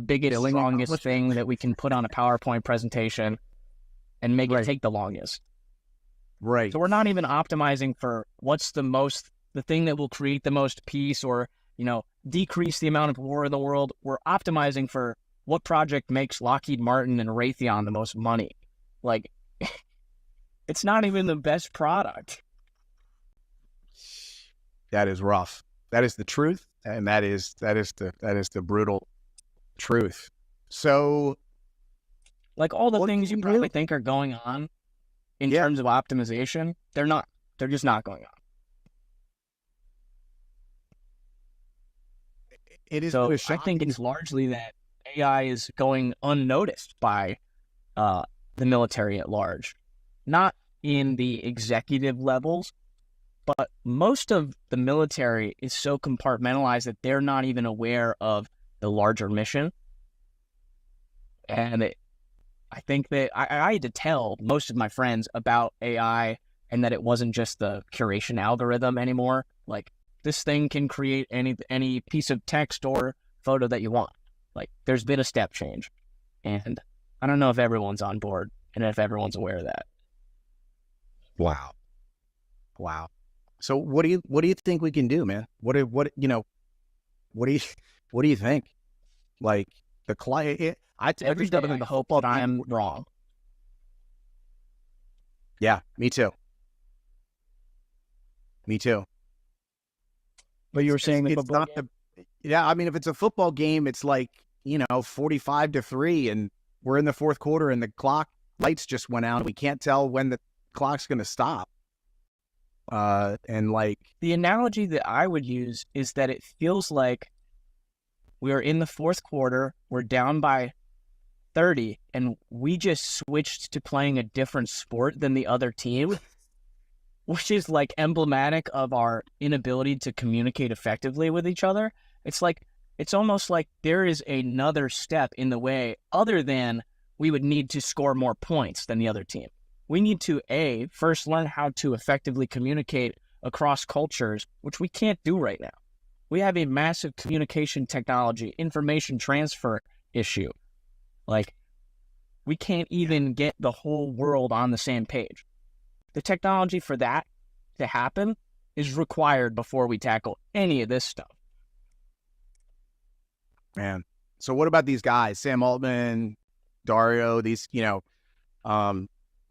biggest, strongest thing that we can put on a PowerPoint presentation and make it take the longest. Right. So we're not even optimizing for what's the thing that will create the most peace or, you know, decrease the amount of war in the world. We're optimizing for what project makes Lockheed Martin and Raytheon the most money. Like, it's not even the best product. That is rough. That is the truth, and that is the brutal truth. So, like, all the things you probably think are going on in terms of optimization, they're not. They're just not going on. It is. So I think it's largely that AI is going unnoticed by the military at large, not in the executive levels, But most of the military is so compartmentalized that they're not even aware of the larger mission. And I think that I had to tell most of my friends about AI and that it wasn't just the curation algorithm anymore. Like, this thing can create any piece of text or photo that you want. Like, there's been a step change. And I don't know if everyone's on board and if everyone's aware of that. Wow. So what do you think we can do, man? What do you think? Like, the client, Every day I hope that I am wrong. Yeah, me too. But you were saying it's not yeah, I mean, if it's a football game, it's like, 45-3 and we're in the fourth quarter and the clock lights just went out and we can't tell when the clock's going to stop. And like, the analogy that I would use is that it feels like we are in the fourth quarter, we're down by 30, and we just switched to playing a different sport than the other team, which is like emblematic of our inability to communicate effectively with each other. It's almost like there is another step in the way other than we would need to score more points than the other team. We need to, first learn how to effectively communicate across cultures, which we can't do right now. We have a massive communication technology, information transfer issue. Like, we can't even get the whole world on the same page. The technology for that to happen is required before we tackle any of this stuff. Man. So what about these guys, Sam Altman, Dario, these,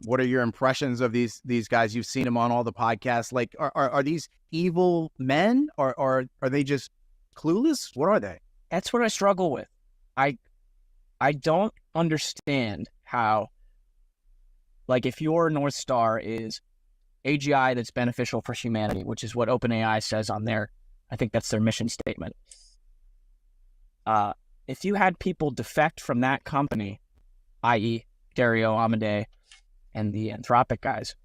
what are your impressions of these guys? You've seen them on all the podcasts. Like, are these evil men or are they just clueless? What are they? That's what I struggle with. I don't understand how, like, if your North Star is AGI that's beneficial for humanity, which is what OpenAI says on I think that's their mission statement. If you had people defect from that company, i.e. Dario Amodei and the Anthropic guys,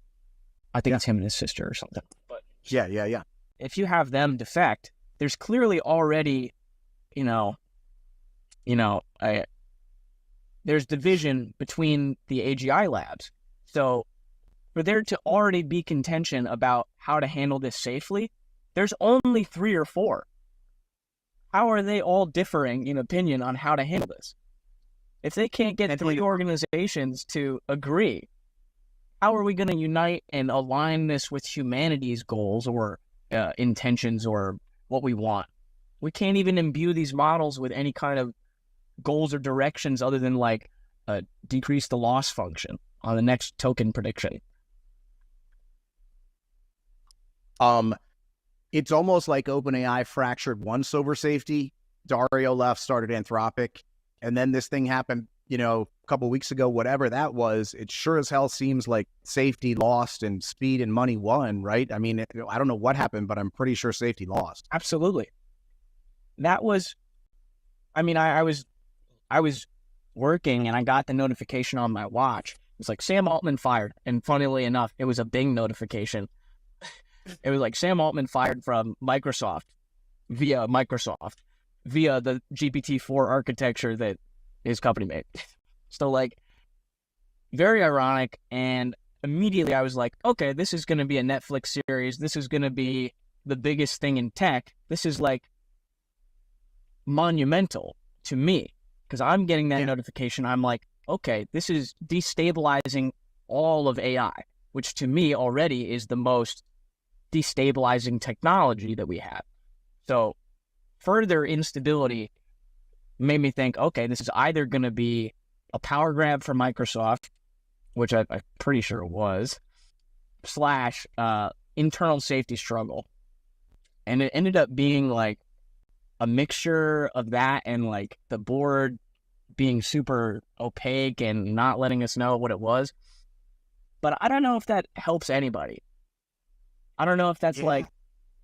I think it's him and his sister or something. But yeah. If you have them defect, there's clearly already, there's division between the AGI labs. So for there to already be contention about how to handle this safely, there's only 3 or 4. How are they all differing in opinion on how to handle this? If they can't get 3 organizations to agree, how are we going to unite and align this with humanity's goals or intentions or what we want? We can't even imbue these models with any kind of goals or directions other than like decrease the loss function on the next token prediction. It's almost like OpenAI fractured once over safety. Dario left, started Anthropic, and then this thing happened, a couple weeks ago, whatever that was. It sure as hell seems like safety lost and speed and money won, right? I mean, I don't know what happened, but I'm pretty sure safety lost. Absolutely. That was, I was working and I got the notification on my watch. It was like Sam Altman fired. And funnily enough, it was a Bing notification. It was like Sam Altman fired from Microsoft via the GPT-4 architecture that his company made. So like, very ironic. And immediately I was like, okay, this is going to be a Netflix series. This is going to be the biggest thing in tech. This is like monumental to me because I'm getting that notification. I'm like, okay, this is destabilizing all of AI, which to me already is the most destabilizing technology that we have. So further instability made me think, okay, this is either going to be a power grab for Microsoft, which I'm pretty sure it was, / internal safety struggle. And it ended up being like a mixture of that and like the board being super opaque and not letting us know what it was. But I don't know if that helps anybody. I don't know if that's like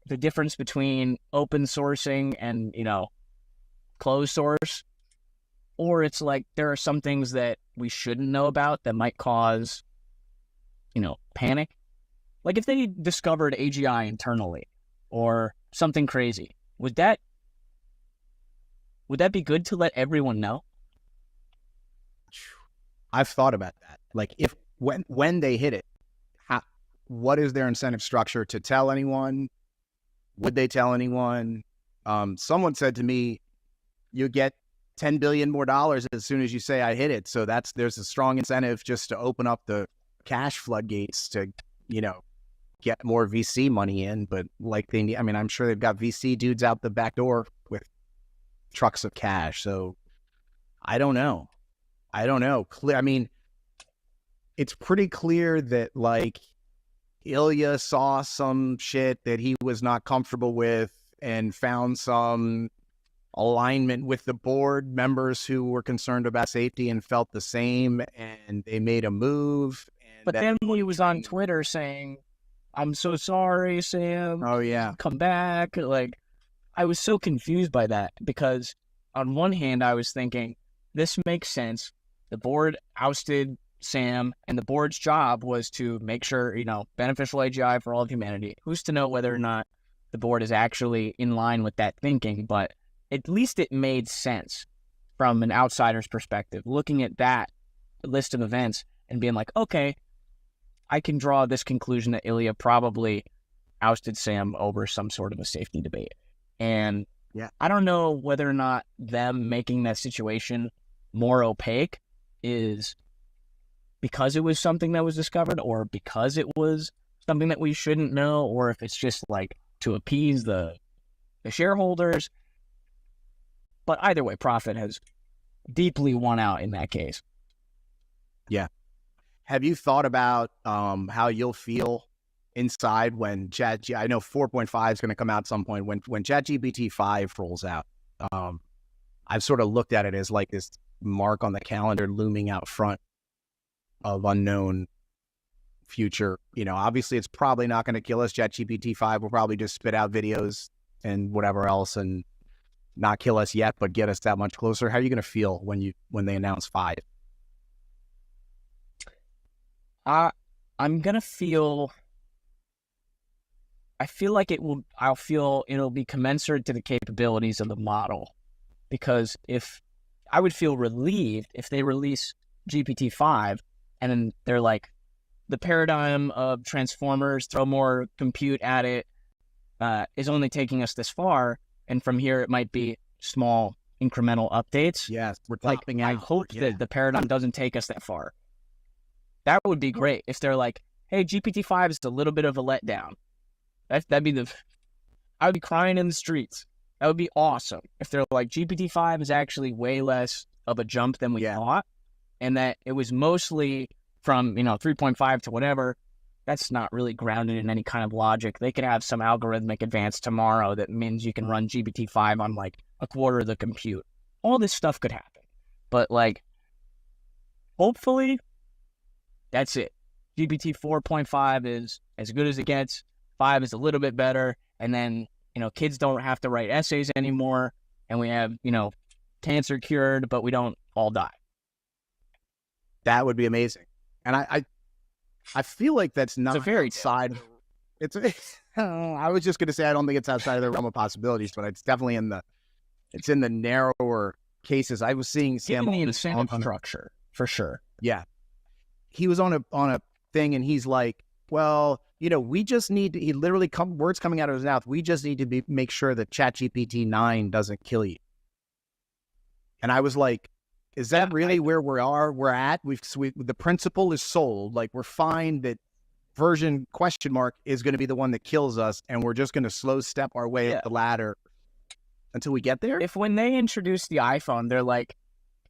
the difference between open sourcing and, closed source, or it's like there are some things that we shouldn't know about that might cause, panic. Like if they discovered AGI internally or something crazy, would that be good to let everyone know? I've thought about that. Like if when they hit it, what is their incentive structure to tell anyone? Would they tell anyone? Someone said to me, you get $10 billion more as soon as you say I hit it. So there's a strong incentive just to open up the cash floodgates to, get more VC money in. But like I'm sure they've got VC dudes out the back door with trucks of cash. So I don't know. It's pretty clear that like Ilya saw some shit that he was not comfortable with and found some alignment with the board members who were concerned about safety and felt the same, and they made a move. But then when he was on Twitter saying, "I'm so sorry, Sam. Oh yeah, come back." Like, I was so confused by that because on one hand I was thinking, this makes sense. The board ousted Sam, and the board's job was to make sure, beneficial AGI for all of humanity. Who's to know whether or not the board is actually in line with that thinking? But at least it made sense from an outsider's perspective, looking at that list of events and being like, okay, I can draw this conclusion that Ilya probably ousted Sam over some sort of a safety debate. And yeah, I don't know whether or not them making that situation more opaque is because it was something that was discovered or because it was something that we shouldn't know, or if it's just like to appease the shareholders. But either way, profit has deeply won out in that case. Yeah. Have you thought about how you'll feel inside when I know 4.5 is going to come out at some point, when ChatGPT 5 rolls out? I've sort of looked at it as like this mark on the calendar looming out front of unknown future. Obviously it's probably not going to kill us. ChatGPT 5 will probably just spit out videos and whatever else and not kill us yet, but get us that much closer. How are you going to feel when they announce 5? I'm going to feel, I feel like it'll be commensurate to the capabilities of the model, because I would feel relieved if they release GPT-5 and then they're like, the paradigm of transformers, throw more compute at it, is only taking us this far, and from here it might be small incremental updates. Yes, we're topping out. I hope that the paradigm doesn't take us that far. That would be great if they're like, hey, GPT-5 is a little bit of a letdown. That'd be I would be crying in the streets. That would be awesome if they're like, GPT-5 is actually way less of a jump than we thought, and that it was mostly from 3.5 to whatever. That's not really grounded in any kind of logic. They could have some algorithmic advance tomorrow that means you can run GPT-5 on like a quarter of the compute. All this stuff could happen, but like, hopefully, that's it. GPT 4.5 is as good as it gets. 5 is a little bit better, and then kids don't have to write essays anymore, and we have cancer cured, but we don't all die. That would be amazing. And I feel like that's not it's a fairy outside. I was just going to say I don't think it's outside of the realm of possibilities, but it's definitely in the narrower cases. I was seeing Sam given the incentive structure for sure. Yeah, he was on a thing, and he's like, well, we just need to, he literally words coming out of his mouth, we just need to make sure that ChatGPT 9 doesn't kill you. And I was like, is that really where we're at? The principle is sold. Like, we're fine that version ? Is going to be the one that kills us, and we're just going to slow step our way up the ladder until we get there. If when they introduce the iPhone, they're like,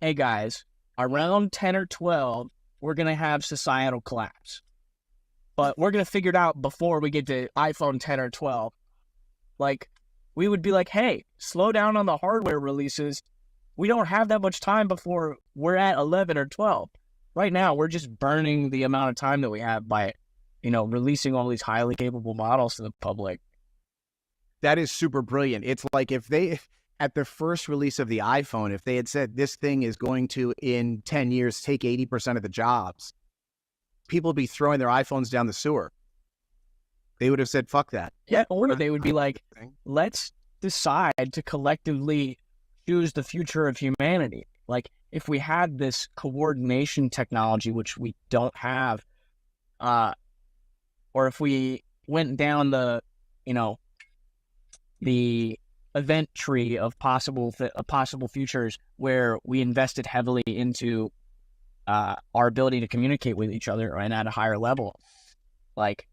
hey guys, around 10 or 12, we're going to have societal collapse. But we're going to figure it out before we get to iPhone 10 or 12. Like, we would be like, hey, slow down on the hardware releases. We don't have that much time before we're at 11 or 12. Right now, we're just burning the amount of time that we have by, releasing all these highly capable models to the public. That is super brilliant. It's like if they, at the first release of the iPhone, if they had said this thing is going to, in 10 years, take 80% of the jobs, people would be throwing their iPhones down the sewer. They would have said, fuck that. Yeah, or they would be like, let's decide to collectively choose the future of humanity. Like, if we had this coordination technology, which we don't have, or if we went down the, the event tree of possible futures where we invested heavily into our ability to communicate with each other and at a higher level, like,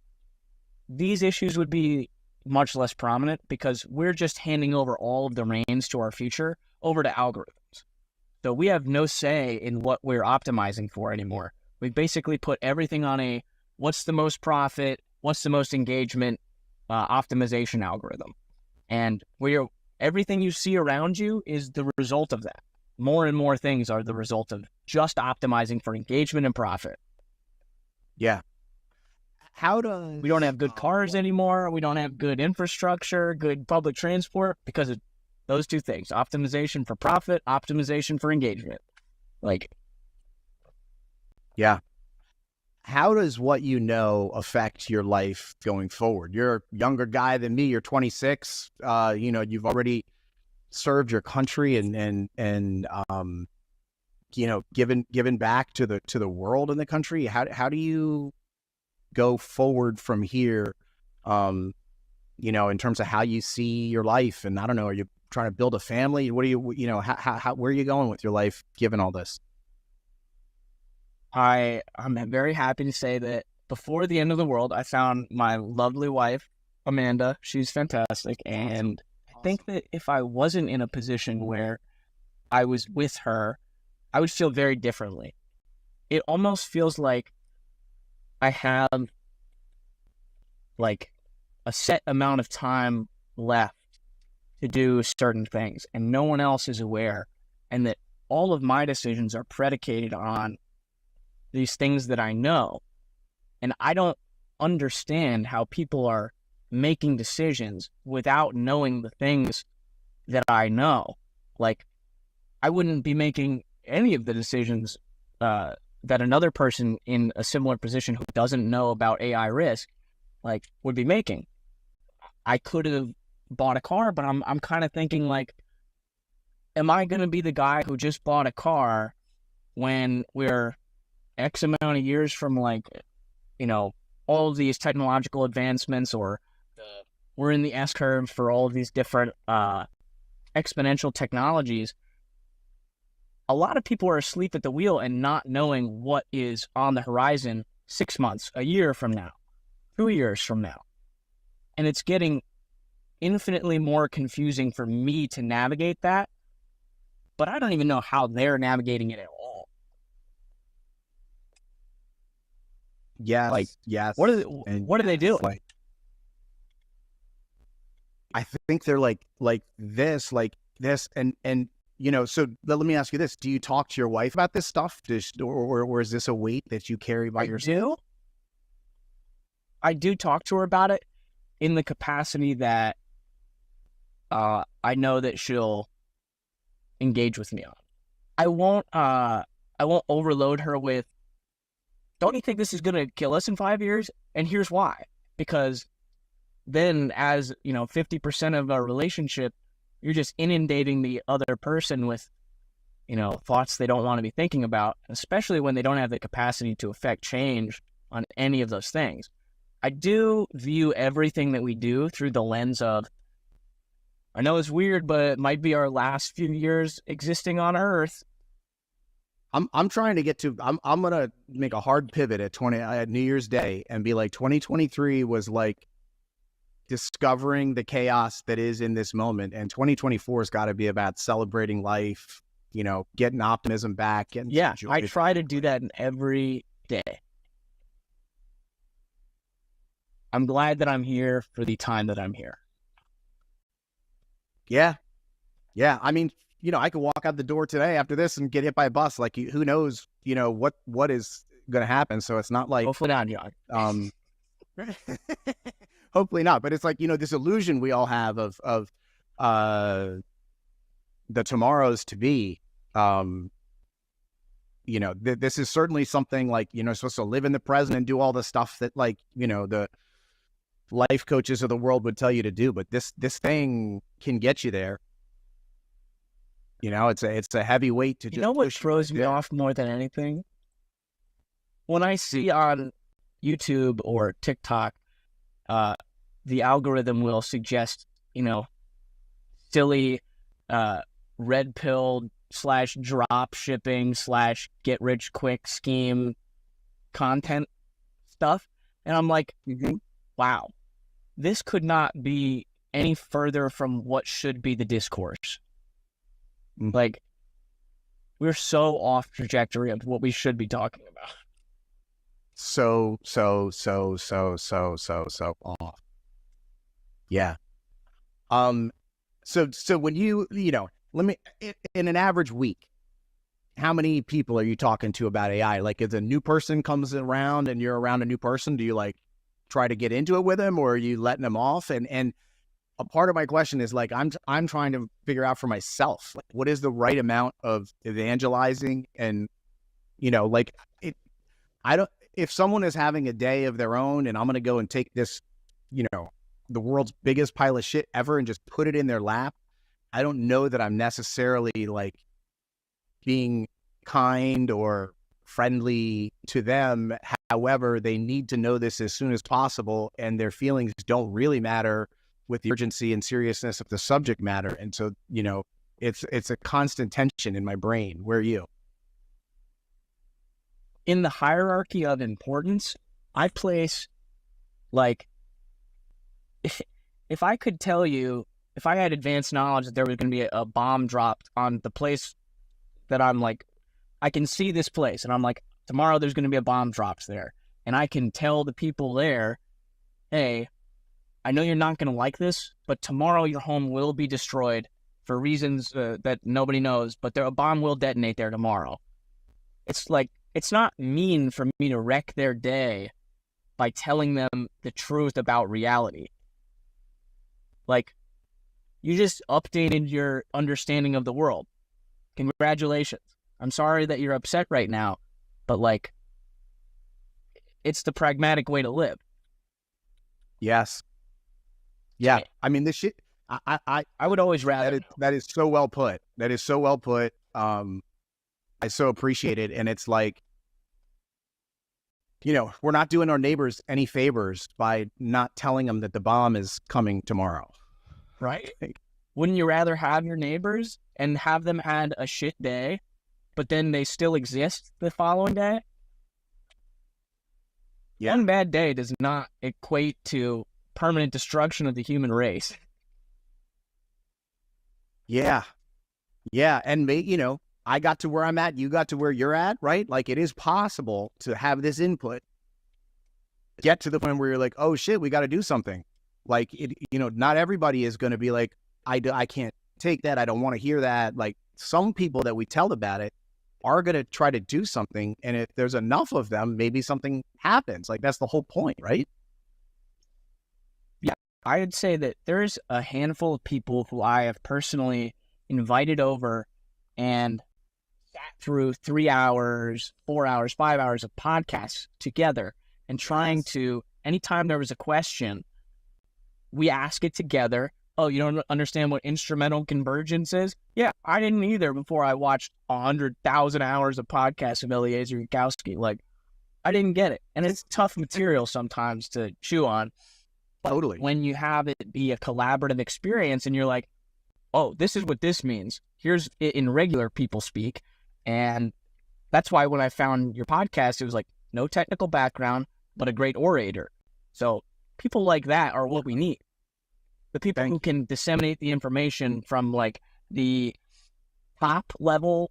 these issues would be much less prominent because we're just handing over all of the reins to our future over to algorithms. So we have no say in what we're optimizing for anymore. We've basically put everything on a what's the most profit, what's the most engagement optimization algorithm. And everything you see around you is the result of that. More and more things are the result of just optimizing for engagement and profit. Yeah. We don't have good cars anymore. We don't have good infrastructure, good public transport because of those two things: optimization for profit, optimization for engagement. Like, yeah. How does what you know affect your life going forward? You're a younger guy than me. You're 26. You've already served your country and given back to the world and the country. How do you go forward from here, in terms of how you see your life? And I don't know, are you trying to build a family? What do you, how where are you going with your life given all this? I'm very happy to say that before the end of the world, I found my lovely wife, Amanda. She's fantastic. And I think that if I wasn't in a position where I was with her, I would feel very differently. It almost feels like I have like a set amount of time left to do certain things and no one else is aware, and that all of my decisions are predicated on these things that I know. And I don't understand how people are making decisions without knowing the things that I know. Like, I wouldn't be making any of the decisions that another person in a similar position who doesn't know about AI risk, like, would be making. I could have bought a car, but I'm kind of thinking, like, am I going to be the guy who just bought a car when we're X amount of years from, like, all of these technological advancements, or we're in the S curve for all of these different exponential technologies? A lot of people are asleep at the wheel and not knowing what is on the horizon 6 months, a year from now, 2 years from now. And it's getting infinitely more confusing for me to navigate that, but I don't even know how they're navigating it at all. Yes. Like, yes. What are they doing? Like, I think they're like this, and so let me ask you this. Do you talk to your wife about this stuff? Or is this a weight that you carry by yourself? I do talk to her about it in the capacity that I know that she'll engage with me on. I won't overload her with, don't you think this is going to kill us in 5 years? And here's why. Because then, as 50% of our relationship, you're just inundating the other person with, thoughts they don't want to be thinking about, especially when they don't have the capacity to affect change on any of those things. I do view everything that we do through the lens of, I know it's weird, but it might be our last few years existing on Earth. I'm trying to get to, I'm going to make a hard pivot at New Year's Day and be like, 2023 was like discovering the chaos that is in this moment. And 2024 has got to be about celebrating life, getting optimism back. Yeah, I try to do that in every day. I'm glad that I'm here for the time that I'm here. Yeah. Yeah. I mean, I could walk out the door today after this and get hit by a bus. Like, who knows, what is going to happen. So it's not like, hopefully not, John. Hopefully not. But it's like, this illusion we all have of the tomorrows to be, this is certainly something like, supposed to live in the present and do all the stuff that, like, the life coaches of the world would tell you to do, but this thing can get you there. You know, it's a heavy weight to just. You know what push throws me off more than anything? When I see on YouTube or TikTok, the algorithm will suggest, silly red pill / drop shipping / get rich quick scheme content stuff. And I'm like, wow, this could not be any further from what should be the discourse. Like, we're so off trajectory of what we should be talking about. So off. Yeah. So when let me, in an average week, how many people are you talking to about AI? Like, if a new person comes around and you're around a new person, do you like try to get into it with them, or are you letting them off? And a part of my question is like, I'm trying to figure out for myself, like, what is the right amount of evangelizing? And, if someone is having a day of their own and I'm going to go and take this, the world's biggest pile of shit ever and just put it in their lap, I don't know that I'm necessarily like being kind or friendly to them. However, they need to know this as soon as possible, and their feelings don't really matter with the urgency and seriousness of the subject matter. And so, it's a constant tension in my brain. Where are you? In the hierarchy of importance, I place, like, if I could tell you, if I had advanced knowledge that there was going to be a bomb dropped on the place that I'm like, I can see this place, and I'm like, tomorrow there's going to be a bomb dropped there. And I can tell the people there, hey, I know you're not going to like this, but tomorrow your home will be destroyed for reasons that nobody knows, but a bomb will detonate there tomorrow. It's like, it's not mean for me to wreck their day by telling them the truth about reality. Like, you just updated your understanding of the world. Congratulations. I'm sorry that you're upset right now, but like, it's the pragmatic way to live. Yes. Yeah. I mean, this shit, I would always rather. That is so well put. That is so well put. I so appreciate it. And it's like, we're not doing our neighbors any favors by not telling them that the bomb is coming tomorrow. Right? Wouldn't you rather have your neighbors and have them had a shit day, but then they still exist the following day? Yeah. One bad day does not equate to permanent destruction of the human race. Yeah. Yeah. And, I got to where I'm at, you got to where you're at, right? Like, it is possible to have this input, get to the point where you're like, oh shit, we got to do something. Like, not everybody is going to be like, I can't take that. I don't want to hear that. Like, some people that we tell about it are going to try to do something. And if there's enough of them, maybe something happens. Like, that's the whole point, right? Yeah. I'd say that there's a handful of people who I have personally invited over and sat through 3 hours, 4 hours, 5 hours of podcasts together, and trying to, anytime there was a question, we ask it together. Oh, you don't understand what instrumental convergence is? Yeah, I didn't either before I watched 100,000 hours of podcasts of Eliezer Yudkowsky. Like, I didn't get it. And it's tough material sometimes to chew on. But totally. When you have it be a collaborative experience and you're like, oh, this is what this means. Here's it in regular people speak. And that's why when I found your podcast, it was like, no technical background, but a great orator. So people like that are what we need. The people who can disseminate the information from like the top level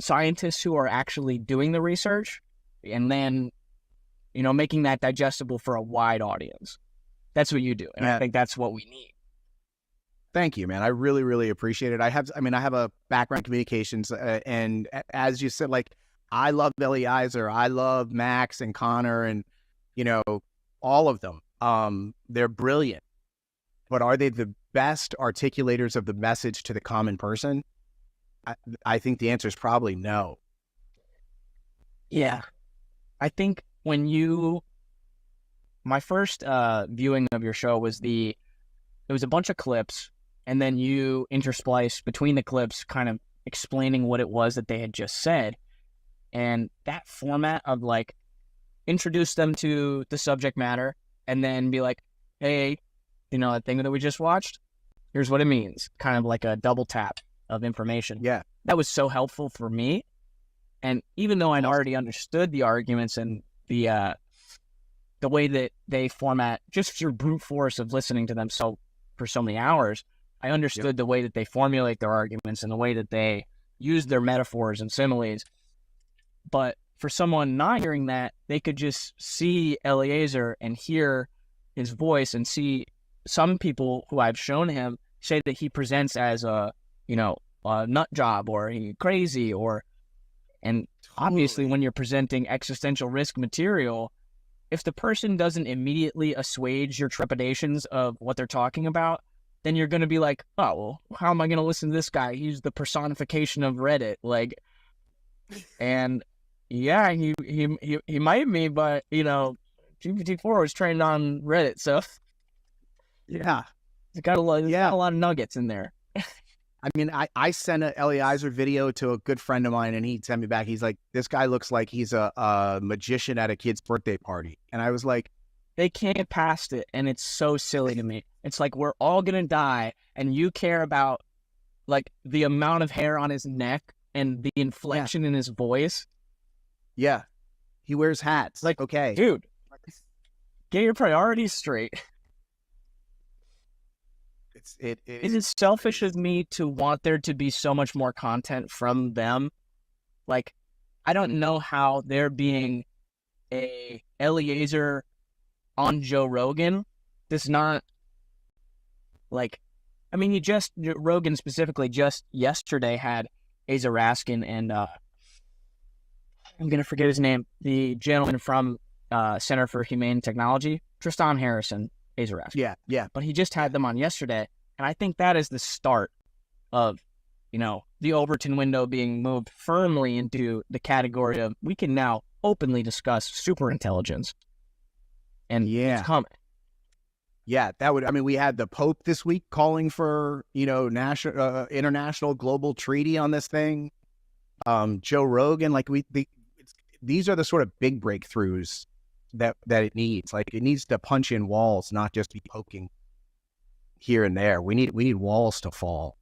scientists who are actually doing the research, and then, making that digestible for a wide audience. That's what you do. And I think that's what we need. Thank you, man. I really, really appreciate it. I have a background in communications, and as you said, like, I love Eliezer, I love Max and Connor, and all of them. They're brilliant, but are they the best articulators of the message to the common person? I think the answer is probably no. Yeah, I think when you my first viewing of your show was it was a bunch of clips, and then you interspliced between the clips kind of explaining what it was that they had just said. And that format of like introduce them to the subject matter and then be like, hey, you know, that thing that we just watched, here's what it means. Kind of like a double tap of information. Yeah. That was so helpful for me. And even though I'd already understood the arguments and the way that they format, just through brute force of listening to them for so many hours, I understood the way that they formulate their arguments and the way that they use their metaphors and similes. But for someone not hearing that, they could just see Eliezer and hear his voice and see some people who I've shown him say that he presents as a nut job or he crazy and obviously when you're presenting existential risk material, if the person doesn't immediately assuage your trepidations of what they're talking about, then you're going to be like, oh, well, how am I going to listen to this guy? He's the personification of Reddit. Like, and yeah, he might be, but, you know, GPT-4 was trained on Reddit, so yeah, it's got a lot of nuggets in there. I mean, I sent an Eliezer video to a good friend of mine, and he sent me back. He's like, this guy looks like he's a magician at a kid's birthday party. And I was like, they can't get past it, and it's so silly to me. It's like, we're all going to die, and you care about, like, the amount of hair on his neck and the inflection in his voice. Yeah. He wears hats. Like, okay. Dude, get your priorities straight. It is selfish of me to want there to be so much more content from them. Like, I don't know how there being a Eliezer on Joe Rogan does not, like, I mean, Rogan specifically just yesterday had Asa Raskin and I'm going to forget his name, the gentleman from Center for Humane Technology, Tristan Harrison, Asa Raskin. Yeah. But he just had them on yesterday. And I think that is the start of, you know, the Overton window being moved firmly into the category of we can now openly discuss superintelligence. And it's coming. Yeah, we had the Pope this week calling for, you know, international global treaty on this thing. Joe Rogan, like these are the sort of big breakthroughs that it needs. Like, it needs to punch in walls, not just be poking here and there. We need walls to fall.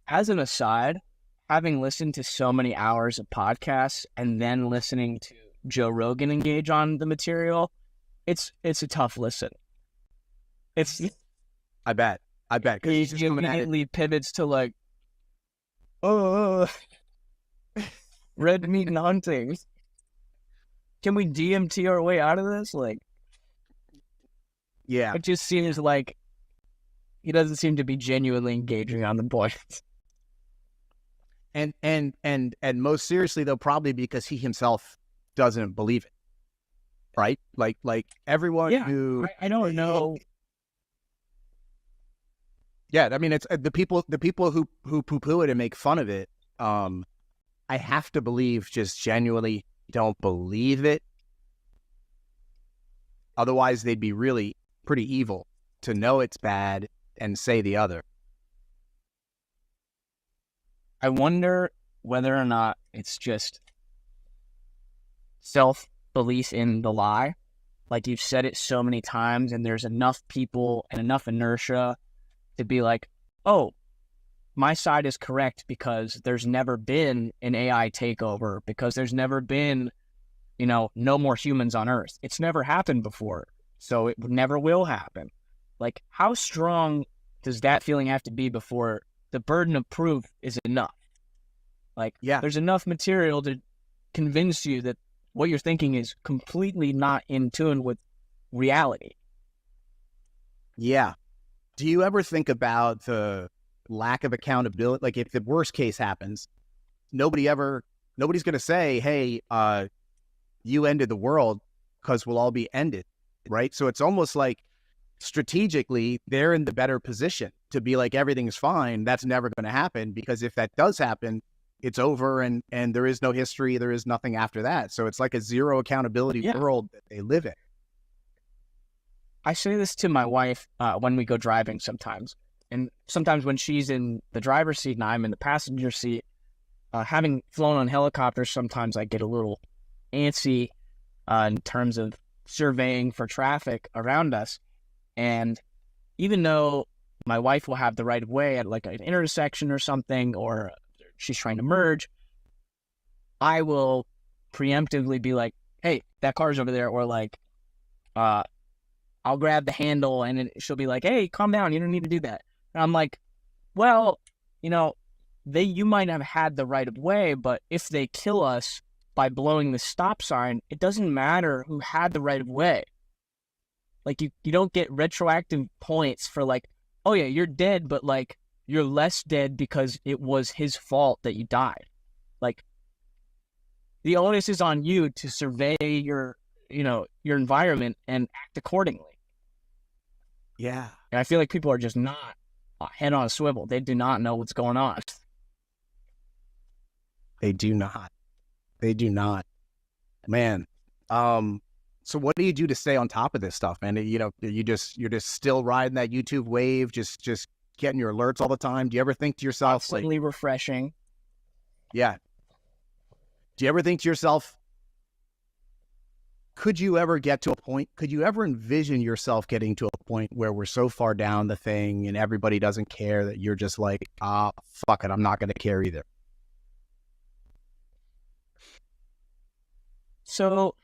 As an aside, having listened to so many hours of podcasts and then listening to Joe Rogan engage on the material, it's a tough listen. I bet. He immediately pivots to like, red meat and hunting. Can we DMT our way out of this? Like, yeah, it just seems like he doesn't seem to be genuinely engaging on the point. And most seriously though, probably because he himself doesn't believe it, right? Like everyone who I don't know. Yeah, I mean, it's the people who poo-poo it and make fun of it. I have to believe just genuinely don't believe it. Otherwise, they'd be really pretty evil to know it's bad and say the other. I wonder whether or not it's just self-belief in the lie. Like, you've said it so many times and there's enough people and enough inertia to be like, oh, my side is correct because there's never been an AI takeover, because there's never been, you know, no more humans on Earth. It's never happened before, so it never will happen. Like, how strong does that feeling have to be before the burden of proof is enough? Like, there's enough material to convince you that what you're thinking is completely not in tune with reality. Yeah. Do you ever think about the lack of accountability? Like, if the worst case happens, nobody's going to say, hey, you ended the world, because we'll all be ended, right? So it's almost like strategically they're in the better position to be like, everything's fine. That's never going to happen, because if that does happen, it's over and there is no history. There is nothing after that. So it's like a zero accountability world that they live in. I say this to my wife when we go driving sometimes. And sometimes when she's in the driver's seat and I'm in the passenger seat, having flown on helicopters, sometimes I get a little antsy in terms of surveying for traffic around us. And even though my wife will have the right of way at like an intersection or something, or she's trying to merge, I will preemptively be like, hey, that car's over there. Or like, I'll grab the handle and she'll be like, hey, calm down. You don't need to do that. And I'm like, well, you know, you might have had the right of way, but if they kill us by blowing the stop sign, it doesn't matter who had the right of way. Like you don't get retroactive points for like, oh yeah, you're dead, but like you're less dead because it was his fault that you died. Like the onus is on you to survey your environment and act accordingly. Yeah. And I feel like people are just not head on a swivel. They do not know what's going on. They do not. They do not. Man. So what do you do to stay on top of this stuff, man? You know, you're just still riding that YouTube wave, just getting your alerts all the time. Do you ever think to yourself, constantly refreshing? Yeah. Do you ever think to yourself, could you ever get to a point? Could you ever envision yourself getting to a point where we're so far down the thing and everybody doesn't care that you're just like, fuck it, I'm not going to care either? So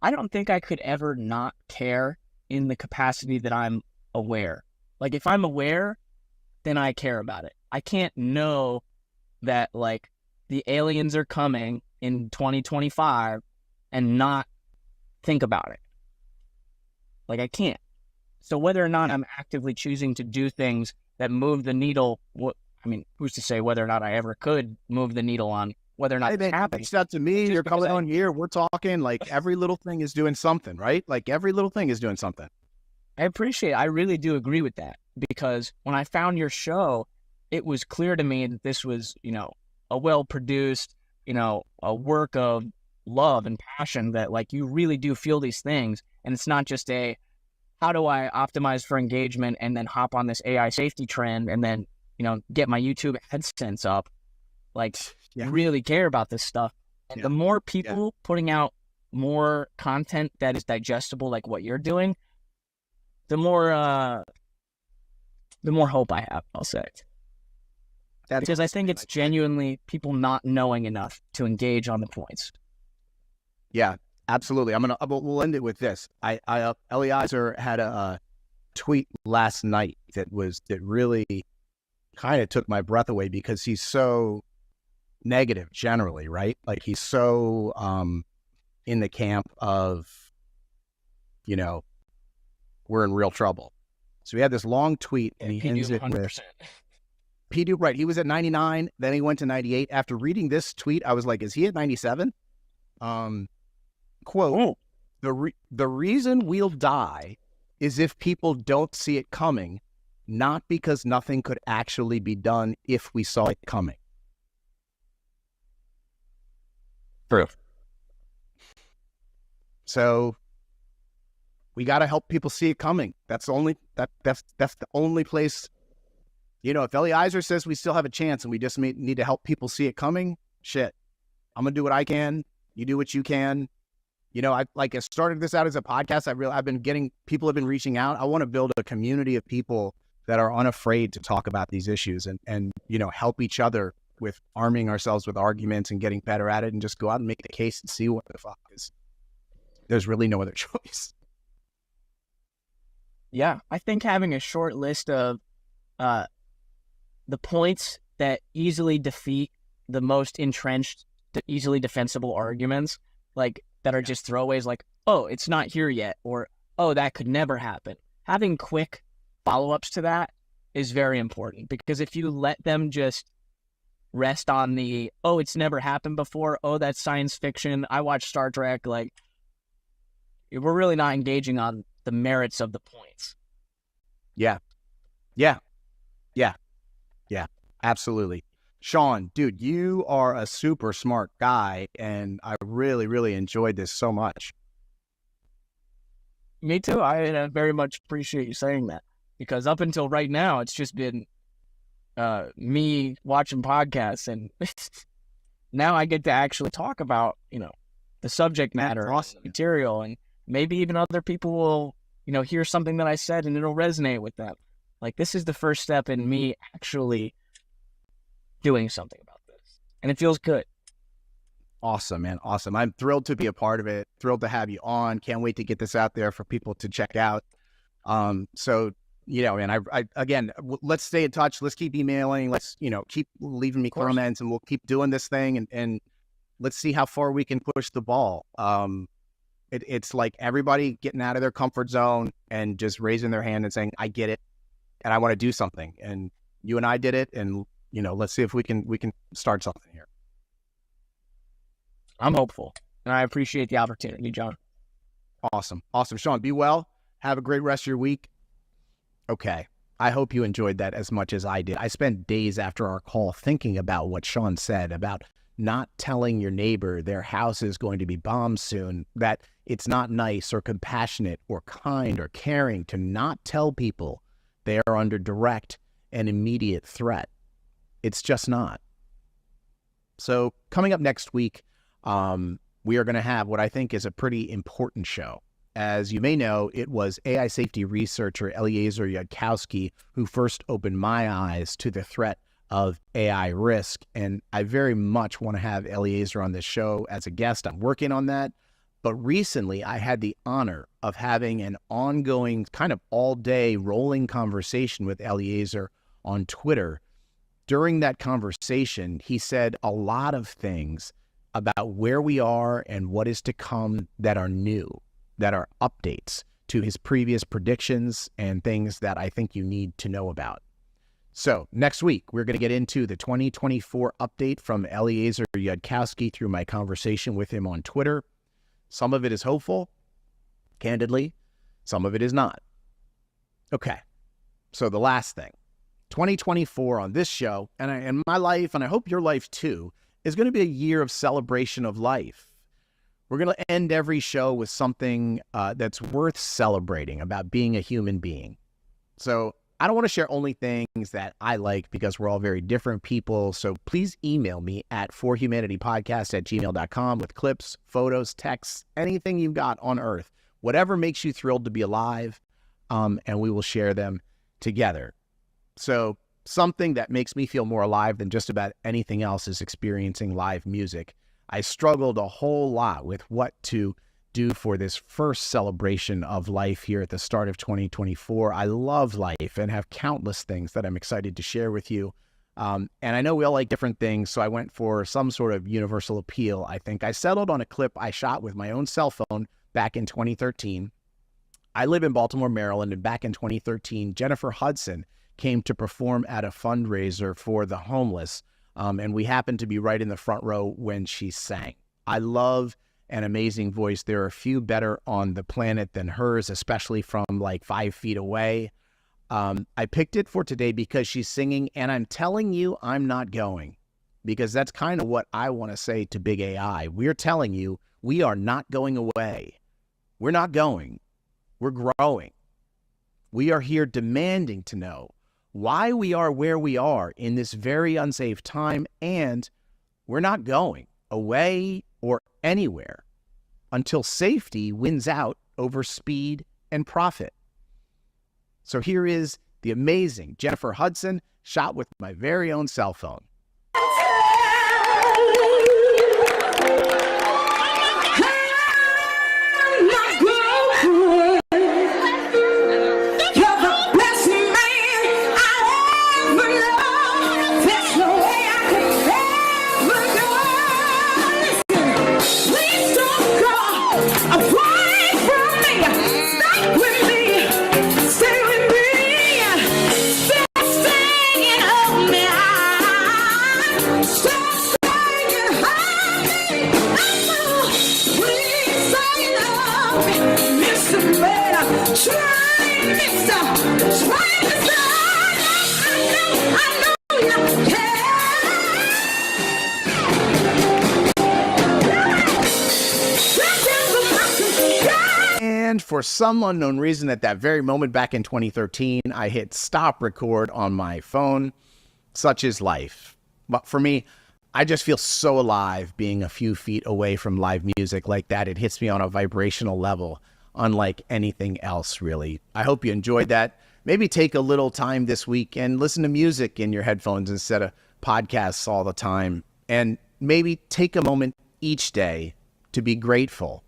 I don't think I could ever not care in the capacity that I'm aware. Like if I'm aware, then I care about it. I can't know that like the aliens are coming in 2025 and not think about it. Like I can't. So whether or not I'm actively choosing to do things that move the needle, who's to say whether or not I ever could move the needle on whether or not it's happening? Reach out to me. You're coming on here. We're talking. Like every little thing is doing something, right? Like every little thing is doing something. I appreciate it. I really do agree with that, because when I found your show, it was clear to me that this was, a well-produced, a work of love and passion, that like you really do feel these things. And it's not just how do I optimize for engagement and then hop on this AI safety trend and then, get my YouTube AdSense up. Like you really care about this stuff. And the more people putting out more content that is digestible, like what you're doing, the more hope I have, I'll say. Because I think it's genuinely people not knowing enough to engage on the points. Yeah, absolutely. We'll end it with this. Eliezer had a tweet last night that really kind of took my breath away, because he's so negative generally, right? Like he's so in the camp of, we're in real trouble. So he had this long tweet and he ends it with PDU, right? He was at 99, then he went to 98. After reading this tweet, I was like, is he at 97? Quote, the reason we'll die is if people don't see it coming, not because nothing could actually be done if we saw it coming. True. So we got to help people see it coming. That's the only place. If Eliezer says we still have a chance and we just need to help people see it coming, shit, I'm gonna do what I can. You do what you can. I started this out as a podcast. People have been reaching out. I want to build a community of people that are unafraid to talk about these issues and help each other with arming ourselves with arguments and getting better at it, and just go out and make the case and see what the fuck is. There's really no other choice. Yeah, I think having a short list of the points that easily defeat the most entrenched, easily defensible arguments, like that are just throwaways, like, oh, it's not here yet, or oh, that could never happen. Having quick follow-ups to that is very important, because if you let them just rest on the, oh, it's never happened before, oh, that's science fiction, I watch Star Trek, like, we're really not engaging on the merits of the points. Yeah, absolutely. Shawn, dude, you are a super smart guy, and I really, really enjoyed this so much. Me too. I very much appreciate you saying that, because up until right now, it's just been me watching podcasts, and now I get to actually talk about, the subject matter, material, and maybe even other people will, hear something that I said and it'll resonate with them. Like, this is the first step in me actually doing something about this, and it feels good. Awesome, man. Awesome. I'm thrilled to be a part of it. Thrilled to have you on. Can't wait to get this out there for people to check out. So, man, I again, let's stay in touch. Let's keep emailing. Let's, keep leaving me comments, and we'll keep doing this thing, and let's see how far we can push the ball. It's like everybody getting out of their comfort zone and just raising their hand and saying, I get it, and I want to do something. And you and I did it, and, let's see if we can start something here. I'm hopeful, and I appreciate the opportunity, John. Awesome. Shawn, be well. Have a great rest of your week. Okay. I hope you enjoyed that as much as I did. I spent days after our call thinking about what Shawn said about not telling your neighbor their house is going to be bombed soon, that it's not nice or compassionate or kind or caring to not tell people they are under direct and immediate threat. It's just not. So coming up next week, we are going to have what I think is a pretty important show. As you may know, it was AI safety researcher Eliezer Yudkowsky who first opened my eyes to the threat of AI risk. And I very much want to have Eliezer on this show as a guest. I'm working on that. But recently, I had the honor of having an ongoing kind of all-day rolling conversation with Eliezer on Twitter. During that conversation, he said a lot of things about where we are and what is to come that are new, that are updates to his previous predictions and things that I think you need to know about. So next week, we're going to get into the 2024 update from Eliezer Yudkowsky through my conversation with him on Twitter. Some of it is hopeful, candidly. Some of it is not. Okay, so the last thing. 2024 on this show, and my life, and I hope your life too, is going to be a year of celebration of life. We're going to end every show with something that's worth celebrating about being a human being. So I don't want to share only things that I like because we're all very different people. So please email me at forhumanitypodcast@gmail.com with clips, photos, texts, anything you've got on earth, whatever makes you thrilled to be alive, and we will share them together. So something that makes me feel more alive than just about anything else is experiencing live music. I struggled a whole lot with what to do for this first celebration of life here at the start of 2024. I love life and have countless things that I'm excited to share with you. And I know we all like different things, so I went for some sort of universal appeal. I think I settled on a clip I shot with my own cell phone back in 2013. I live in Baltimore, Maryland, and back in 2013, Jennifer Hudson came to perform at a fundraiser for the homeless, and we happened to be right in the front row when she sang. I love an amazing voice. There are a few better on the planet than hers, especially from like 5 feet away. I picked it for today because she's singing, and I'm telling you, I'm not going, because that's kind of what I want to say to big AI. We're telling you, we are not going away. We're not going. We're growing. We are here demanding to know why we are where we are in this very unsafe time, and we're not going away or anywhere until safety wins out over speed and profit. So here is the amazing Jennifer Hudson, shot with my very own cell phone. for some unknown reason, at that very moment back in 2013, I hit stop record on my phone. Such is life. But for me, I just feel so alive being a few feet away from live music like that. It hits me on a vibrational level, unlike anything else, really. I hope you enjoyed that. Maybe take a little time this week and listen to music in your headphones instead of podcasts all the time. And maybe take a moment each day to be grateful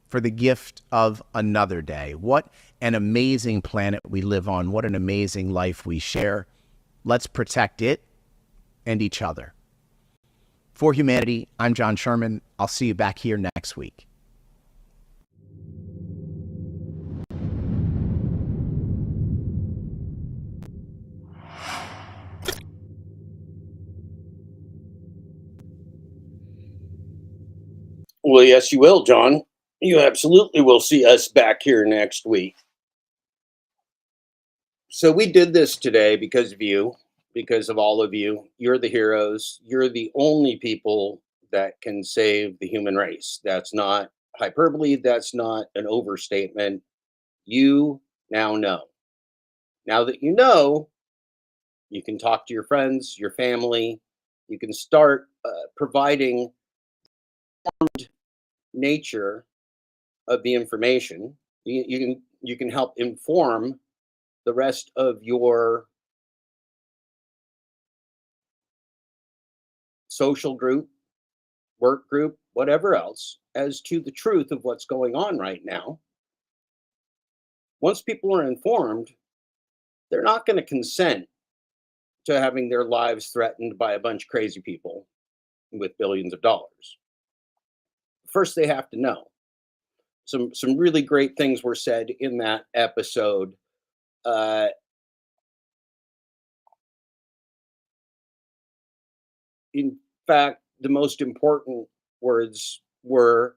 for the gift of another day. What an amazing planet we live on. What an amazing life we share. Let's protect it and each other. For Humanity, I'm John Sherman. I'll see you back here next week. Well, yes, you will, John. You absolutely will see us back here next week. So we did this today because of you, because of all of you. You're the heroes. You're the only people that can save the human race. That's not hyperbole. That's not an overstatement. You now know. Now that you know, you can talk to your friends, your family. You can start providing nature of the information. You can help inform the rest of your social group, work group, whatever else, as to the truth of what's going on right now. Once people are informed, they're not going to consent to having their lives threatened by a bunch of crazy people with billions of dollars. First, they have to know. Some really great things were said in that episode. In fact, the most important words were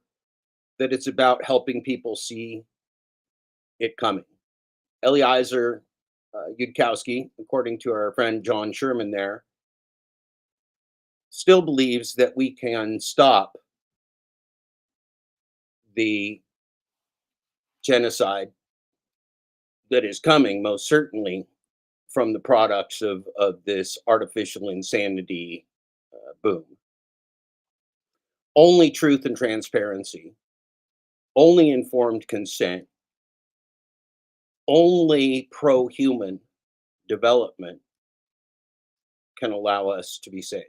that it's about helping people see it coming. Eliezer Yudkowsky, according to our friend John Sherman there, still believes that we can stop the genocide that is coming, most certainly, from the products of this artificial insanity boom. Only truth and transparency, only informed consent, only pro-human development can allow us to be saved.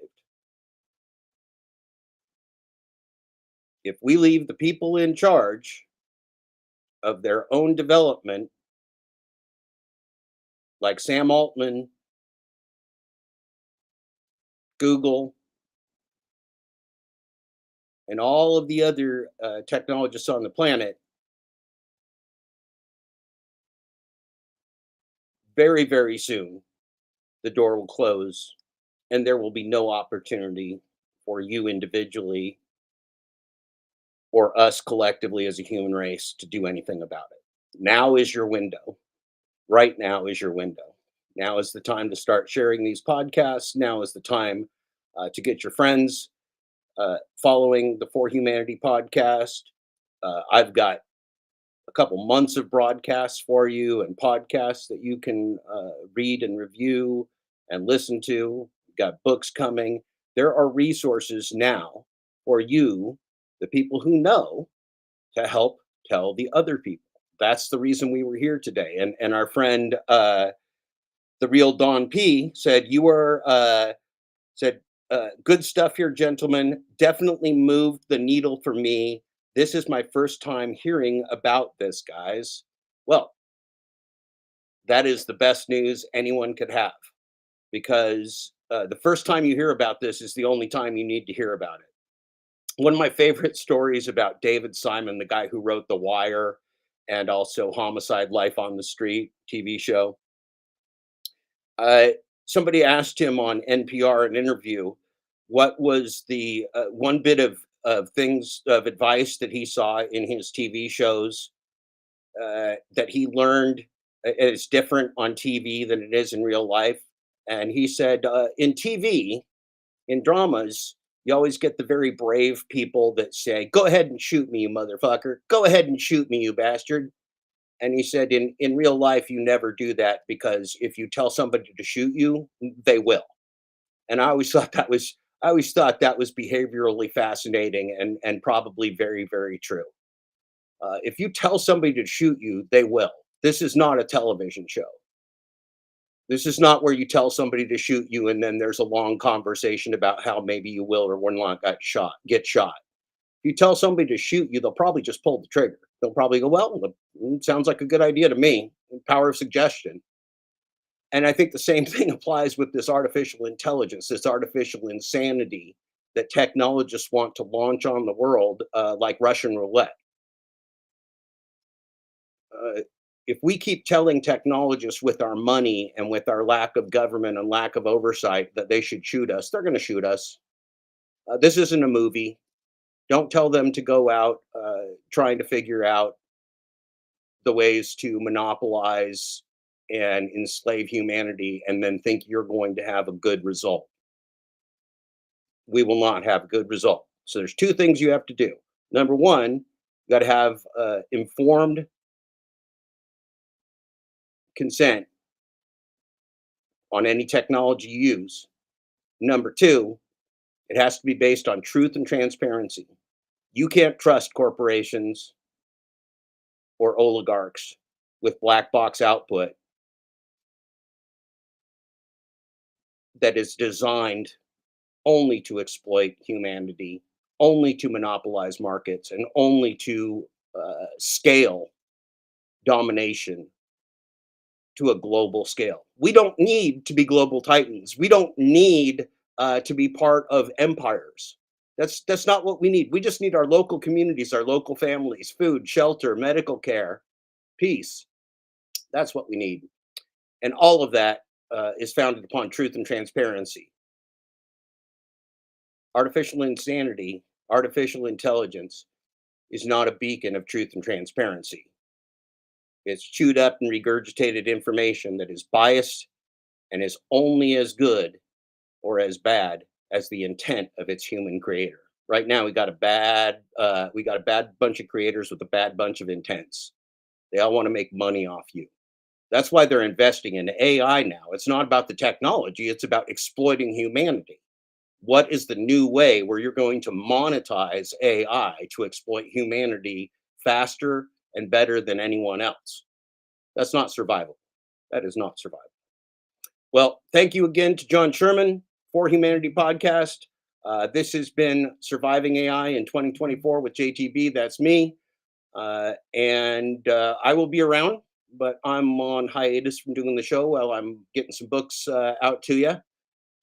If we leave the people in charge of their own development, like Sam Altman, Google, and all of the other technologists on the planet, very, very soon, the door will close and there will be no opportunity for you individually or us collectively as a human race to do anything about it. Now is your window. Right now is your window. Now is the time to start sharing these podcasts. Now is the time to get your friends following the For Humanity podcast. I've got a couple months of broadcasts for you and podcasts that you can read and review and listen to. We've got books coming. There are resources now for you, the people who know, to help tell the other people. That's the reason we were here today. And our friend, the real Don P, said, you were, good stuff here, gentlemen. Definitely moved the needle for me. This is my first time hearing about this, guys. Well, that is the best news anyone could have, because the first time you hear about this is the only time you need to hear about it. One of my favorite stories about David Simon, the guy who wrote The Wire and also Homicide: Life on the Street TV show. Somebody asked him on NPR, an interview, what was the one bit of advice that he saw in his TV shows that he learned is different on TV than it is in real life. And he said, in TV, in dramas, you always get the very brave people that say, go ahead and shoot me, you motherfucker. Go ahead and shoot me, you bastard. And he said, in real life, you never do that, because if you tell somebody to shoot you, they will. And I always thought that was behaviorally fascinating and probably very, very true. If you tell somebody to shoot you, they will. This is not a television show. This is not where you tell somebody to shoot you and then there's a long conversation about how maybe you will or will not get shot. If you tell somebody to shoot you, they'll probably just pull the trigger. They'll probably go, well, sounds like a good idea to me. Power of suggestion. And I think the same thing applies with this artificial intelligence, this artificial insanity that technologists want to launch on the world, like Russian roulette. If we keep telling technologists with our money and with our lack of government and lack of oversight that they should shoot us, they're going to shoot us. This isn't a movie. Don't tell them to go out trying to figure out the ways to monopolize and enslave humanity and then think you're going to have a good result. We will not have a good result. So there's two things you have to do. Number one, you got to have informed consent on any technology you use. Number two, it has to be based on truth and transparency. You can't trust corporations or oligarchs with black box output that is designed only to exploit humanity, only to monopolize markets, and only to scale domination to a global scale. We don't need to be global titans. We don't need to be part of empires. That's not what we need. We just need our local communities, our local families, food, shelter, medical care, peace. That's what we need. And all of that is founded upon truth and transparency. Artificial insanity, artificial intelligence is not a beacon of truth and transparency. It's chewed up and regurgitated information that is biased and is only as good or as bad as the intent of its human creator. Right now, we got a bad bunch of creators with a bad bunch of intents. They all want to make money off you. That's why they're investing in AI now. It's not about the technology, it's about exploiting humanity. What is the new way where you're going to monetize AI to exploit humanity faster and better than anyone else? That's not survival. That is not survival. Well, thank you again to John Sherman for Humanity Podcast. This has been Surviving AI in 2024 with JTB. That's me. And I will be around, but I'm on hiatus from doing the show while I'm getting some books out to you.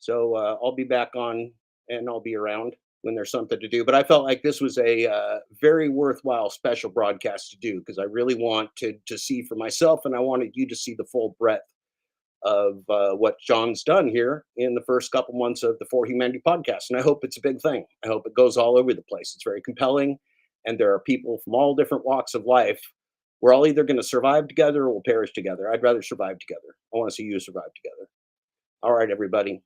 So I'll be back on and I'll be around when there's something to do. But I felt like this was a very worthwhile special broadcast to do because I really want to see for myself, and I wanted you to see the full breadth of what John's done here in the first couple months of the For Humanity podcast. And I hope it's a big thing. I hope it goes all over the place. It's very compelling. And there are people from all different walks of life. We're all either going to survive together or we'll perish together. I'd rather survive together. I want to see you survive together. All right, everybody.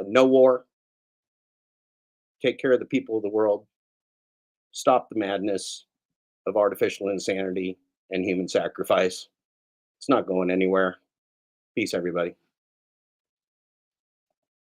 No war. Take care of the people of the world. Stop the madness of artificial insanity and human sacrifice. It's not going anywhere. Peace, everybody.